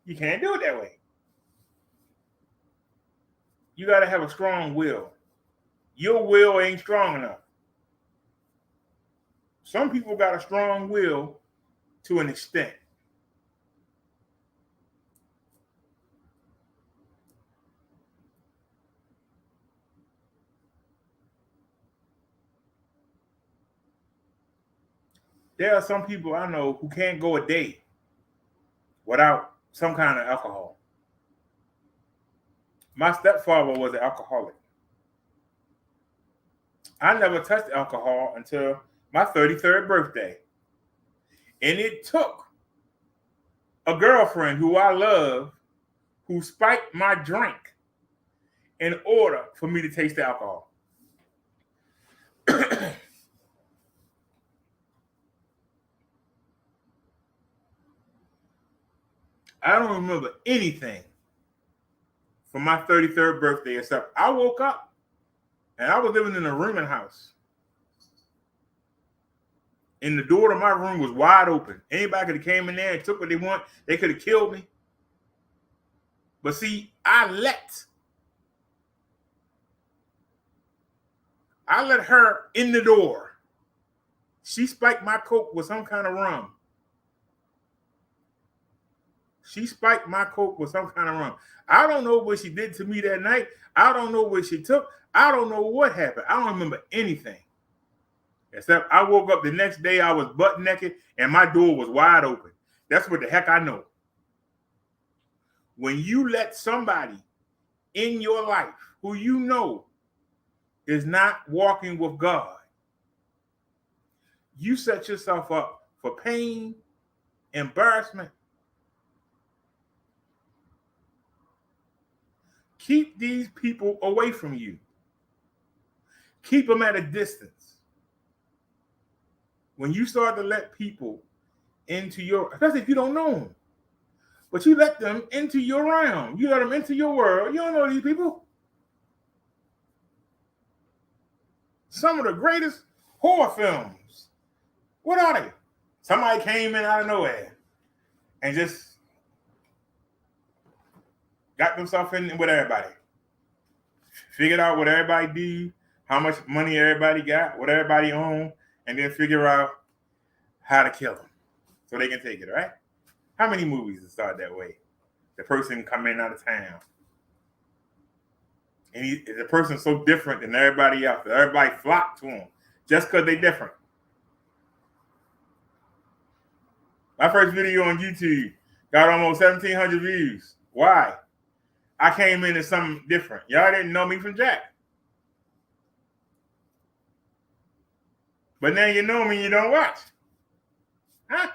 You can't do it that way. You got to have a strong will. Your will ain't strong enough. Some people got a strong will to an extent. There are some people I know who can't go a day without some kind of alcohol. My stepfather was an alcoholic. I never touched alcohol until my 33rd birthday. And it took a girlfriend who I love who spiked my drink in order for me to taste the alcohol. I don't remember anything from my 33rd birthday except I woke up and I was living in a rooming house. And the door to my room was wide open. Anybody could have came in there and took what they want. They could have killed me. But see, I let her in the door. She spiked my Coke with some kind of rum. I don't know what she did to me that night. I don't know what she took. I don't know what happened. I don't remember anything. Except I woke up the next day, I was butt naked, and my door was wide open. That's what the heck I know. When you let somebody in your life who you know is not walking with God, you set yourself up for pain, embarrassment. Keep these people away from you. Keep them at a distance. When you start to let people into your, especially if you don't know them, but you let them into your realm, you let them into your world, you don't know these people. Some of the greatest horror films, what are they? Somebody came in out of nowhere and just got themselves in with everybody. Figured out what everybody do, how much money everybody got, what everybody own, and then figure out how to kill them so they can take it, right? How many movies have started that way? The person come in out of town. And the person's so different than everybody else. Everybody flock to him just because they're different. My first video on YouTube got almost 1,700 views. Why? I came in as something different. Y'all didn't know me from Jack. But now you know me, you don't watch. Huh?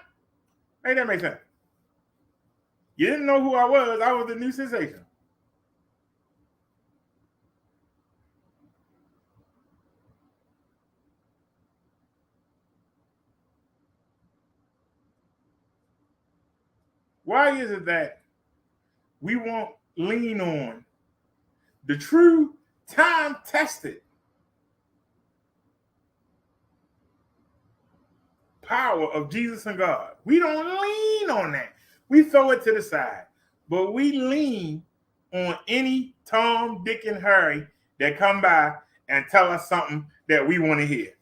Ain't that make sense? You didn't know who I was the new sensation. Why is it that we won't lean on the true time-tested power of Jesus and God? We don't lean on that. We throw it to the side. But we lean on any Tom, Dick, and Harry that come by and tell us something that we want to hear.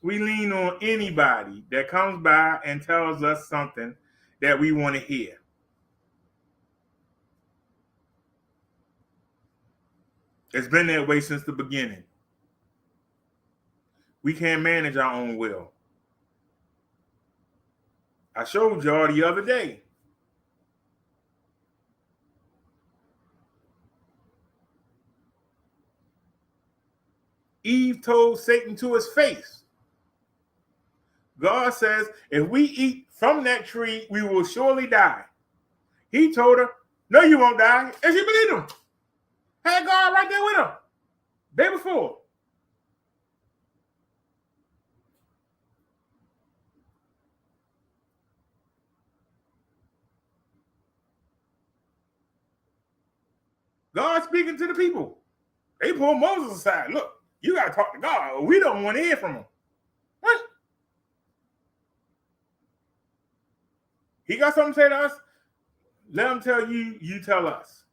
We lean on anybody that comes by and tells us something that we want to hear. It's been that way since the beginning. We can't manage our own will. I showed y'all the other day. Eve told Satan to his face. God says, if we eat from that tree, we will surely die. He told her, no, you won't die. And she believed him. Had God right there with her. Day before. God speaking to the people. They pulled Moses aside. Look, you got to talk to God. We don't want to hear from him. What? He got something to say to us? Let him tell you, you tell us.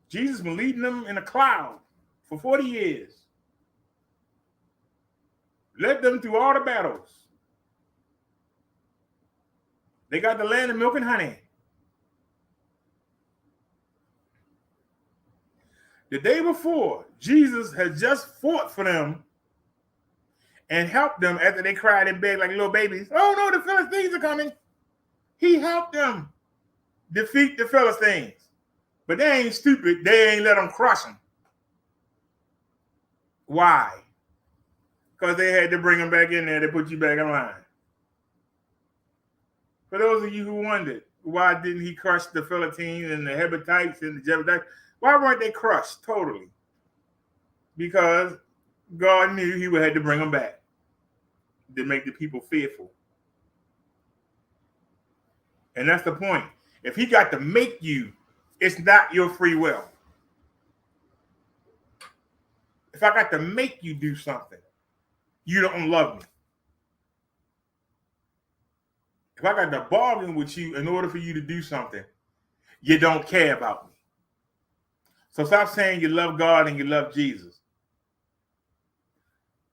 Jesus been leading them in a cloud for 40 years. led them through all the battles. They got the land of milk and honey. The day before, Jesus had just fought for them and helped them after they cried and begged like little babies. Oh no, the Philistines are coming. He helped them defeat the Philistines. But they ain't stupid. They ain't let them crush them. Why? Because they had to bring them back in there to put you back in line. For those of you who wondered, why didn't he crush the Philistines and the Hebrides and the Jebusites? Why weren't they crushed totally? Because God knew he would have to bring them back to make the people fearful. And that's the point. If he got to make you, it's not your free will. If I got to make you do something, you don't love me. If I got to bargain with you in order for you to do something, you don't care about me. So stop saying you love God and you love Jesus.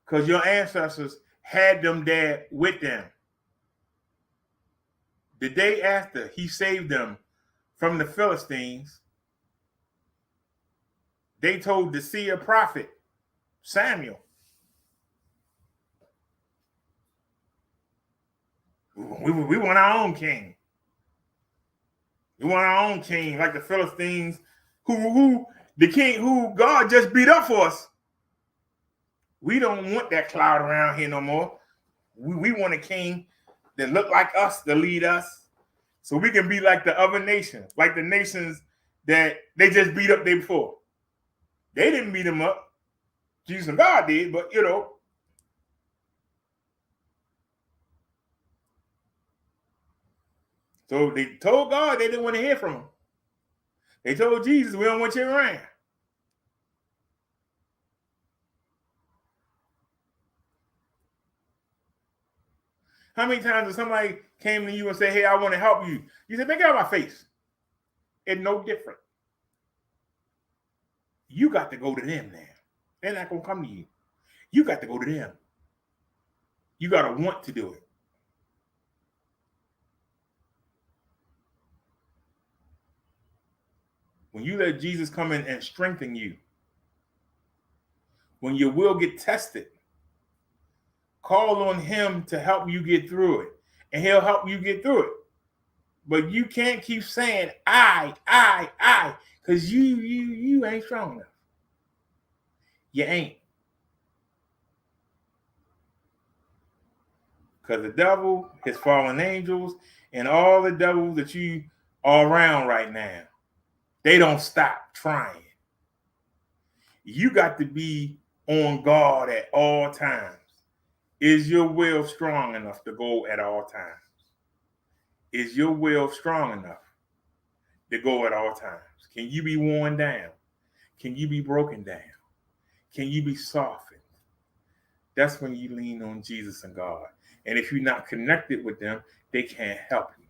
Because your ancestors had them there with them. The day after he saved them from the Philistines, they told the seer prophet, Samuel, we want our own king. We want our own king, like the Philistines, the king who God just beat up for us. We don't want that cloud around here no more. We want a king that look like us, to lead us, so we can be like the other nations, like the nations that they just beat up day before. They didn't beat them up. Jesus and God did, but you know. So they told God they didn't want to hear from him. They told Jesus, we don't want you around. How many times if somebody came to you and said, hey, I want to help you? You said, man, get out of my face. It's no different. You got to go to them now. They're not going to come to you. You got to go to them. You got to want to do it. When you let Jesus come in and strengthen you, when your will get tested, call on him to help you get through it. And he'll help you get through it. But you can't keep saying, I, because you ain't strong enough. You ain't. Because the devil, his fallen angels, and all the devils that you are around right now, they don't stop trying. You got to be on guard at all times. Is your will strong enough to go at all times? Is your will strong enough to go at all times? Can you be worn down? Can you be broken down? Can you be softened? That's when you lean on Jesus and God. And if you're not connected with them, they can't help you.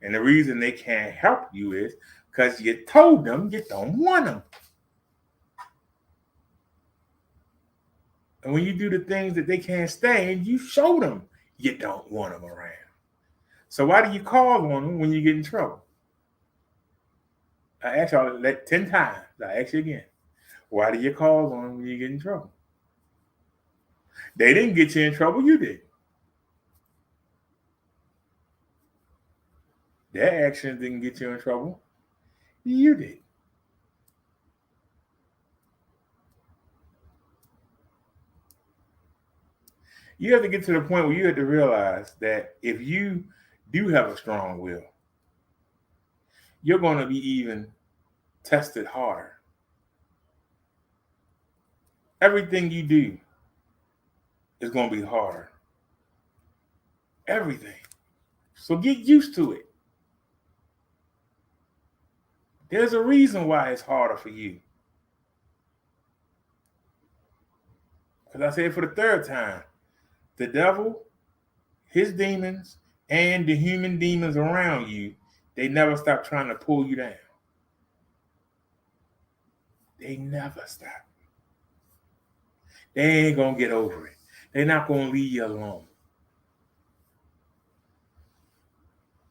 And the reason they can't help you is because you told them you don't want them. And when you do the things that they can't stand, you show them you don't want them around. So why do you call on them when you get in trouble? I asked y'all that 10 times. I ask you again. Why do you call on them when you get in trouble? They didn't get you in trouble. You did. Their actions didn't get you in trouble. You did. You have to get to the point where you have to realize that if you do have a strong will, you're going to be even tested harder. Everything you do is going to be harder. Everything. So get used to it. There's a reason why it's harder for you. Because I said for the third time, the devil, his demons, and the human demons around you, they never stop trying to pull you down. They never stop. they ain't going to get over it. They're not going to leave you alone.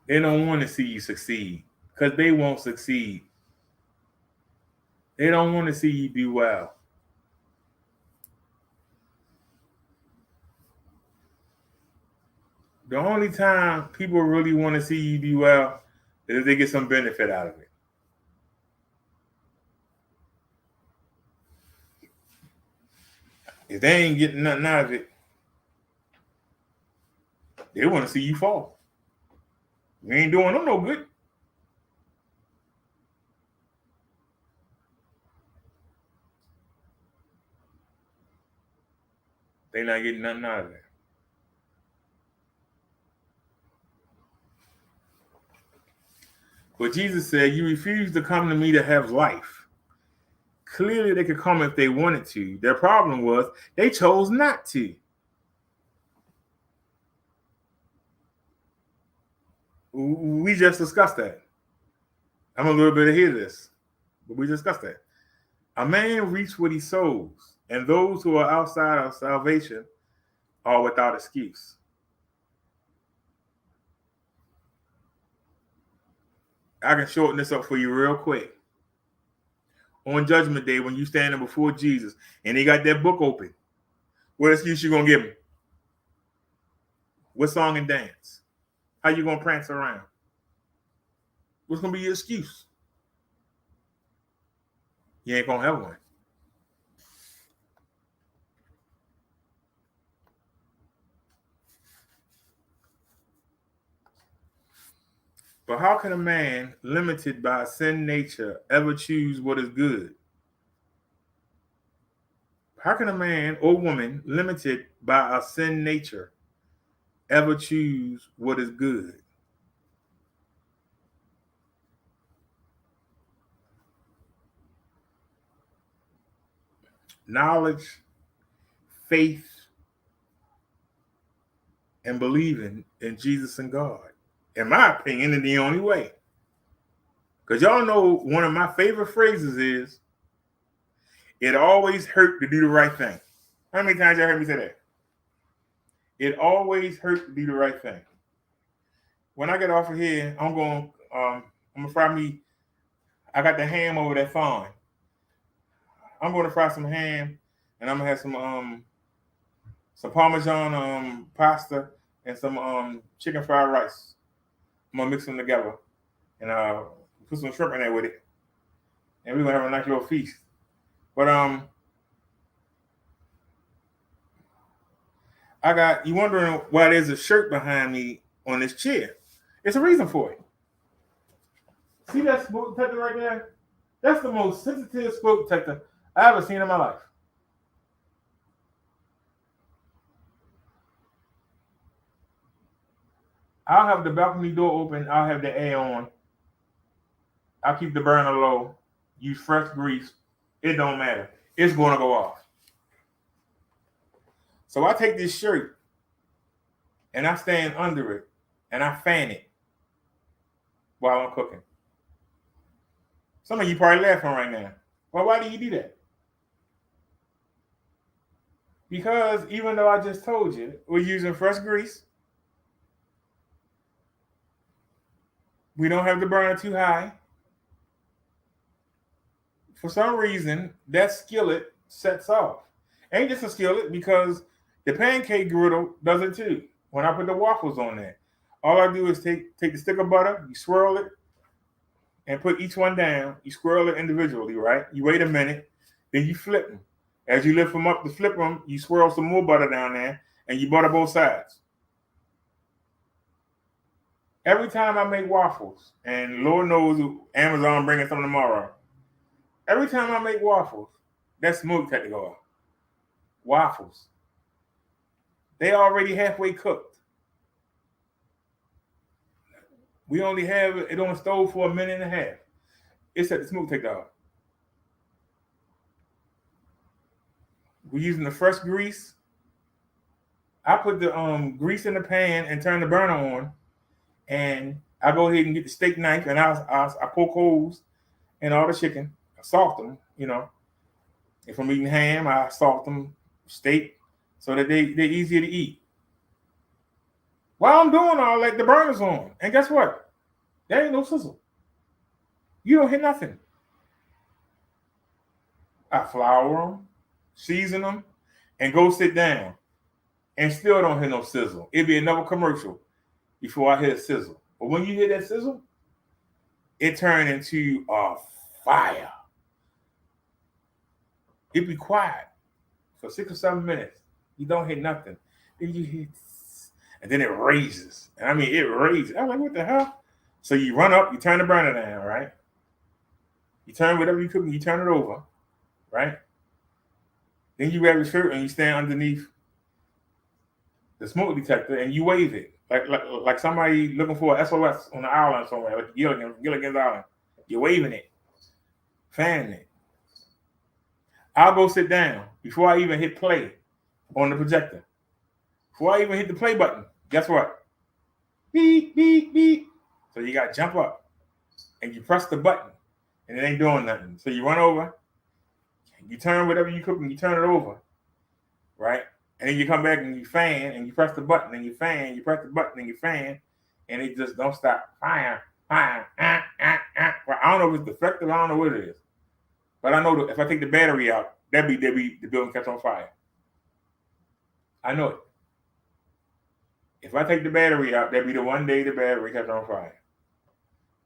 They don't want to see you succeed because they won't succeed. They don't want to see you do well. The only time people really want to see you do well is if they get some benefit out of it. If they ain't getting nothing out of it, they want to see you fall. You ain't doing them no good. They not getting nothing out of it. But Jesus said, you refuse to come to me to have life. Clearly, they could come if they wanted to. Their problem was they chose not to. We just discussed that. I'm a little bit ahead of this, but we discussed that. A man reaps what he sows, and those who are outside of salvation are without excuse. I can shorten this up for you real quick. On Judgment Day, when you standing before Jesus and he got that book open, what excuse you gonna give him? What song and dance? How you gonna prance around? What's gonna be your excuse? You ain't gonna have one. But how can a man limited by sin nature ever choose what is good? How can a man or woman limited by a sin nature ever choose what is good? Knowledge, faith, and believing in Jesus and God. In my opinion, is the only way. Because y'all know one of my favorite phrases is, it always hurt to do the right thing. How many times y'all heard me say that? It always hurt to do the right thing. When I get off of here, I'm gonna fry me. I got the ham over that fine. I'm gonna fry some ham, and I'm gonna have some Parmesan pasta and some chicken fried rice. I'm gonna mix them together and put some shrimp in there with it, and we're gonna have a nice little feast. But I got you wondering why there's a shirt behind me on this chair. It's a reason for it. See that smoke detector right there? That's the most sensitive smoke detector I ever seen in my life. I'll have the balcony door open. I'll have the air on. I'll keep the burner low. Use fresh grease. It don't matter. It's going to go off. So I take this shirt and I stand under it and I fan it while I'm cooking. Some of you probably laughing right now. Well, why do you do that? Because even though I just told you we're using fresh grease, we don't have the burner too high. For some reason, that skillet sets off. Ain't just a skillet, because the pancake griddle does it too. When I put the waffles on there, all I do is take the stick of butter, you swirl it, and put each one down. You swirl it individually, right? You wait a minute, then you flip them. As you lift them up to flip them, you swirl some more butter down there, and you butter both sides. Every time I make waffles, and Lord knows Amazon bringing some tomorrow, every time I make waffles, that smoke had to go off. Waffles. They already halfway cooked. We only have it on the stove for a minute and a half. It's at the smoke take off. We're using the fresh grease. I put the grease in the pan and turn the burner on, and I go ahead and get the steak knife, and I poke holes in all the chicken. I salt them, If I'm eating ham, I salt them steak so that they're easier to eat. While I'm doing all that, the burner's on. And guess what? There ain't no sizzle. You don't hit nothing. I flour them, season them, and go sit down. And still don't hear no sizzle. It'd be another commercial before I hear a sizzle. But when you hear that sizzle, it turned into a fire. It'd be quiet for 6 or 7 minutes. You don't hear nothing. Then you hear, and then it raises. And I mean, it raises. I'm like, what the hell? So you run up, you turn the burner down, right? You turn whatever you're cooking, you turn it over, right? Then you grab your shirt and you stand underneath the smoke detector and you wave it. Like somebody looking for a SOS on the island somewhere, like Gilligan's Island. You're waving it, fanning it. I'll go sit down before I even hit play on the projector. Before I even hit the play button, guess what? Beep, beep, beep. So you got to jump up and you press the button and it ain't doing nothing. So you run over, you turn whatever you cook and you turn it over, right? And then you come back and you fan and you press the button and you fan, you press the button and you fan, and it just don't stop. Fire. Well, I don't know if it's defective, I don't know what it is. But I know that if I take the battery out, that'd be the building catch on fire. I know it. If I take the battery out, that'd be the one day the battery catch on fire.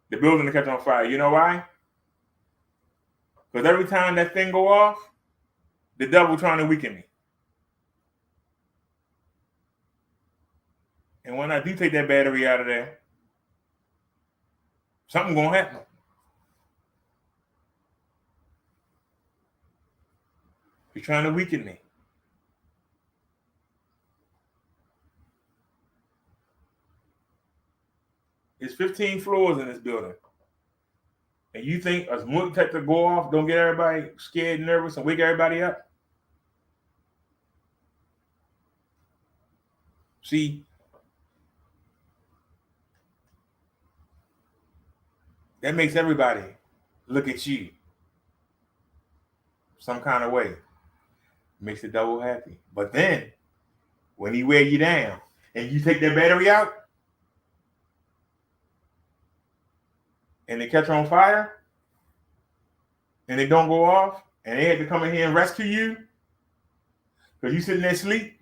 The building will catch on fire. You know why? Because every time that thing go off, the devil trying to weaken me. And when I do take that battery out of there, something gonna happen. You're trying to weaken me. There's 15 floors in this building. And you think a smoke detector go off, don't get everybody scared and nervous and wake everybody up? See, that makes everybody look at you some kind of way. Makes the devil happy. But then, when he wear you down and you take that battery out and they catch on fire and they don't go off and they had to come in here and rescue you because you sitting there asleep,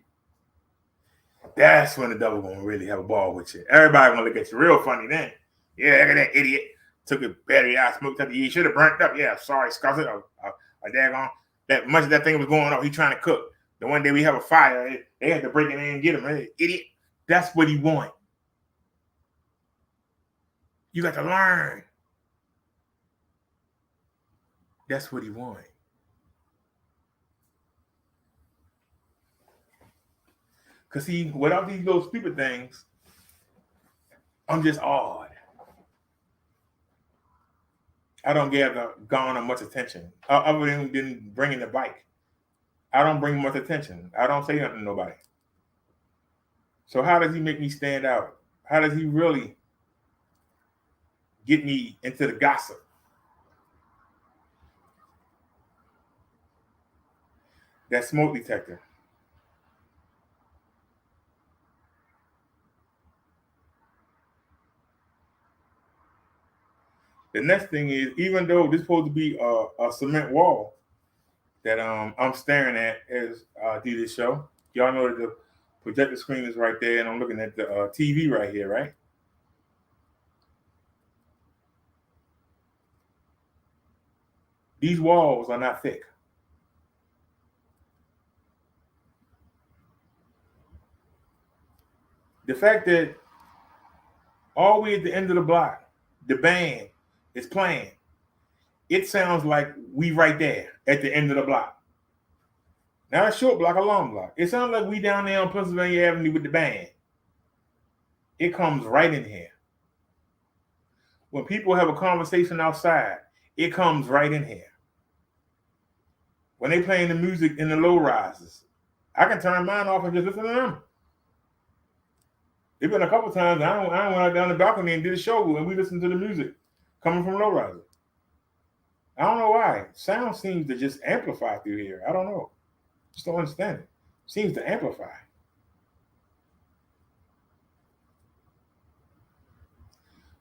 that's when the devil gonna really have a ball with you. Everybody gonna look at you real funny then. Yeah, look at that idiot. Took a battery out, smoked up. You should have burnt up. Yeah, sorry, scuffed it. Daggone. That much of that thing was going off. He trying to cook. The one day we have a fire, they had to break it in and get him. Hey, idiot. That's what he want. You got to learn. That's what he want. Because see, without these little stupid things, I'm just odd. I don't give garner much attention. Other than bringing the bike. I don't bring much attention. I don't say nothing to nobody. So how does he make me stand out? How does he really get me into the gossip? That smoke detector. The next thing is, even though this is supposed to be a cement wall that I'm staring at as I do this show, y'all know that the projector screen is right there, and I'm looking at the TV right here, right? These walls are not thick. The fact that all the way at the end of the block, the band is playing, it sounds like we right there at the end of the block. Not a short block, a long block. It sounds like we down there on Pennsylvania Avenue with the band. It comes right in here. When people have a conversation outside, it comes right in here. When they playing the music in the low rises, I can turn mine off and just listen to them. There's been a couple times I went out down the balcony and did a show and we listened to the music coming from low rises. I don't know why. Sound seems to just amplify through here. I don't know. Just don't understand it. Seems to amplify.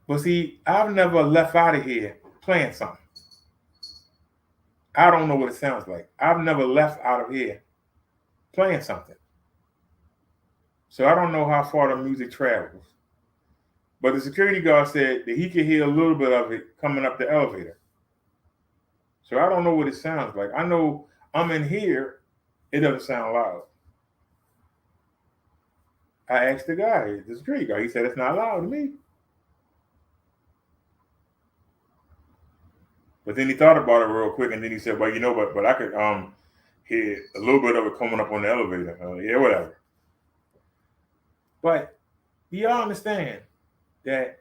But see, I've never left out of here playing something. I don't know what it sounds like. I've never left out of here playing something. So I don't know how far the music travels. But the security guard said that he could hear a little bit of it coming up the elevator. So I don't know what it sounds like. I know I'm in here, it doesn't sound loud. I asked the guy, the security guard, he said it's not loud to me. But then he thought about it real quick, and then he said, well, you know, but I could hear a little bit of it coming up on the elevator. Yeah, whatever. But do y'all understand that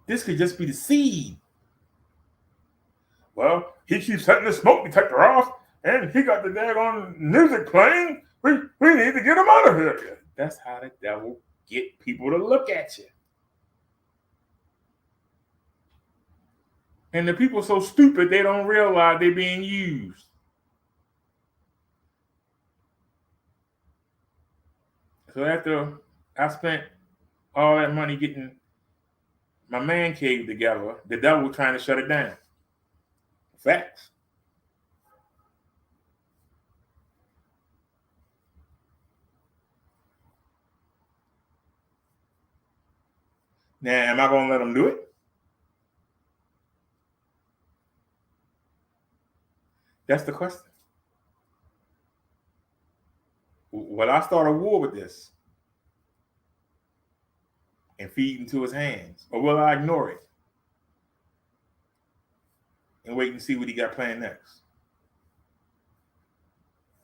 this could just be the seed? Well, he keeps setting the smoke detector off, and he got the daggone music playing. We need to get him out of here. That's how the devil get people to look at you. And the people so stupid they don't realize they're being used. So after I spent all that money getting my man cave together, the devil was trying to shut it down. Facts. Now, am I going to let him do it? That's the question. Will I start a war with this and feed into his hands? Or will I ignore it and wait and see what he got planned next?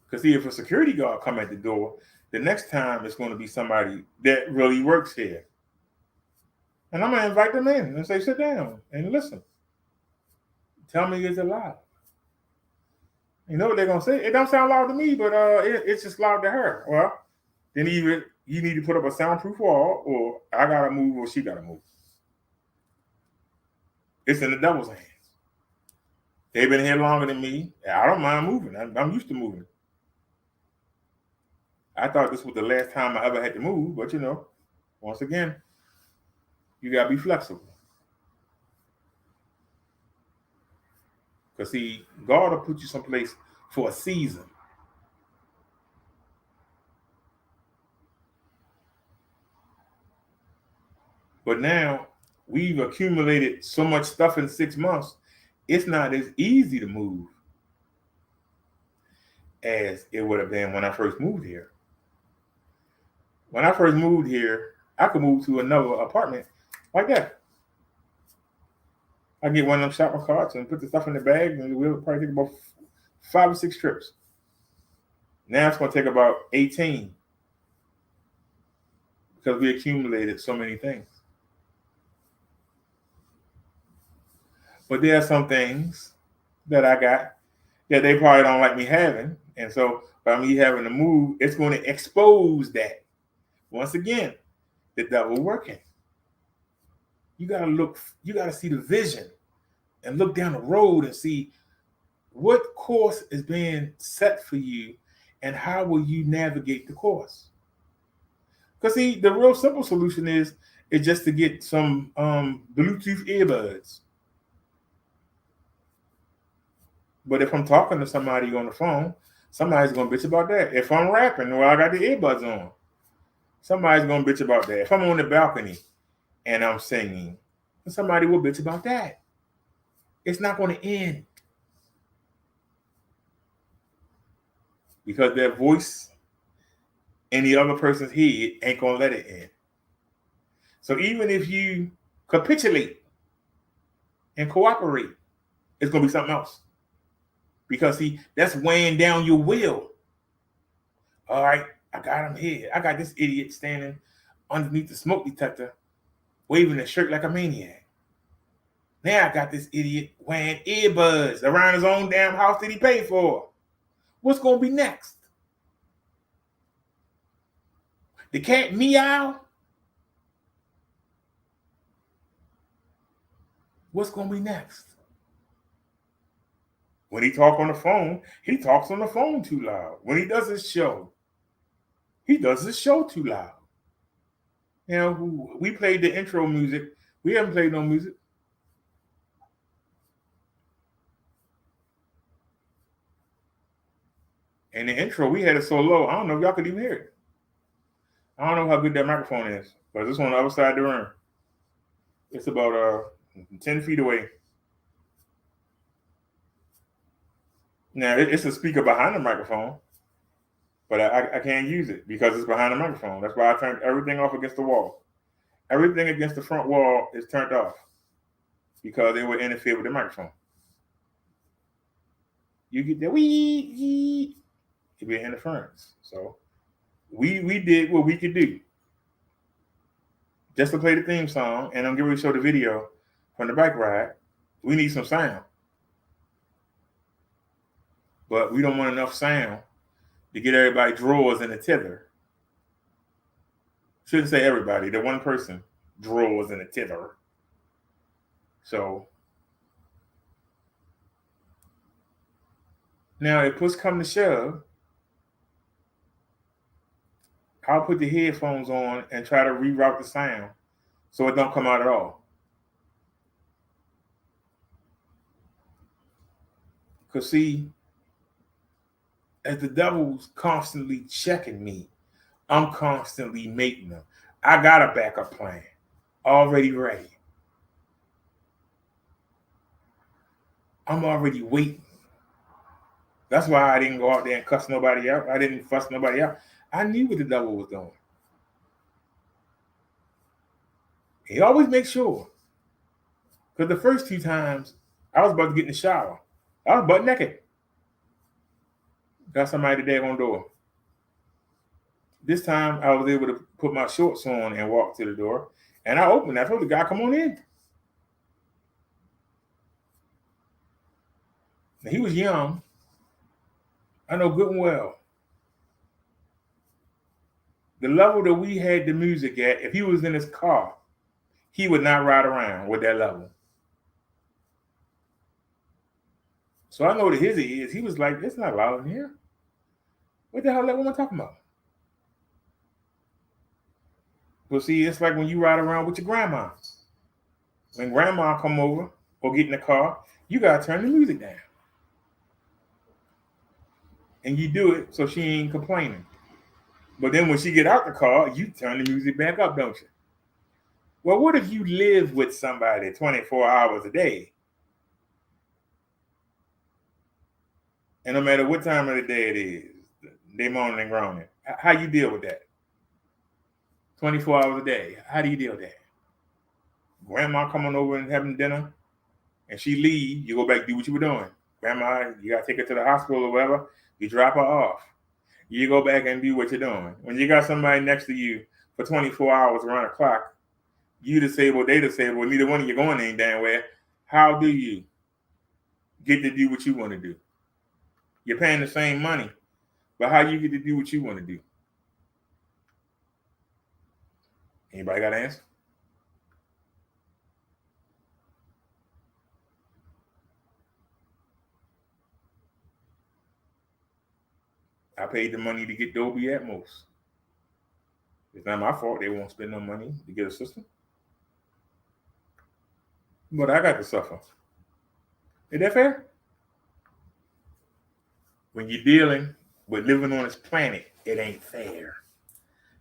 Because see, if a security guard come at the door, the next time it's going to be somebody that really works here. And I'm going to invite them in and say, sit down and listen. Tell me it's loud. You know what they're going to say? It don't sound loud to me, but it's just loud to her. Well, then either you need to put up a soundproof wall, or I got to move, or she got to move. It's in the devil's hands. They've been here longer than me. I don't mind moving. I'm used to moving. I thought this was the last time I ever had to move, but you know, once again, you got to be flexible. Because see, God will put you someplace for a season. But now we've accumulated so much stuff in 6 months, it's not as easy to move as it would have been when I first moved here. When I first moved here, I could move to another apartment like that. I get one of them shopping carts and put the stuff in the bag, and we'll probably take about 5 or 6 trips. Now it's going to take about 18 because we accumulated so many things. But there are some things that I got that they probably don't like me having. And so by me having to move, it's going to expose that. Once again, the devil working. You got to look, you got to see the vision and look down the road and see what course is being set for you and how will you navigate the course. Because see, the real simple solution is just to get some Bluetooth earbuds. But if I'm talking to somebody on the phone, somebody's going to bitch about that. If I'm rapping, well, I got the earbuds on. Somebody's going to bitch about that. If I'm on the balcony and I'm singing, somebody will bitch about that. It's not going to end. Because their voice in the other person's head ain't going to let it end. So even if you capitulate and cooperate, it's going to be something else. Because see, that's weighing down your will. All right, I got him here. I got this idiot standing underneath the smoke detector, waving a shirt like a maniac. Now I got this idiot wearing earbuds around his own damn house that he paid for. What's going to be next? The cat meow? What's going to be next? When he talks on the phone, he talks on the phone too loud. When he does his show, he does his show too loud. You know, we played the intro music. We haven't played no music. And the intro, we had it so low, I don't know if y'all could even hear it. I don't know how good that microphone is, but it's on the other side of the room. It's about 10 feet away. Now, it's a speaker behind the microphone, but I can't use it because it's behind the microphone. That's why I turned everything off against the wall. Everything against the front wall is turned off because it would interfere with the microphone. You get that wee, it'd be an interference. So we did what we could do just to play the theme song, and I'm getting ready to show the video from the bike ride. We need some sound, but we don't want enough sound to get everybody drawers in a tether. Shouldn't say everybody, the one person drawers in a tether. So now if push come to shove, I'll put the headphones on and try to reroute the sound so it don't come out at all. Because see, as the devil's constantly checking me, I'm constantly making them. I got a backup plan already ready. I'm already waiting. That's why I didn't go out there and cuss nobody out. I didn't fuss nobody out. I knew what the devil was doing. He always makes sure. Because the first 2 times, I was about to get in the shower. I was butt naked. Got somebody at the daggone door. This time, I was able to put my shorts on and walk to the door. And I opened. I told the guy, come on in. Now, he was young. I know good and well. The level that we had the music at, if he was in his car, he would not ride around with that level. So I know that his ears, he was like, it's not loud in here. What the hell am I talking about? Well, see, it's like when you ride around with your grandma. When grandma come over or get in the car, you got to turn the music down. And you do it so she ain't complaining. But then when she get out the car, you turn the music back up, don't you? Well, what if you live with somebody 24 hours a day? And no matter what time of the day it is, they moaning and groaning. How you deal with that? 24 hours a day. How do you deal with that? Grandma coming over and having dinner, and she leave, you go back do what you were doing. Grandma, you got to take her to the hospital or whatever. You drop her off. You go back and do what you're doing. When you got somebody next to you for 24 hours around the clock, you disabled, they disabled, neither one of you going ain't damn where. How do you get to do what you want to do? You're paying the same money, but how do you get to do what you want to do? Anybody got an answer? I paid the money to get Dolby Atmos. It's not my fault they won't spend no money to get a system. But I got to suffer. Is that fair? When you're dealing with living on this planet, it ain't fair.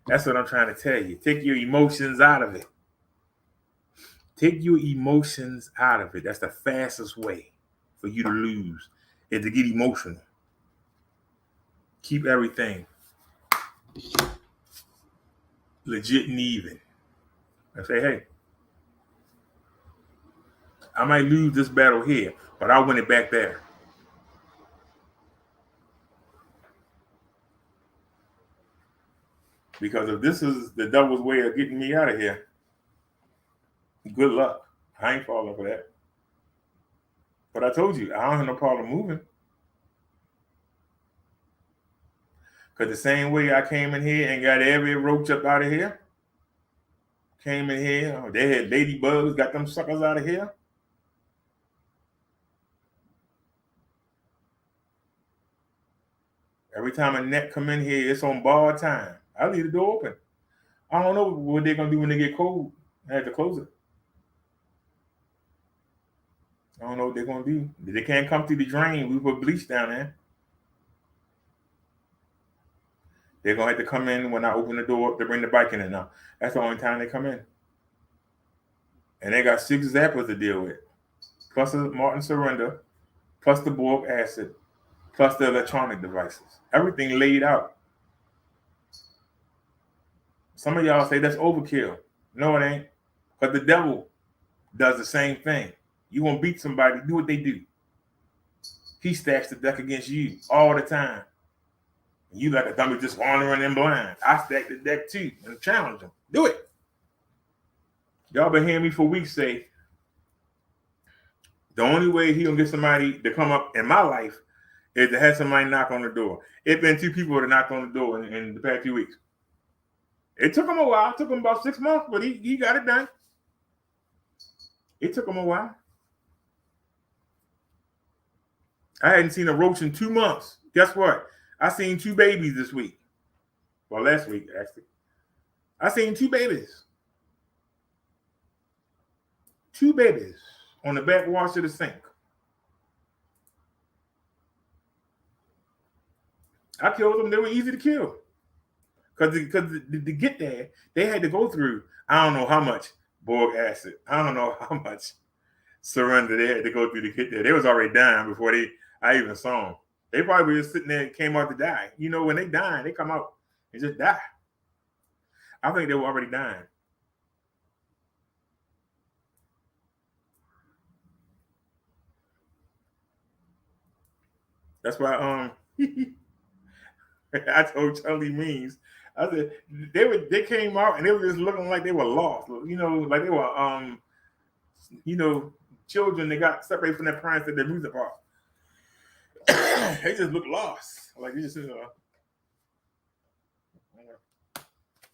That's what I'm trying to tell you. Take your emotions out of it. Take your emotions out of it. That's the fastest way for you to lose, is to get emotional. Keep everything legit and even. I say, hey, I might lose this battle here, but I'll win it back there. Because if this is the devil's way of getting me out of here, good luck. I ain't falling for that. But I told you, I don't have no problem moving. Because the same way I came in here and got every roach up out of here, came in here, they had ladybugs, got them suckers out of here. Every time a net come in here, it's on bar time. I leave the door open. I don't know what they're gonna do when they get cold. I have to close it. I don't know what they're gonna do. They can't come through the drain. We put bleach down there. They're gonna have to come in when I open the door to bring the bike in. Now that's the only time they come in. And they got 6 zappers to deal with, plus the Martin Surrender, plus the boric acid, plus the electronic devices. Everything laid out. Some of y'all say that's overkill. No, it ain't. But the devil does the same thing. You want to beat somebody, do what they do. He stacks the deck against you all the time. And you like a dummy just wandering in blind. I stack the deck too and challenge them. Do it. Y'all been hearing me for weeks say, the only way he gonna get somebody to come up in my life is to have somebody knock on the door. It's been 2 people that knocked on the door in the past few weeks. It took him a while. It took him about 6 months, but he got it done. It took him a while. I hadn't seen a roach in 2 months. Guess what? I seen 2 babies this week. Well, last week, actually. I seen 2 babies. 2 babies on the back wash of the sink. I killed them. They were easy to kill. Because to get there, they had to go through, I don't know how much boric acid. I don't know how much surrender they had to go through to get there. They was already dying before I even saw them. They probably were just sitting there and came out to die. You know, when they die, they come out and just die. I think they were already dying. That's why I told Charlie Means, I said they came out and they were just looking like they were lost. You know, like they were children that got separated from their parents at their music park. They just look lost. Like they just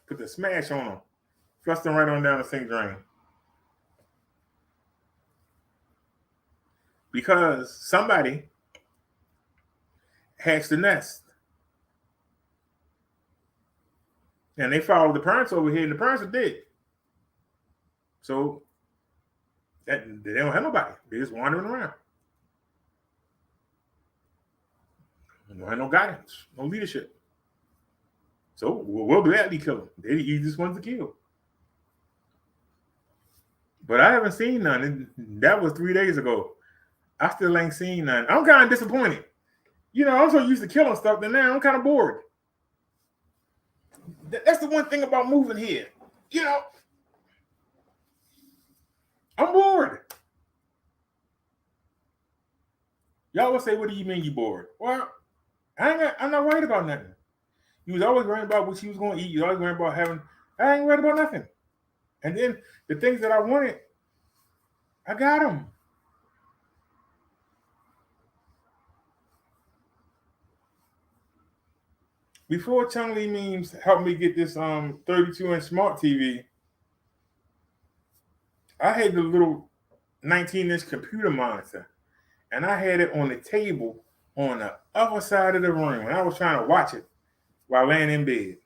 put the smash on them, flush them right on down the sink drain. Because somebody hatched the nest. And they followed the parents over here, and the parents are dead. So they don't have nobody. They're just wandering around. They don't have no guidance, no leadership. So we'll gladly kill them. They're the easiest ones to kill. But I haven't seen none. That was 3 days ago. I still ain't seen none. I'm kind of disappointed. You know, I'm so used to killing stuff that now I'm kind of bored. That's the one thing about moving here. You know, I'm bored. Y'all will say, what do you mean you bored? Well, I'm not worried about nothing. You was always worried about what you was going to eat. You was always worried about having, I ain't worried about nothing. And then the things that I wanted, I got them. Before Chung Lee Memes helped me get this 32-inch smart TV, I had the little 19-inch computer monitor, and I had it on the table on the other side of the room, and I was trying to watch it while laying in bed.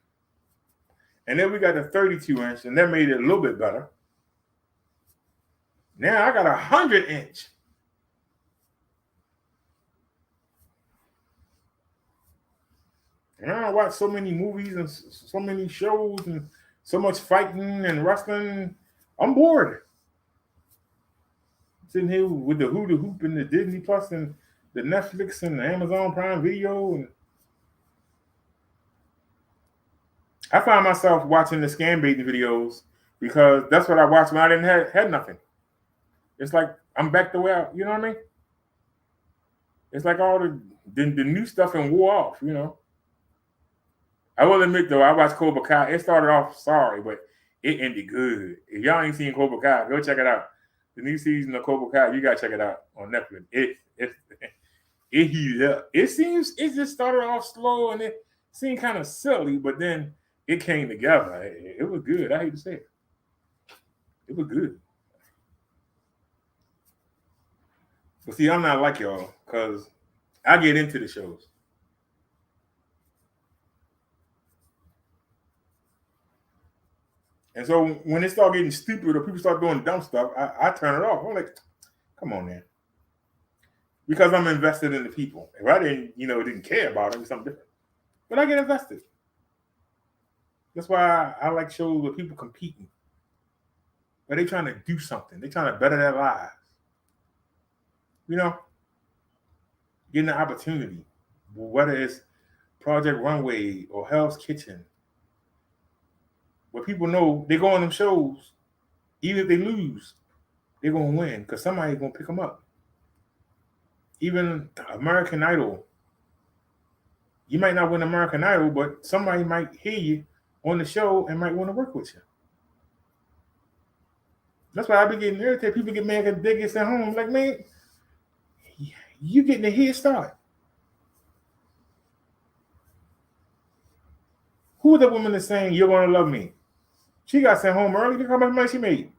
And then we got the 32-inch, and that made it a little bit better. Now I got a 100-inch. And I watch so many movies and so many shows and so much fighting and wrestling. I'm bored. Sitting here with the Hula Hoop and the Disney Plus and the Netflix and the Amazon Prime Video. And I find myself watching the scam baiting videos because that's what I watched when I didn't have nothing. It's like I'm back the way out. You know what I mean? It's like all the new stuff and wore off, you know. I will admit, though, I watched Cobra Kai. It started off sorry, but it ended good. If y'all ain't seen Cobra Kai, go check it out. The new season of Cobra Kai, you gotta check it out on Netflix. It heated up. It just started off slow and it seemed kind of silly, but then it came together. It was good. I hate to say it. It was good. But see, I'm not like y'all because I get into the shows. And so when it start getting stupid or people start doing dumb stuff, I turn it off. I'm like, come on, man. Because I'm invested in the people. If I didn't, didn't care about it, it's something different. But I get invested. That's why I like shows where people competing. But they trying to do something. They trying to better their lives. Getting the opportunity. Whether it's Project Runway or Hell's Kitchen. Where people know they go on them shows, even if they lose, they're going to win because somebody's going to pick them up. Even American Idol. You might not win American Idol, but somebody might hear you on the show and might want to work with you. That's why I be getting irritated. People get mad because they get sent home. Like, man, you getting a head start. Who the woman is saying you're going to love me? She got sent home early. Look how much money she made.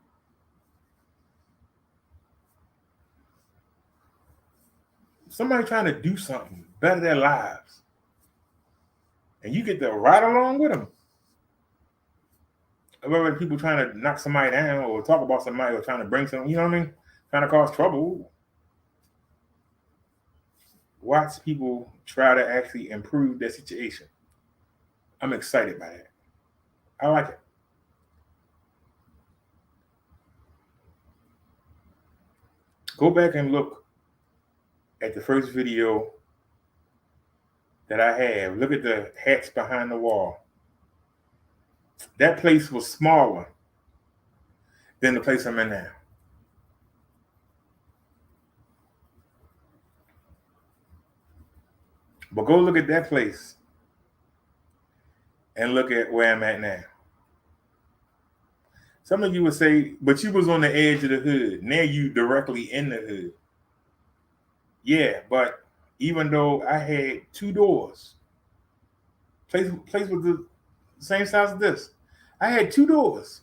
Somebody trying to do something, better their lives. And you get to ride along with them. Whether people trying to knock somebody down or talk about somebody or trying to bring something, you know what I mean? Trying to cause trouble. Watch people try to actually improve their situation. I'm excited by that. I like it. Go back and look at the first video that I have. Look at the hats behind the wall. That place was smaller than the place I'm in now. But go look at that place and look at where I'm at now. Some of you would say, but you was on the edge of the hood. Now you directly in the hood. Yeah, but even though I had 2 doors, place was the same size as this. I had 2 doors.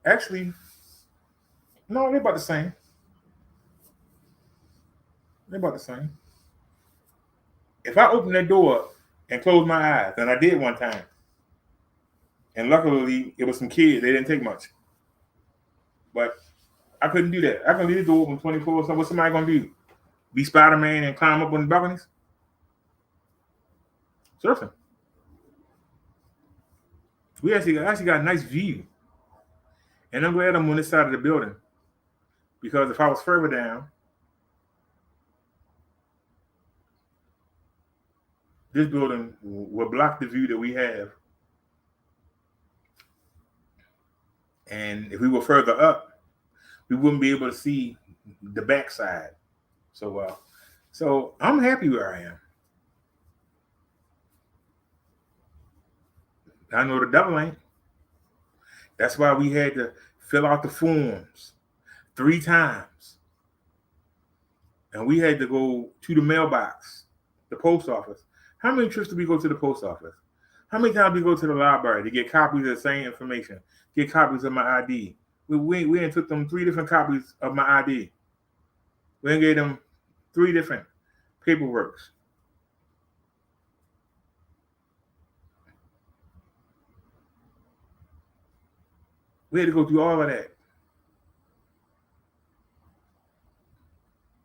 Actually, no, they're about the same. They're about the same. If I open that door and close my eyes, and I did one time, and luckily it was some kids, they didn't take much. But I couldn't do that. I can leave the door open 24. So what's somebody gonna do? Be Spider-Man and climb up on the balconies? Surfing. We actually got a nice view. And I'm glad I'm on this side of the building. Because if I was further down, this building would block the view that we have. And if we were further up, we wouldn't be able to see the backside so well. So I'm happy where I am. I know the devil ain't. That's why we had to fill out the forms 3 times. And we had to go to the mailbox, the post office. How many trips do we go to the post office? How many times do we go to the library to get copies of the same information, get copies of my ID? We took them 3 different copies of my ID. We gave them 3 different paperworks. We had to go through all of that.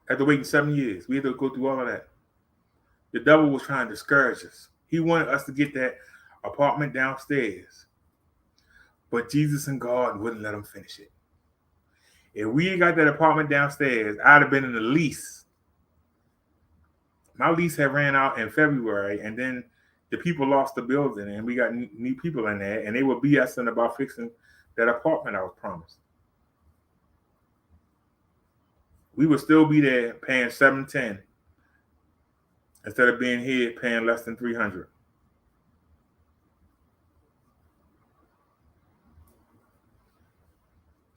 After waiting 7 years, we had to go through all of that. The devil was trying to discourage us. He wanted us to get that apartment downstairs. But Jesus and God wouldn't let him finish it. If we ain't got that apartment downstairs, I'd have been in the lease. My lease had ran out in February, and then the people lost the building, and we got new people in there, and they were BSing about fixing that apartment I was promised. We would still be there paying $710 instead of being here paying less than $300.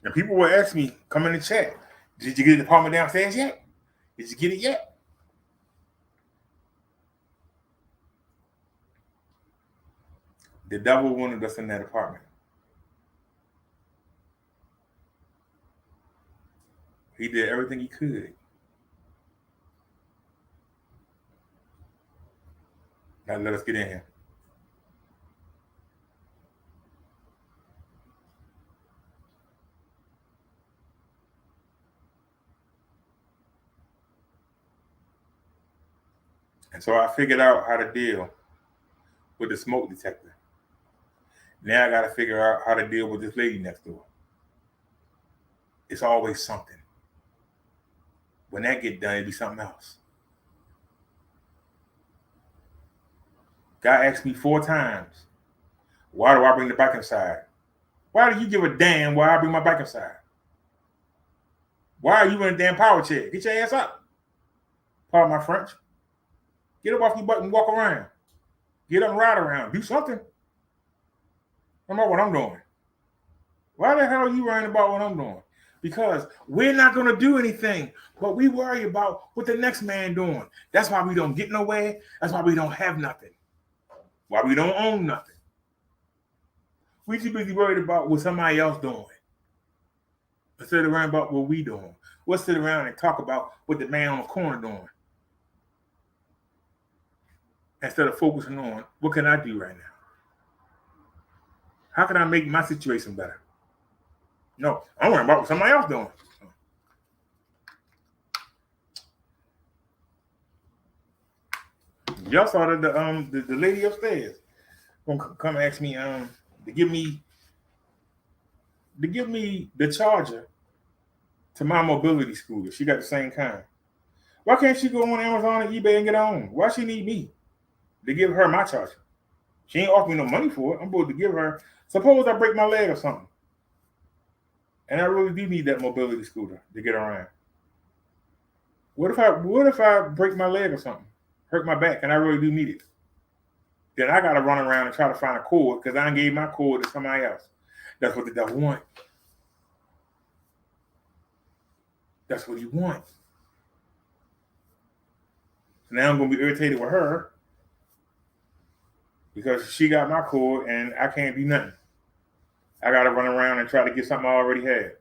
And people would ask me, come in the chat, did you get the apartment downstairs yet? Did you get it yet? The devil wanted us in that apartment. He did everything he could. Now let us get in here. And so I figured out how to deal with the smoke detector. Now I got to figure out how to deal with this lady next door. It's always something. When that get done, it'd be something else. God asked me 4 times, why do I bring the bike inside? Why do you give a damn why I bring my bike inside? Why are you in a damn power chair? Get your ass up. Pardon my French. Get up off your butt and walk around. Get up and ride around. Do something. Remember what I'm doing. Why the hell are you worrying about what I'm doing? Because we're not going to do anything, but we worry about what the next man doing. That's why we don't get nowhere. That's why we don't have nothing. Why we don't own nothing. We too busy worried about what somebody else doing. Instead of worrying about what we doing. We'll sit around and talk about what the man on the corner doing. Instead of focusing on what can I do right now? How can I make my situation better? No, I'm worrying about what somebody else doing. Y'all saw that the lady upstairs gonna come ask me to give me the charger to my mobility scooter. She got the same kind. Why can't she go on Amazon and eBay and get her own? Why she need me to give her my charger? She ain't offering me no money for it. I'm supposed to give her. Suppose I break my leg or something, and I really do need that mobility scooter to get around. What if I break my leg or something, hurt my back, and I really do need it? Then I gotta run around and try to find a cord because I gave my cord to somebody else. That's what the devil wants. That's what he wants. So now I'm gonna be irritated with her because she got my cord and I can't do nothing. I gotta run around and try to get something I already had.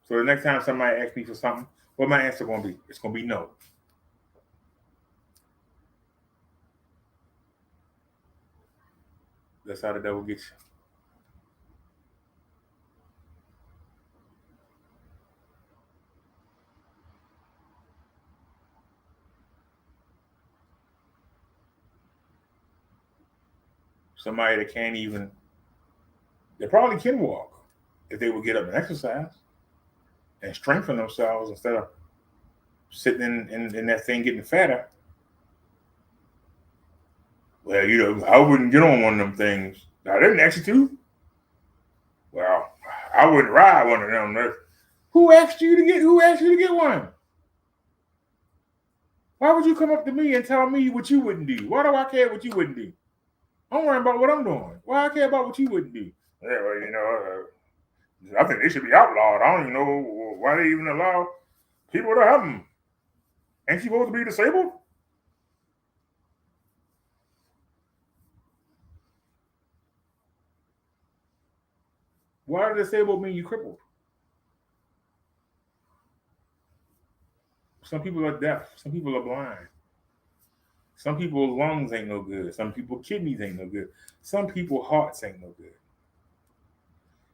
So the next time somebody asks me for something, what my answer gonna be? It's gonna be no. That's how the devil gets you. Somebody that can't even, they probably can walk if they would get up and exercise and strengthen themselves instead of sitting in that thing getting fatter. Well, I wouldn't get on one of them things. I didn't ask you to. Well, I wouldn't ride one of them. Who asked you to get one? Why would you come up to me and tell me what you wouldn't do? Why do I care what you wouldn't do? I'm worrying about what I'm doing. Why I care about what you wouldn't do? Yeah, well, I think they should be outlawed. I don't even know why they even allow people to have them. Ain't you supposed to be disabled? Why does disabled mean you crippled? Some people are deaf. Some people are blind. Some people's lungs ain't no good. Some people's kidneys ain't no good. Some people's hearts ain't no good.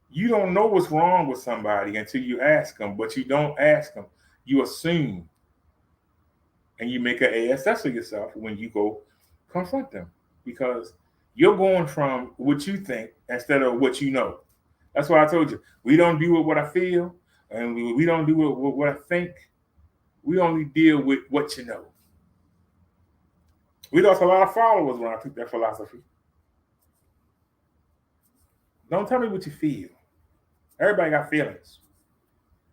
You don't know what's wrong with somebody until you ask them, but you don't ask them. You assume. And you make an ass of yourself when you go confront them because you're going from what you think instead of what you know. That's why I told you, we don't deal with what I feel and we don't do with what I think. We only deal with what you know. We lost a lot of followers when I took that philosophy. Don't tell me what you feel. Everybody got feelings.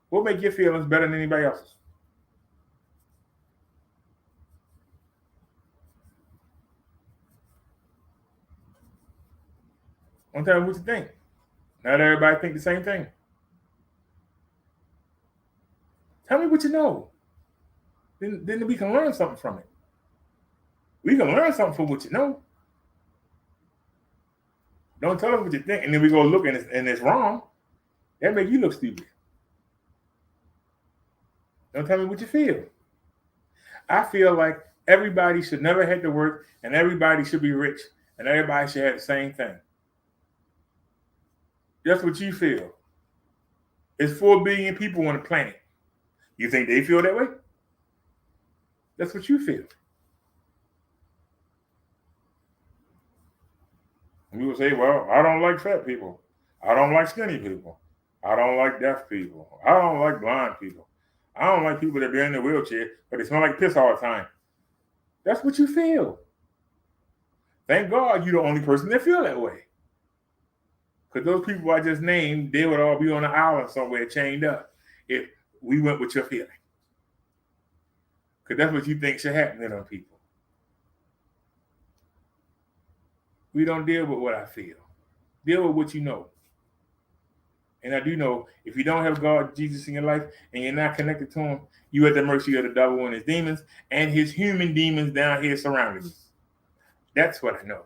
What make your feelings better than anybody else's? Don't tell me what you think. Not everybody think the same thing. Tell me what you know. Then we can learn something from it. We can learn something from what you know. Don't tell us what you think, and then we go look and it's wrong. That make you look stupid. Don't tell me what you feel. I feel like everybody should never have to work, and everybody should be rich, and everybody should have the same thing. That's what you feel. It's 4 billion people on the planet. You think they feel that way? That's what you feel. And you will say, well, I don't like fat people. I don't like skinny people. I don't like deaf people. I don't like blind people. I don't like people that be in a wheelchair, but they smell like piss all the time. That's what you feel. Thank God you're the only person that feel that way. Because those people I just named, they would all be on an island somewhere chained up if we went with your feeling. Because that's what you think should happen to them people. We don't deal with what I feel. Deal with what you know. And I do know if you don't have God, Jesus in your life, and you're not connected to him, you're at the mercy of the devil and his demons and his human demons down here surrounding you. That's what I know.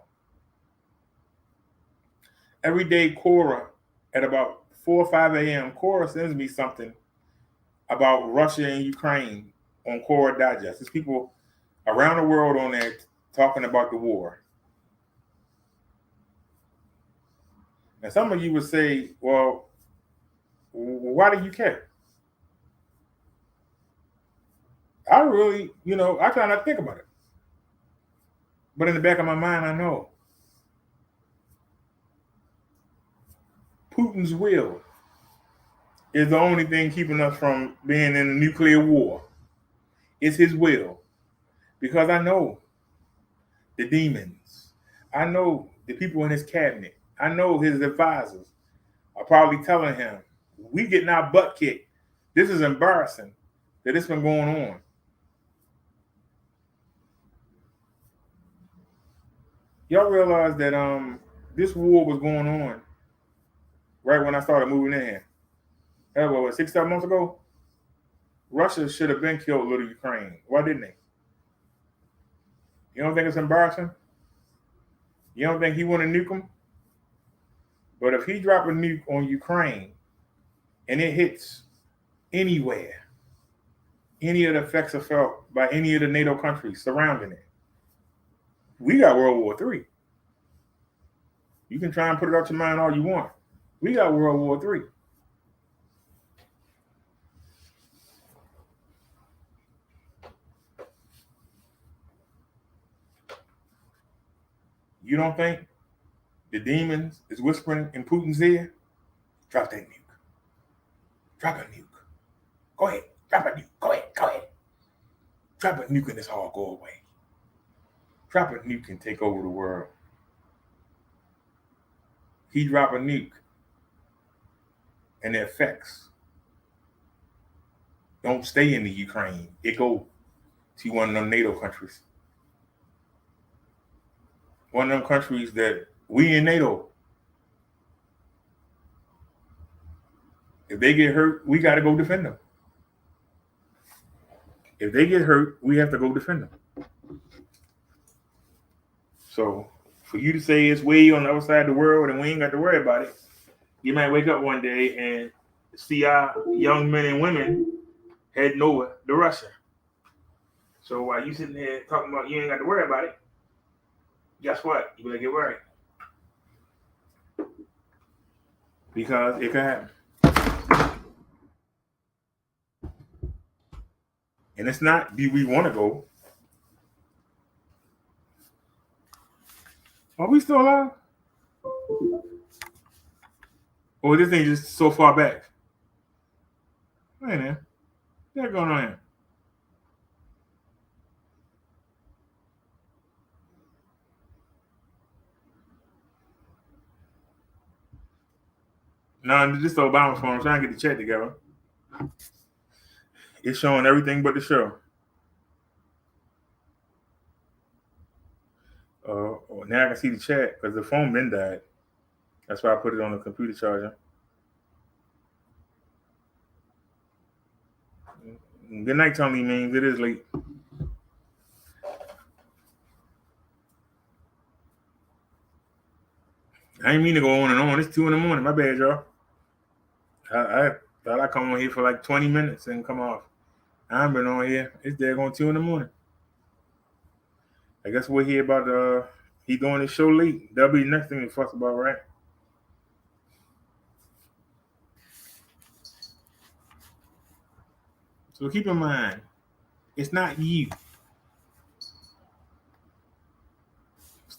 Every day, Cora, at about 4 or 5 a.m., Cora sends me something about Russia and Ukraine on Cora Digest. There's people around the world on there talking about the war. And some of you would say, well, why do you care? I really, I try not to think about it. But in the back of my mind, I know Putin's will is the only thing keeping us from being in a nuclear war. It's his will. Because I know the demons. I know the people in his cabinet. I know his advisors are probably telling him, we getting our butt kicked. This is embarrassing that it's been going on. Y'all realize that this war was going on right when I started moving in here. That was what, 6, 7 months ago? Russia should have been killed little Ukraine. Why didn't they? You don't think it's embarrassing? You don't think he want to nuke them? But if he drop a nuke on Ukraine and it hits anywhere, any of the effects are felt by any of the NATO countries surrounding it, we got World War III. You can try and put it out your mind all you want. We got World War III. You don't think the demons is whispering in Putin's ear? Drop that nuke. Drop a nuke. Go ahead. Drop a nuke. Go ahead. Drop a nuke and this all go away. Drop a nuke and take over the world. He drop a nuke and the effects don't stay in the Ukraine. It go to one of them NATO countries. One of them countries that we in NATO. If they get hurt, we got to go defend them. If they get hurt, we have to go defend them. So for you to say it's way on the other side of the world and we ain't got to worry about it, you might wake up one day and see our young men and women heading over to Russia. So while you sitting there talking about you ain't got to worry about it, guess what? You better get worried. Because it can happen. And it's not, do we want to go? Are we still alive? Or this thing just so far back? Hey, man. What's going on here? No, this is Obama phone. I'm trying to get the chat together. It's showing everything but the show. Now I can see the chat because the phone been died. That's why I put it on the computer charger. Good night, Tony means it is late. I ain't mean to go on and on. It's 2 a.m. My bad, y'all. I thought I'd come on here for like 20 minutes and come off. I haven't been on here. It's there going 2 a.m. I guess we'll hear about he doing his show late. That'll be the next thing to fuss about, right? So keep in mind, it's not you.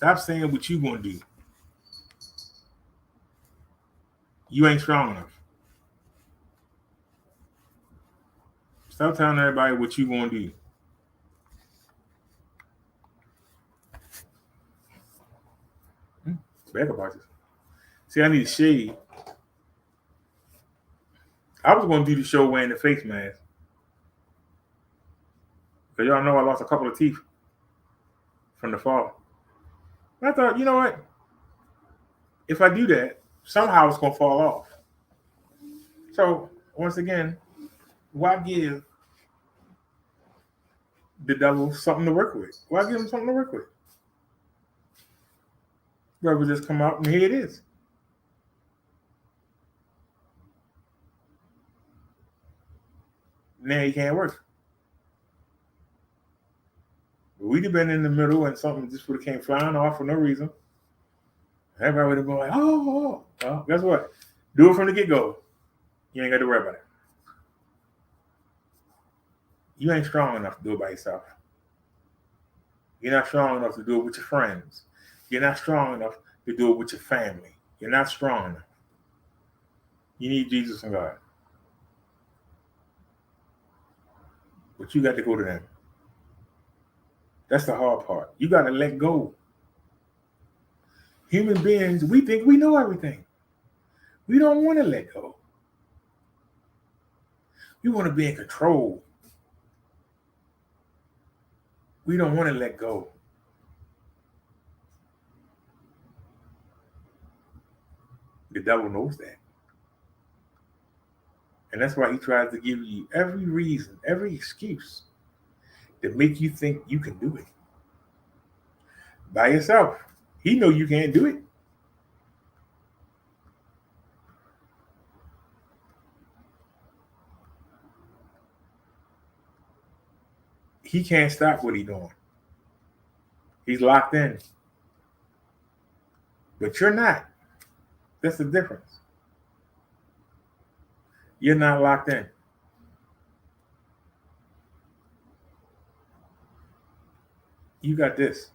Stop saying what you gonna do. You ain't strong enough. Stop telling everybody what you gonna do. Back about this. See, I need a shade. I was gonna do the show wearing the face mask. Because y'all know I lost a couple of teeth from the fall. And I thought, you know what? If I do that, somehow it's gonna fall off. So once again, why give the devil something to work with? Why give him something to work with? Rather just come out and here it is. Now he can't work. We'd have been in the middle and something just would have came flying off for no reason. Everybody would have been like, oh. Well, guess what? Do it from the get-go. You ain't got to worry about it. You ain't strong enough to do it by yourself. You're not strong enough to do it with your friends. You're not strong enough to do it with your family. You're not strong enough. You need Jesus and God. But you got to go to them. That's the hard part. You got to let go. Human beings, we think we know everything. We don't want to let go. We want to be in control. We don't want to let go. The devil knows that. And that's why he tries to give you every reason, every excuse to make you think you can do it. By yourself. He knows you can't do it. He can't stop what he's doing. He's locked in. But you're not. That's the difference. You're not locked in. You got this.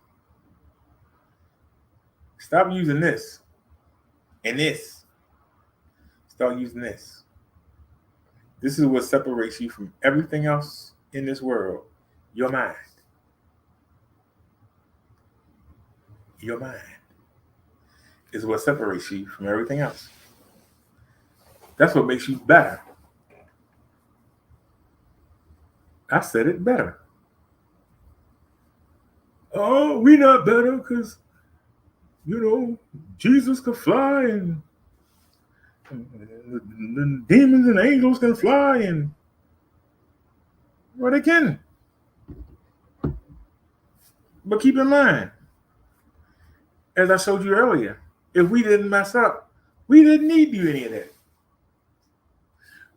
Stop using this and this. Start using this. This is what separates you from everything else in this world. Your mind. Your mind is what separates you from everything else. That's what makes you better. I said it better. Oh, we not better because, Jesus could fly and the demons and angels can fly and well, they can. But keep in mind, as I showed you earlier, if we didn't mess up, we didn't need to do any of that.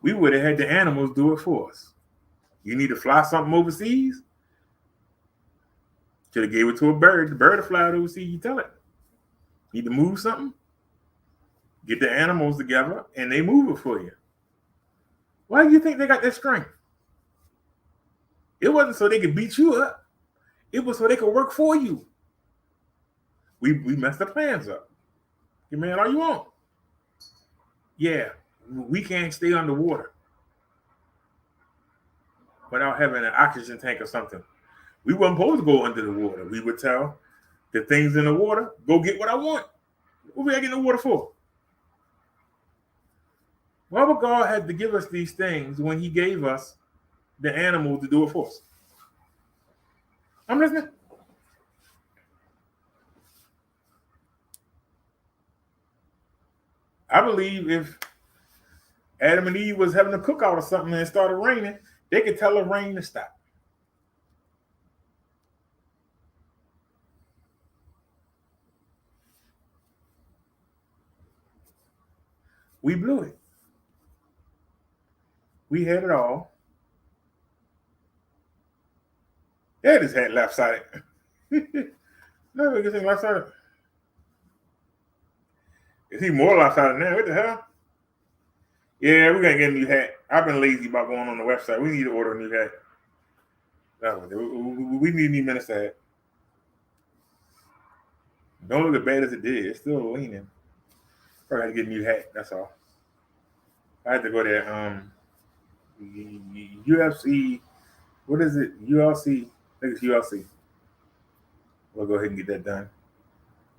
We would have had the animals do it for us. You need to fly something overseas? Should have gave it to a bird. The bird will fly it overseas, you tell it. Need to move something? Get the animals together and they move it for you. Why do you think they got that strength? It wasn't so they could beat you up. It was so they could work for you. We messed the plans up. You man, all you want. Yeah, we can't stay underwater without having an oxygen tank or something. We weren't supposed to go under the water. We would tell the things in the water, go get what I want. What we gotta get in the water for? Why would God have to give us these things when he gave us the animal to do it for us? I'm listening. I believe if Adam and Eve was having a cookout or something and it started raining, they could tell the rain to stop. We blew it. We had it all. Yeah, this had left-sided. No, we can left-sided. Is he more left-sided now? What the hell? Yeah, we're gonna get a new hat. I've been lazy about going on the website. We need to order a new hat. We need a new minister hat. Don't look as bad as it did. It's still leaning. Probably had to get a new hat. That's all. I had to go there. UFC. What is it? ULC. I think it's ULC. We'll go ahead and get that done.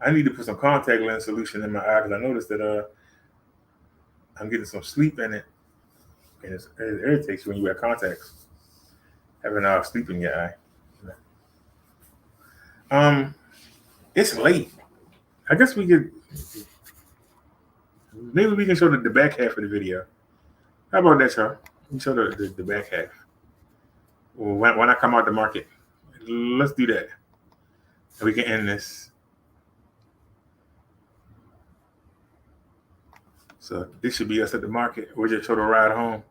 I need to put some contact lens solution in my eye because I noticed that I'm getting some sleep in it, and it irritates you when you wear contacts. Having sleep in your eye. It's late. I guess we could. Maybe we can show the back half of the video. How about that, y'all? We can show the back half. When I come out the market, let's do that. And we can end this. So this should be us at the market. We'll just show the ride home.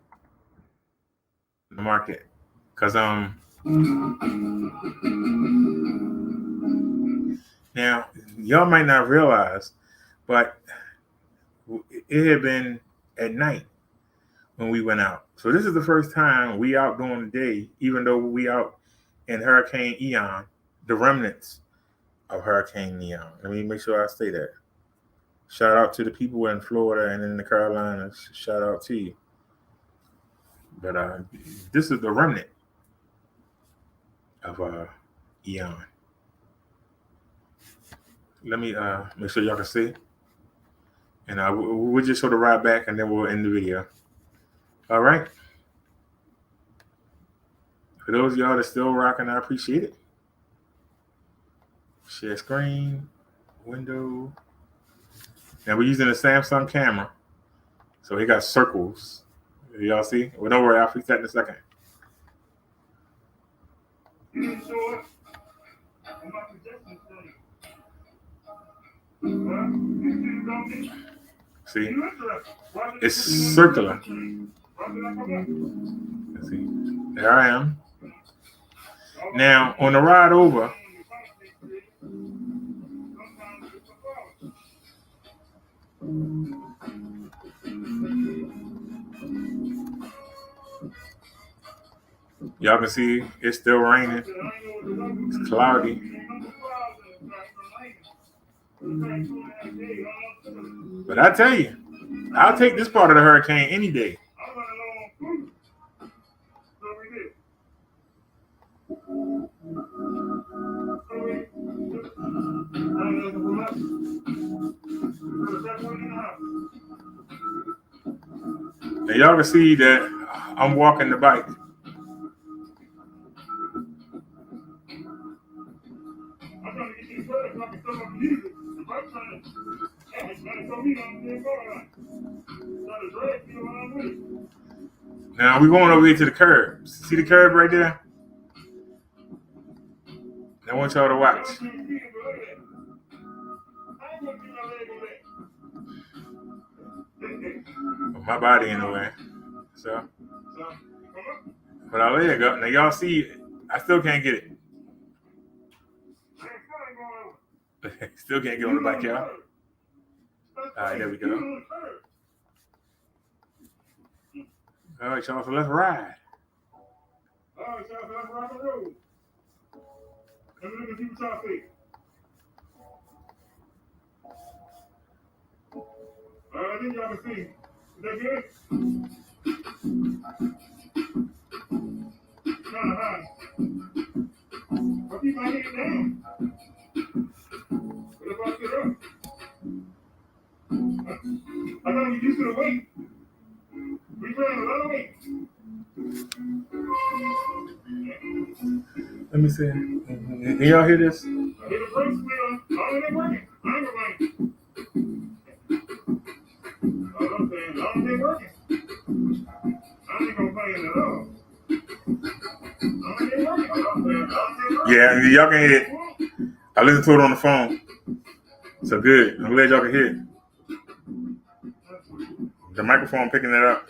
The market, cause now y'all might not realize, but it had been at night when we went out. So this is the first time we out during the day, even though we out in Hurricane Ian, the remnants of Hurricane Ian. Let me make sure I say that. Shout out to the people in Florida and in the Carolinas. Shout out to you. But this is the remnant of Ian. Let me make sure y'all can see. And we'll just show the ride back and then we'll end the video. All right. For those of y'all that's still rocking, I appreciate it. Share screen, window. Now we're using a Samsung camera. So it got circles. Y'all see? Well, don't worry, I'll fix that in a second. See? It's circular. Let's see. There I am. Now, on the ride over, y'all can see it's still raining. It's cloudy. But I tell you, I'll take this part of the hurricane any day. Now y'all can see that I'm walking the bike. Now we're going over here to the curb. See the curb right there? I want y'all to watch. My body in the way. So, but our leg up. Now y'all see, I still can't get it. Still can't get on the bike, y'all. All right, there we go. All right, y'all, so let's ride. All right, y'all, so let's ride the road. Let me look at you, y'all see. I think y'all can see. Is that good? Kind of high. I'll keep my head down. But if I sit up, I gotta get used to the weight. We trying a lot of weight. Let me see. Can y'all hear this? I hear the brakes wheel. All of them working. I ain't working. All I'm saying, all of them working. I ain't complaining at all. Yeah, y'all can hear it. I listened to it on the phone. So good. I'm glad y'all can hear it. The microphone picking it up.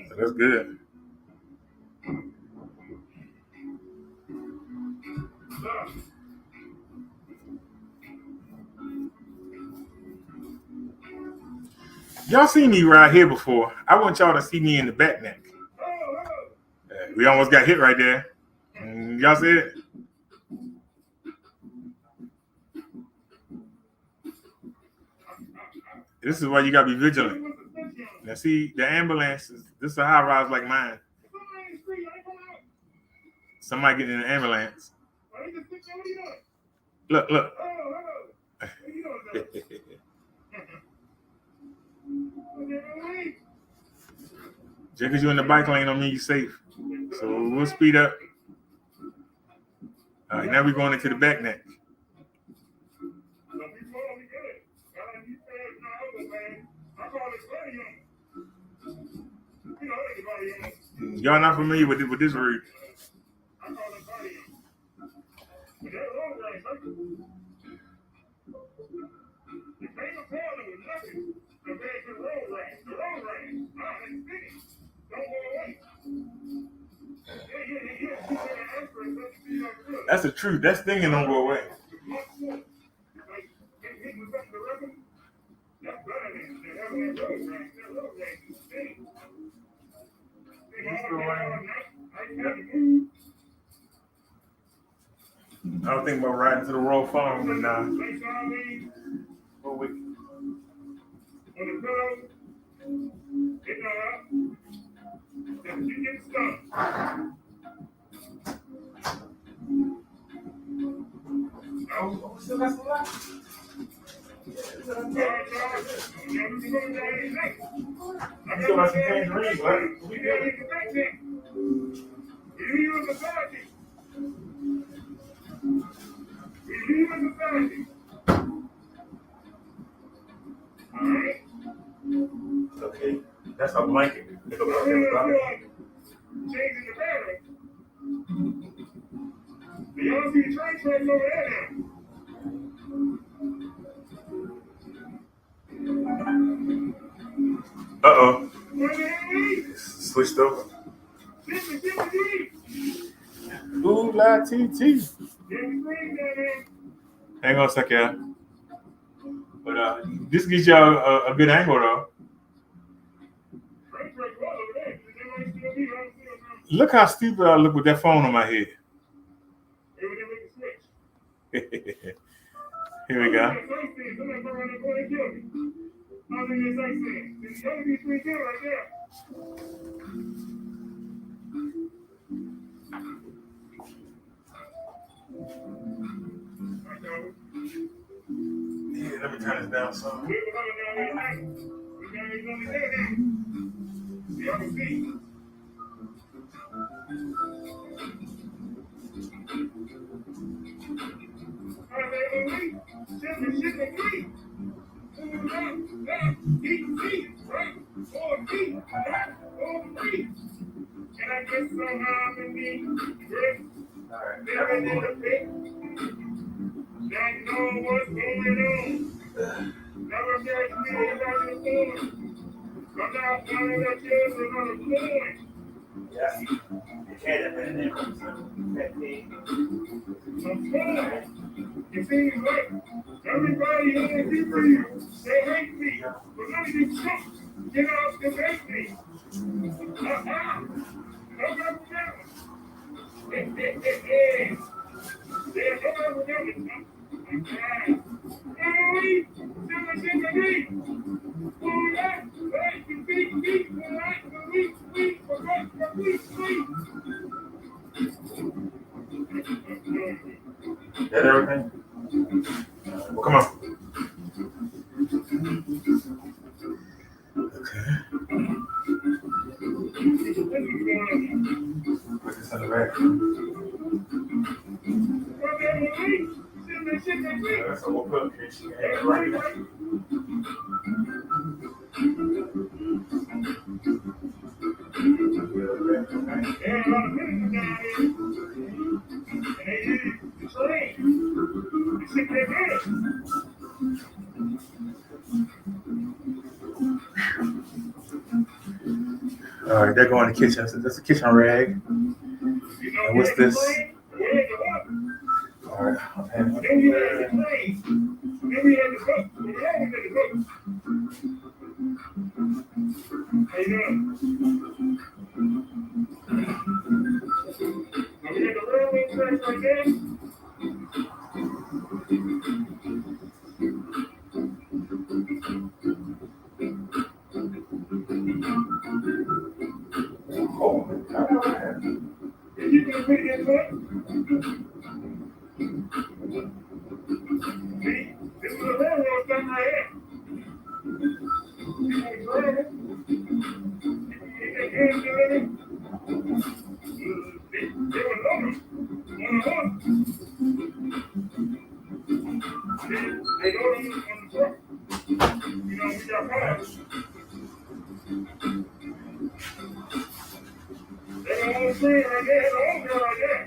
So that's good. Y'all seen me right here before. I want y'all to see me in the back neck. We almost got hit right there. Y'all see it? This is why you gotta be vigilant. Now see, the ambulance, this is a high rise like mine. Somebody getting in an ambulance. Look. Just because you're in the bike lane don't mean you're safe. So we'll speed up. All right, now we're going into the back neck. Y'all not familiar with this route. That's the truth. That stinging don't go away. I was thinking about riding to the Royal Farm, but nah. Oh, wait. Oh, still got some left. Still got some tangerines, right? Okay, that's a blanket. Changing the battery. Y'all see the train tracks over there now. Uh-oh. Switched over. Ooh, la TT. Hang on a second. But this gives y'all a good angle though. Look how stupid I look with that phone on my head. Here we go. Yeah, let me turn this down some. It seems like everybody in the people, they hate me, but none of you chumps get out to hate me. That everything? Well, come on. Okay. Put this on the back. So we'll put it right here. All right, they're going to the kitchen. That's a kitchen rag. And what's this? All right, See, this is a railroad thing right here. You want to travel? You can get hands in it. They were loaded on the horse. They loaded on the truck. You know, we got cars. There's an old train right there. There's an old girl right there.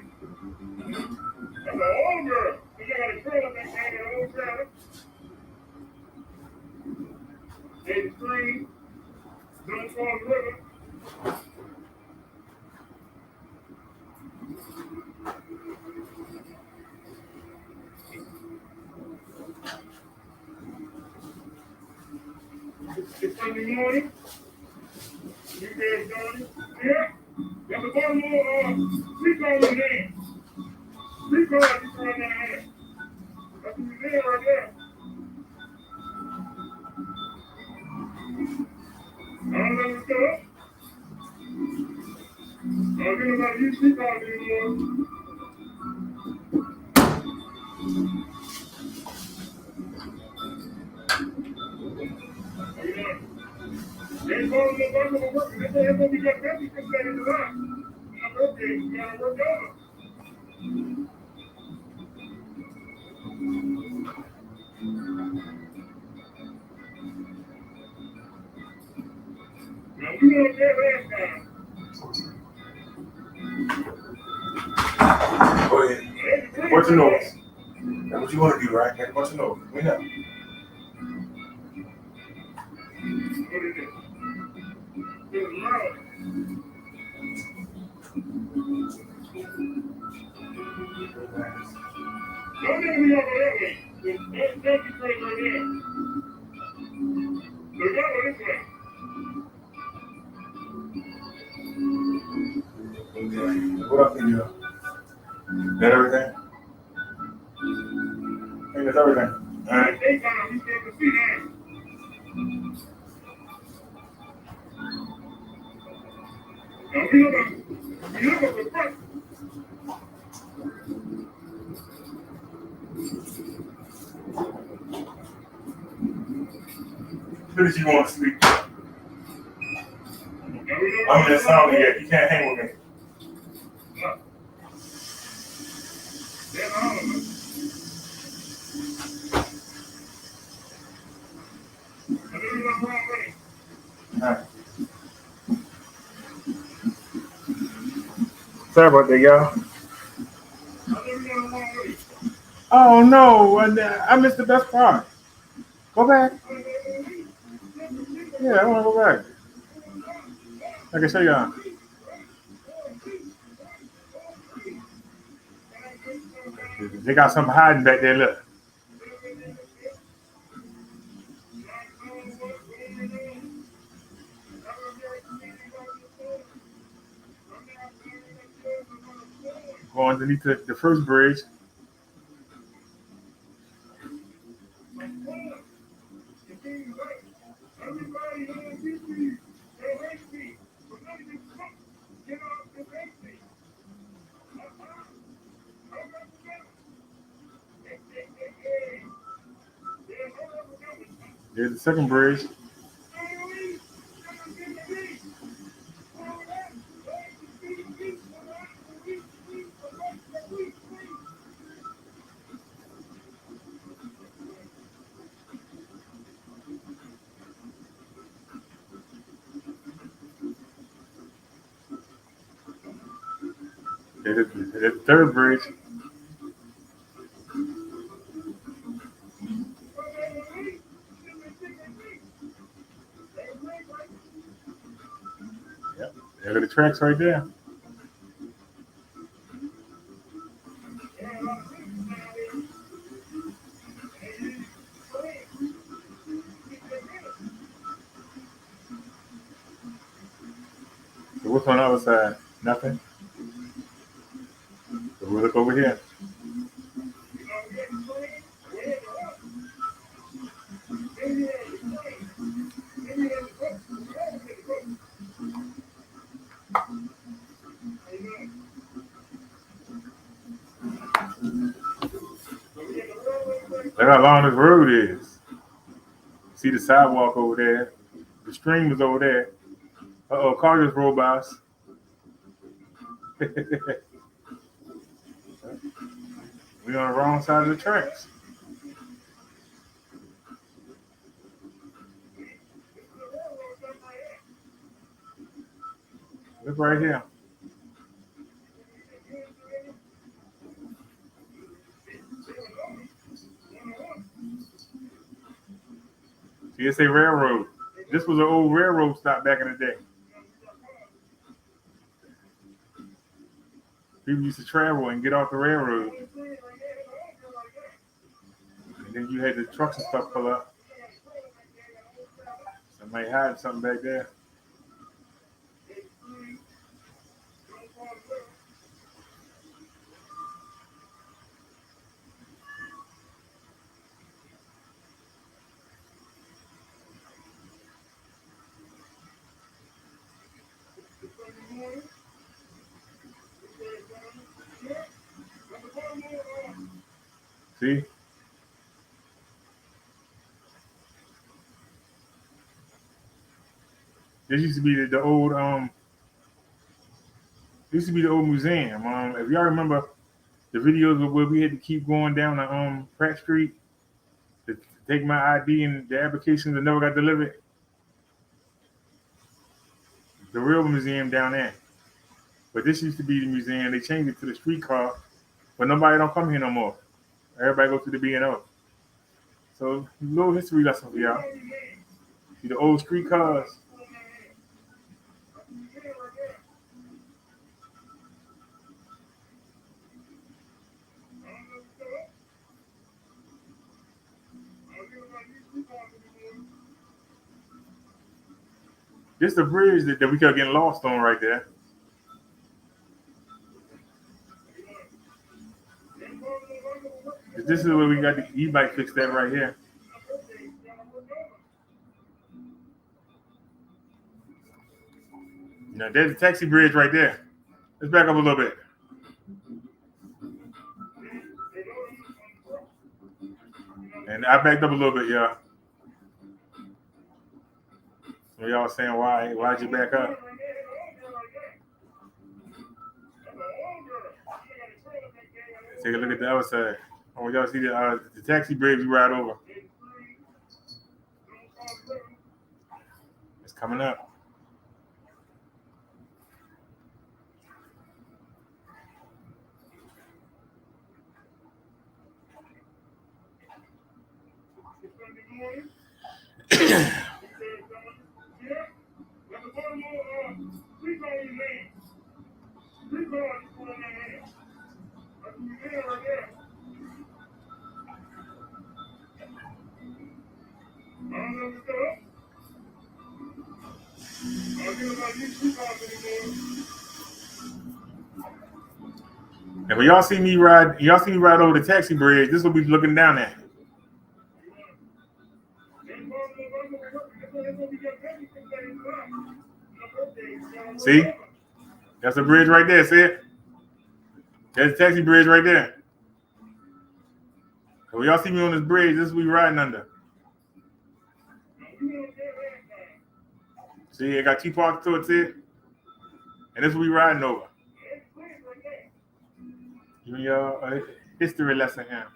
That's an old girl. So you got a trailer back there, an old trailer. There's a train. Don't fall in the river. It's Sunday morning. You guys done? Yeah. There's a bottom of street car in there. Street car you throw in there. That's the museum right there. I don't know what's up. I don't know about these street cars anymore. They ain't calling no bus over working. They say it's gonna be just busy for staying in the line. I'm okay. You gotta work over. Now we were there last time. Go ahead. What's your noise? That's what you want to do, right? Make a bunch of noise. We know. What is it? It's loud. Don't get me over that way. That's the train right there. So go this way. Okay. What else can you do? That everything? I think that's everything. All right. Daytime, you can't see that. Now we look at the front. Who did you want to sleep? Now we look I'm in the sound yet. You can't hang with me. That's all of us. I think we're the wrong way. All right. Sorry about that, y'all. I think we're the wrong way. Oh no, I missed the best part. Go back. Yeah, I want to go back. I can show y'all. They got something hiding back there. Look. Go underneath the first bridge. There's the second bridge. There's the third bridge. Yep, there are the tracks right there. So what's on the other side? Nothing. So we'll look over here. how long this road is. See the sidewalk over there. The stream is over there. Uh-oh, car just rolled by us. We're on the wrong side of the tracks. Look right here. See, it's a railroad. This was an old railroad stop back in the day. People used to travel and get off the railroad. And then you had the trucks and stuff pull up. Somebody hiding something back there. See? This used to be the old this used to be the old museum. If y'all remember the videos of where we had to keep going down to Pratt Street to take my ID and the applications that never got delivered. The real museum down there. But this used to be the museum. They changed it to the streetcar, but nobody don't come here no more. Everybody go to the B&O. So, little history lesson for y'all. See the old streetcars. This is the bridge that we kept getting lost on right there. This is where we got the e-bike fixed at right here. Now there's the taxi bridge right there. Let's back up a little bit. And I backed up a little bit, y'all. So y'all saying why'd you back up? Take a look at the other side. I want y'all to see the taxi bridge we ride over. It's coming up. And when y'all see me ride over the taxi bridge, this will be looking down at. See? That's a bridge right there, see it? That's the taxi bridge right there. So when y'all see me on this bridge, this is what we riding under. See, I got two parts to it, see it? And this is what we riding over. Giving y'all a history lesson here.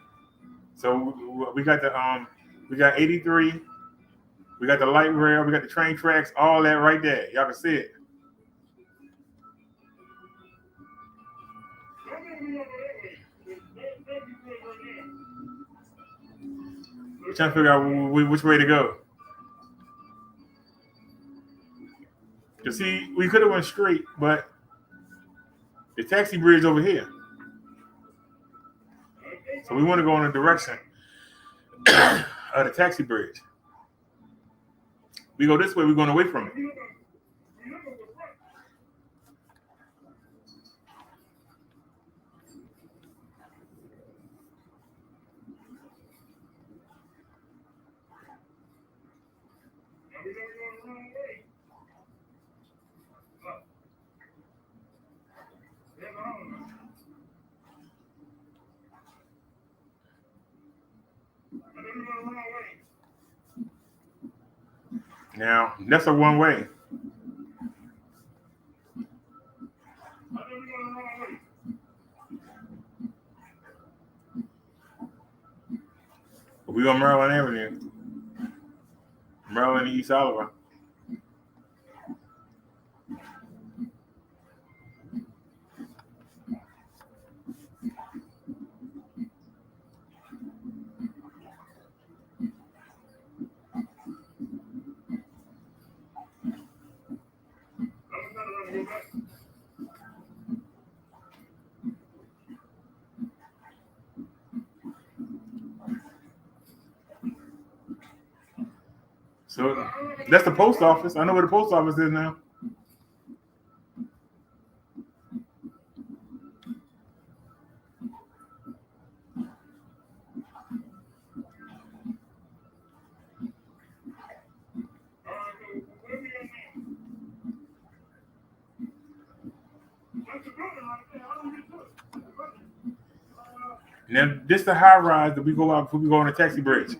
So we got we got 83, we got the light rail, we got the train tracks, all that right there. Y'all can see it. We're trying to figure out which way to go. You see, we could have went straight, but the taxi bridge over here. So we want to go in the direction of the taxi bridge. We go this way, we're going away from it. Now, that's a one way. We on Maryland Avenue. Maryland and East Oliver. So that's the post office. I know where the post office is now. Now this the high rise that we go out before we go on the taxi bridge.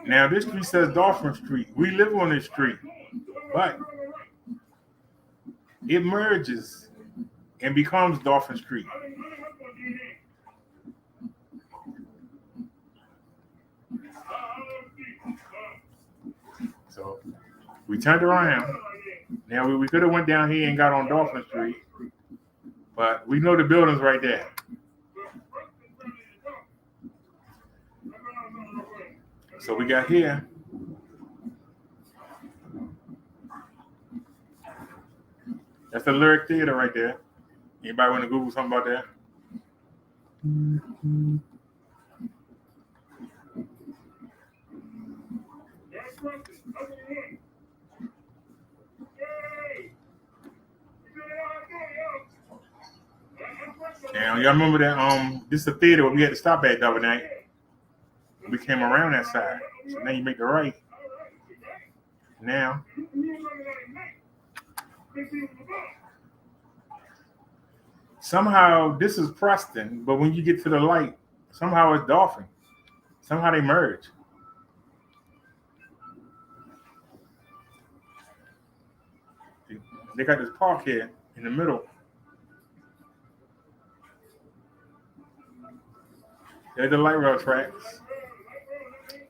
Now this street says Dolphin Street. We live on this street, but it merges and becomes Dolphin Street. So we turned around. Now we could have went down here and got on Dolphin Street, but we know the building's right there. So we got here. That's the Lyric Theater right there. Anybody want to Google something about that? Now y'all remember that this is a theater where we had to stop at the other night. We came around that side. So now you make the right. Now somehow this is Preston, but when you get to the light, somehow it's Dolphin. Somehow they merge. They got this park here in the middle. There's the light rail tracks.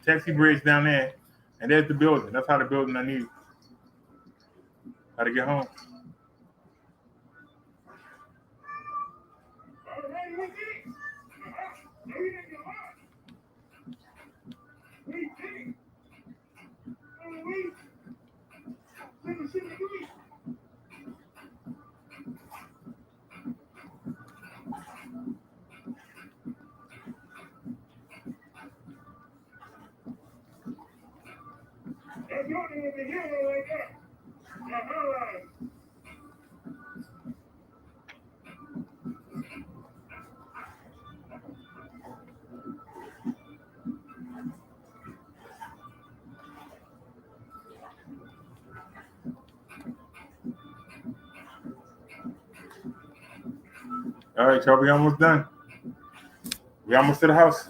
Taxi bridge down there. And there's the building. That's how the building I need. How to get home. All right, y'all, we almost done. We almost to the house.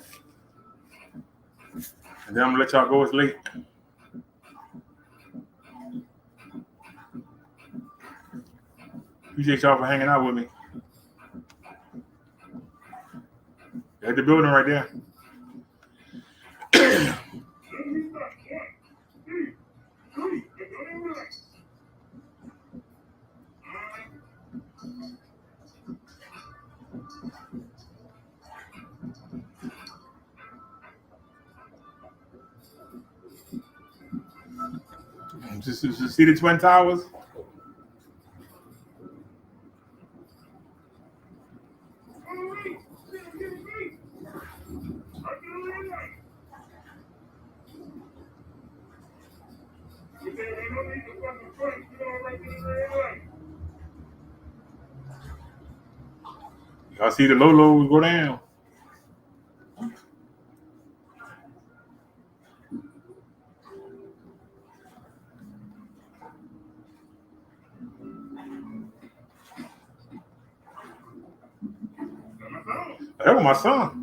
And then I'm gonna let y'all go. It's late. Appreciate y'all for hanging out with me. There's the building right there. Just see the Twin Towers. Y'all see the low go down. That was my song.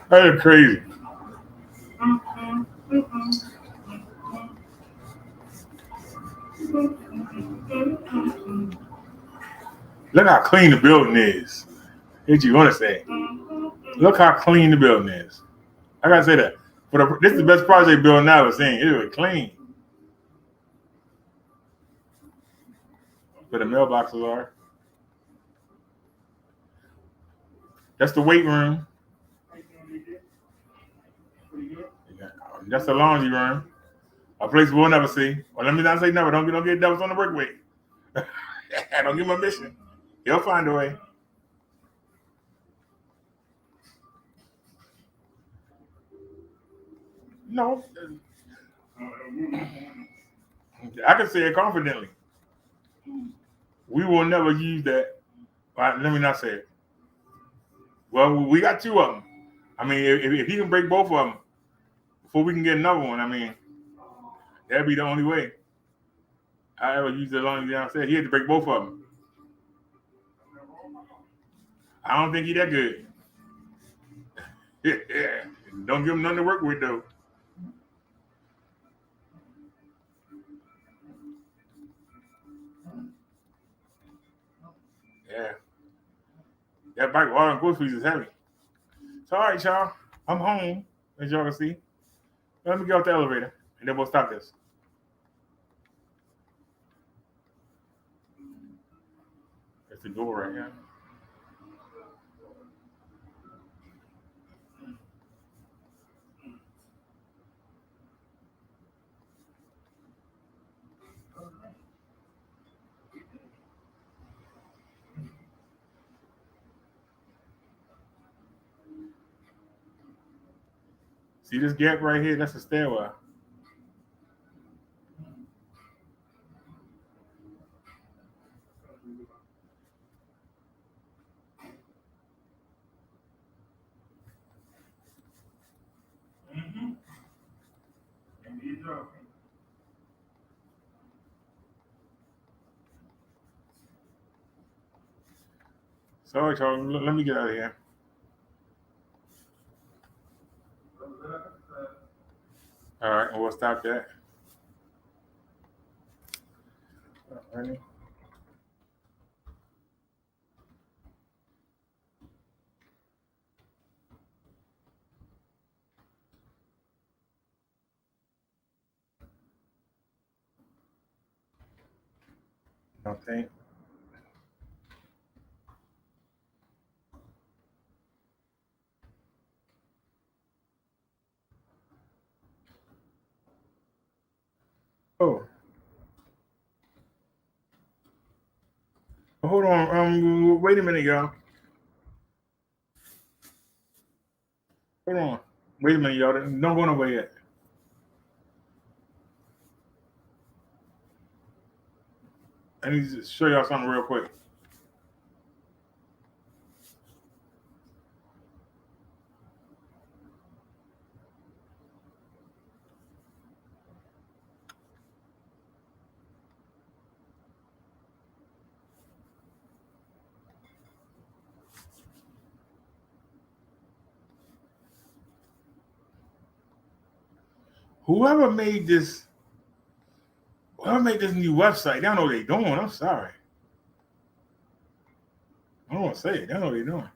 That's crazy. Look how clean the building is. What you want to say? Look how clean the building is. I gotta say that. This is the best project building I've ever seen. It was clean. Where the mailboxes are. That's the weight room. That's the laundry room. A place we'll never see. Well, let me not say never. Don't get devils on the brickway. Don't give him a mission. He'll find a way. No. I can say it confidently. We will never use that. Let me not say it. Well, we got two of them. I mean, if he can break both of them before we can get another one, I mean, that'd be the only way I ever used it long as downstairs. He had to break both of them. I don't think he that good. Yeah. Don't give him nothing to work with, though. Yeah. That bike, all them groceries is heavy. So, all right, y'all. I'm home, as y'all can see. Let me get off the elevator, and then we'll stop this. That's the door right here. See this gap right here? That's the stairwell. Sorry, y'all. Let me get out of here. All right, and we'll stop that. Ready? I think. Oh, hold on. Wait a minute, y'all. Hold on. Wait a minute, y'all. Don't go nowhere yet. I need to show y'all something real quick. Whoever made this, whoever made this new website, they don't know what they're doing. I'm sorry. I don't want to say it. They don't know what they're doing.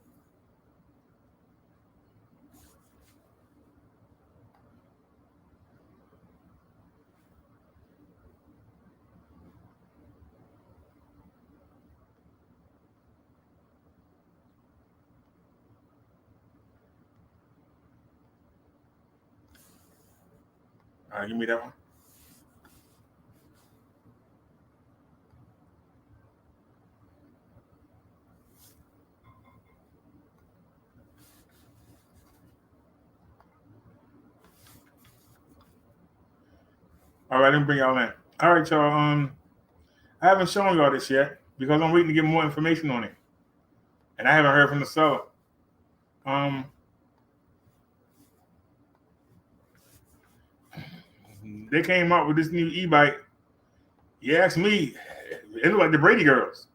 All right, give me that one. All right, let me bring y'all in. All right, y'all. I haven't shown y'all this yet because I'm waiting to get more information on it, and I haven't heard from the seller. Um, they came out with this new e-bike. You ask me, it looked like the Brady girls.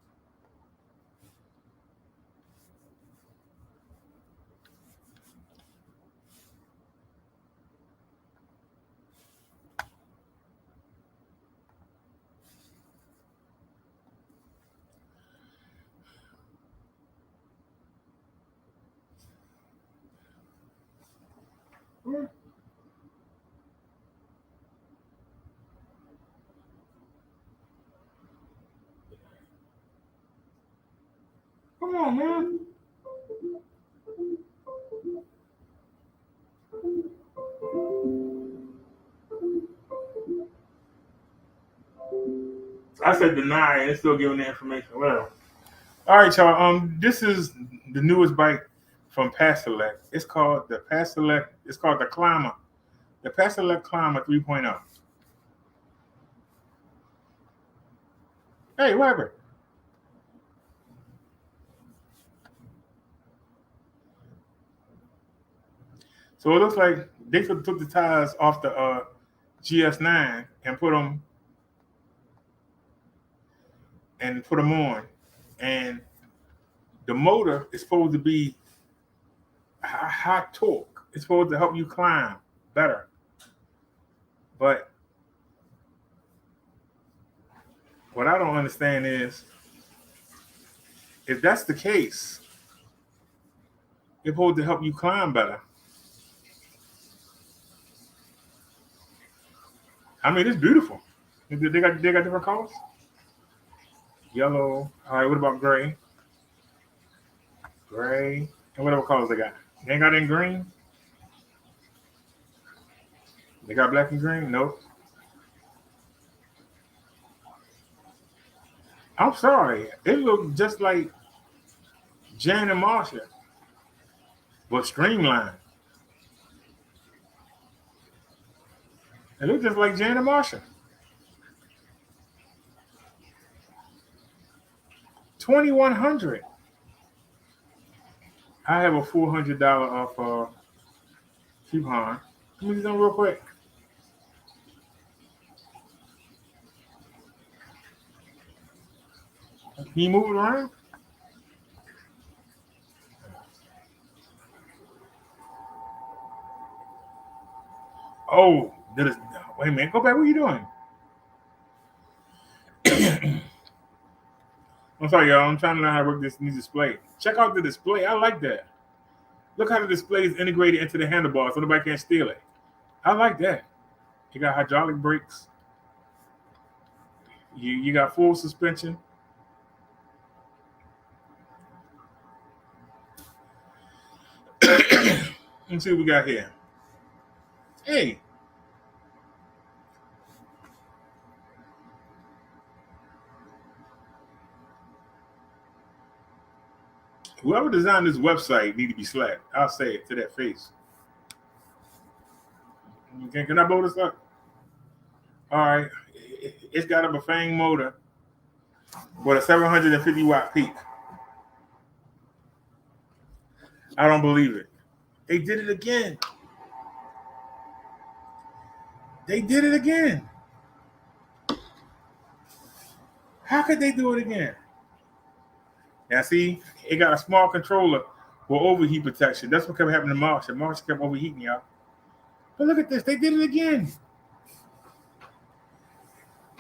Come on, man. I said deny, and it's still giving the information. Well, all right, y'all. This is the newest bike from Pass Select. It's called the Pass Select. It's called the Climber. The Pass Select Climber 3.0. Hey, whatever. So it looks like they took the tires off the GS9 and put them on, and the motor is supposed to be high torque. It's supposed to help you climb better. But what I don't understand is if that's the case, it's supposed to help you climb better. I mean, it's beautiful. They got different colors. Yellow. All right. What about gray? Gray. And whatever colors they got. They ain't got any green. They got black and green. Nope. I'm sorry. It looked just like Jan and Marsha, but streamlined. It looked just like Jan and Marsha. 2,100. I have a $400 off coupon. Let me do something real quick. Can you move it around? Oh, wait a minute. Go back. What are you doing? I'm sorry, y'all. I'm trying to learn how to work this new display. Check out the display. I like that. Look how the display is integrated into the handlebar so nobody can steal it. I like that. You got hydraulic brakes. You got full suspension. Let's see what we got here. Hey, whoever designed this website need to be slapped. I'll say it to that face. Can I blow this up? All right. It's got a Bafang motor with a 750 watt peak. I don't believe it. They did it again. They did it again. How could they do it again? Now, see, it got a small controller with overheat protection. That's what kept happening to Marshall. Marshall kept overheating, y'all. But look at this. They did it again.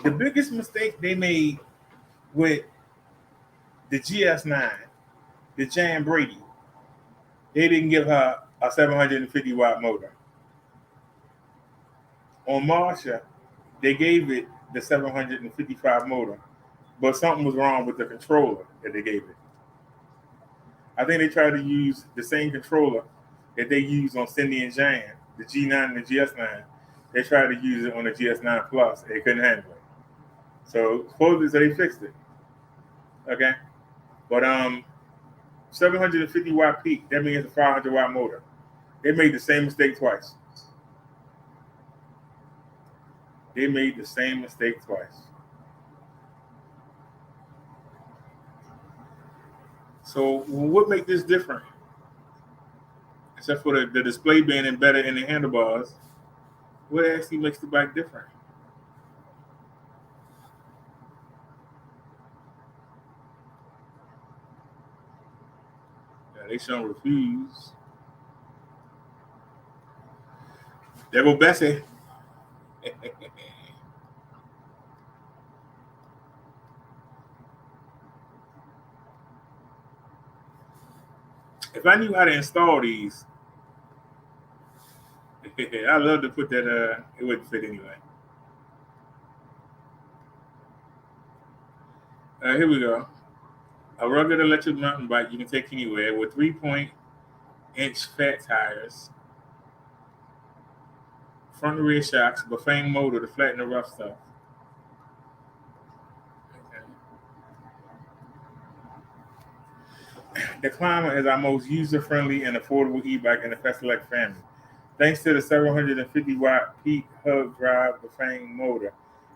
The biggest mistake they made with the GS9, the Jan Brady, they didn't give her a 750 watt motor. On Marshall, they gave it the 755 motor, but something was wrong with the controller that they gave it. I think they tried to use the same controller that they used on Cindy and Jan, the G9 and the GS9. They tried to use it on the GS9 Plus. They couldn't handle it. So supposedly they fixed it. Okay. But 750 watt peak, that means a 500 watt motor. They made the same mistake twice. They made the same mistake twice. So what makes this different? Except for the display being embedded in the handlebars, what actually makes the bike different? Yeah, they showing refuse. There go Bessie. If I knew how to install these, I'd love to put that. It wouldn't fit anyway. Here we go. A rugged electric mountain bike you can take anywhere with 3-inch fat tires, front and rear shocks, Bafang motor to flatten the rough stuff. Okay. The Climber is our most user-friendly and affordable e-bike in the Peselec family. Thanks to the 750 watt peak hub drive Bafang motor,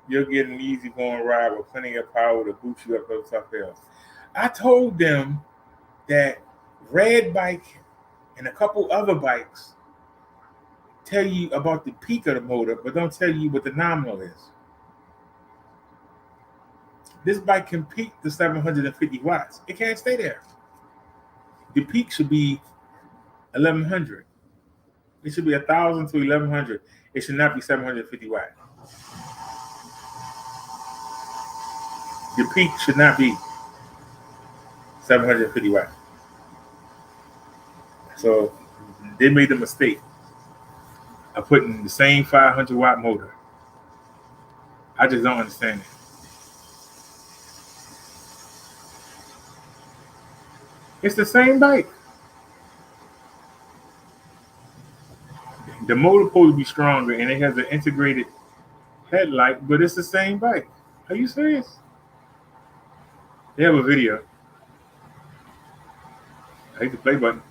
you'll get an easy going ride with plenty of power to boost you up those tough hills. I told them that Red Bike and a couple other bikes tell you about the peak of the motor, but don't tell you what the nominal is. This bike can peak to 750 watts. It can't stay there. The peak should be 1100. It should be 1,000 to 1,100. It should not be 750 watts. The peak should not be 750 watts. So they made the mistake of putting the same 500 watt motor. I just don't understand it. It's the same bike. The motor supposed to be stronger and it has an integrated headlight, but it's the same bike. Are you serious? They have a video. I hit the play button.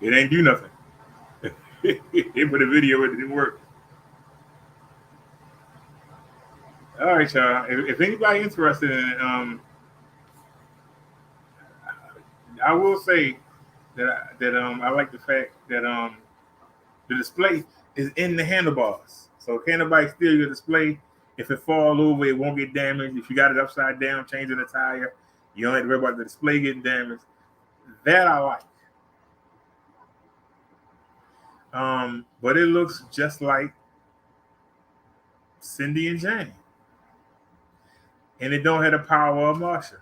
It ain't do nothing. They put a video, it didn't work. All right, y'all. If anybody interested in it, I will say that I like the fact that the display is in the handlebars, so can't nobody steal your display. If it fall over, it won't get damaged. If you got it upside down, changing the tire, you don't have to worry about the display getting damaged. That I like. But it looks just like Cindy and Jane, and it don't have the power of Marshall.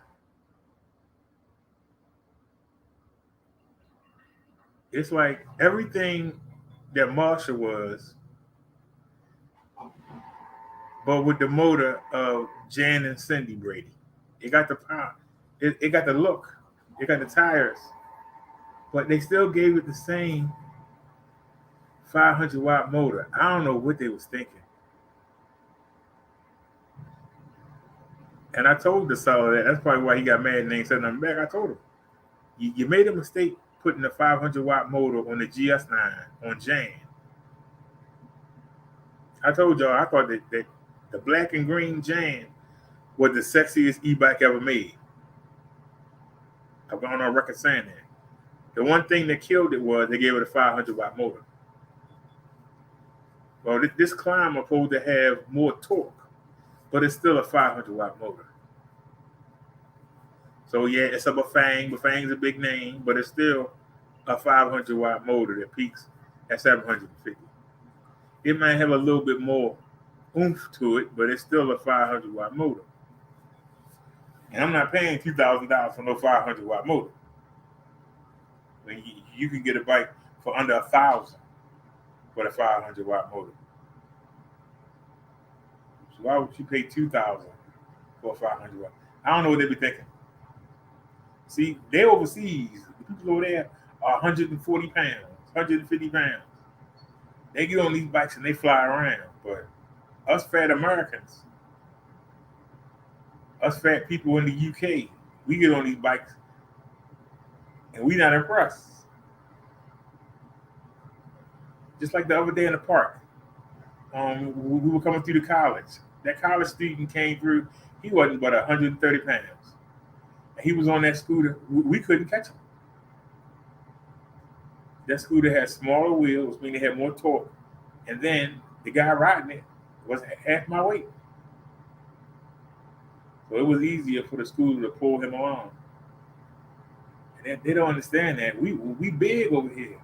It's like everything that Marshall was but with the motor of Jan and Cindy Brady. It got the power. It got the look. It got the tires, but they still gave it the same 500-watt motor. I don't know what they was thinking. And I told the seller that. That's probably why he got mad and ain't said nothing back. I told him, you made a mistake putting a 500-watt motor on the GS9 on Jan. I told y'all I thought that the black and green Jan was the sexiest e-bike ever made. I've gone on record saying that. The one thing that killed it was they gave it a 500-watt motor. Well, this Climber supposed to have more torque, but it's still a 500-watt motor. So yeah, it's a Bafang. Bafang's a big name, but it's still a 500-watt motor that peaks at 750. It might have a little bit more oomph to it, but it's still a 500-watt motor. And I'm not paying $2,000 for no 500-watt motor. I mean, you can get a bike for under $1,000 with a 500-watt motor. So why would you pay $2,000 for a 500-watt? I don't know what they be thinking. See, they overseas. The people over there are 140 pounds, 150 pounds. They get on these bikes and they fly around. But us fat Americans, us fat people in the UK, we get on these bikes and we not impressed. Just like the other day in the park, we were coming through the college. That college student came through. He wasn't but 130 pounds. And he was on that scooter. We couldn't catch him. That scooter had smaller wheels, meaning it had more torque. And then the guy riding it was half my weight. So it was easier for the scooter to pull him along. And they don't understand that. We big over here.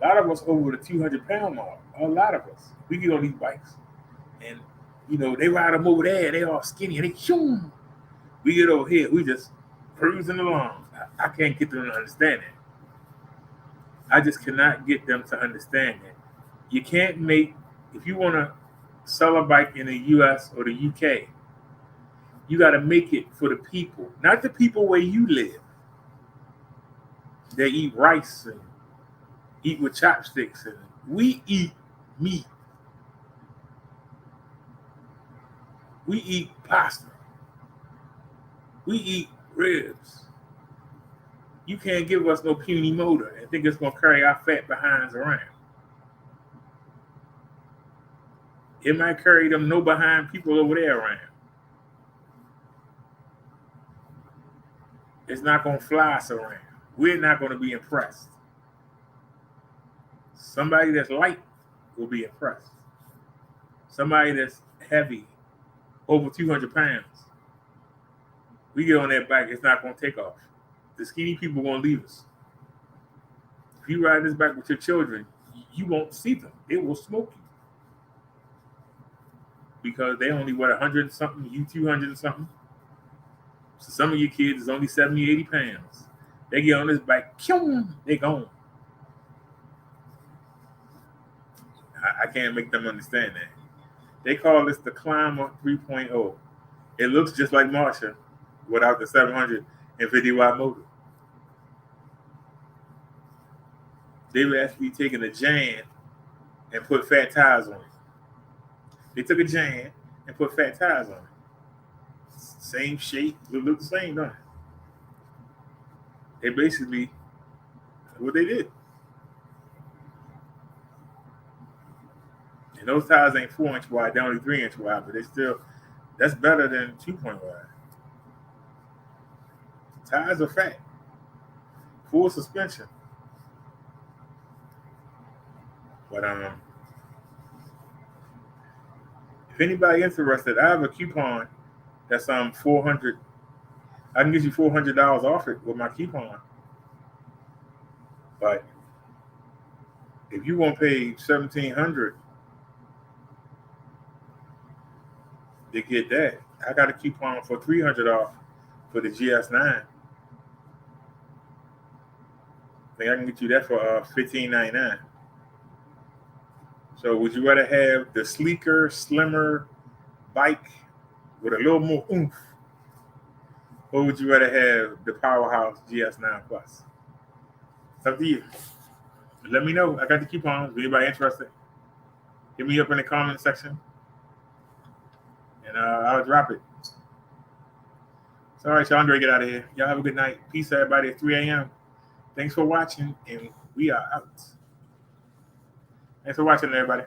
A lot of us over the 200-pound mark. A lot of us. We get on these bikes. And, they ride them over there. They all skinny. And they shoom. We get over here. We just cruising along. I can't get them to understand that. I just cannot get them to understand that. You can't make, if you want to sell a bike in the US or the UK, you got to make it for the people, not the people where you live. They eat rice and eat with chopsticks, and we eat meat. We eat pasta. We eat ribs. You can't give us no puny motor and think it's going to carry our fat behinds around. It might carry them no behind people over there around. It's not going to fly us around. We're not going to be impressed. Somebody that's light will be impressed. Somebody that's heavy, over 200 pounds, we get on that bike, it's not going to take off. The skinny people are going to leave us. If you ride this bike with your children, you won't see them. It will smoke you. Because they only, 100 and something, you 200 and something. So some of your kids is only 70, 80 pounds. They get on this bike, they gone. I can't make them understand that. They call this the Climber 3.0. It looks just like Marcia without the 750-watt motor. They were actually taking a Jan and put fat tires on it. They took a Jan and put fat tires on it. Same shape, look the same, don't it? They basically, what they did. And those tires ain't 4-inch wide, they're only 3-inch wide, but that's better than 2-point wide. Tires are fat. Full suspension. But if anybody interested, I have a coupon that's $400. I can get you $400 off it with my coupon. But if you won't pay $1,700 to get that, I got a coupon for $300 off for the GS9. I think I can get you that for $1,599. So would you rather have the sleeker, slimmer bike with a little more oomph, or would you rather have the powerhouse GS9 Plus? It's up to you. Let me know. I got the coupons. If anybody interested, hit me up in the comment section, and I'll drop it. So, all right, y'all. Andre, get out of here. Y'all have a good night. Peace, everybody. At 3 a.m. Thanks for watching, and we are out. Thanks for watching, everybody.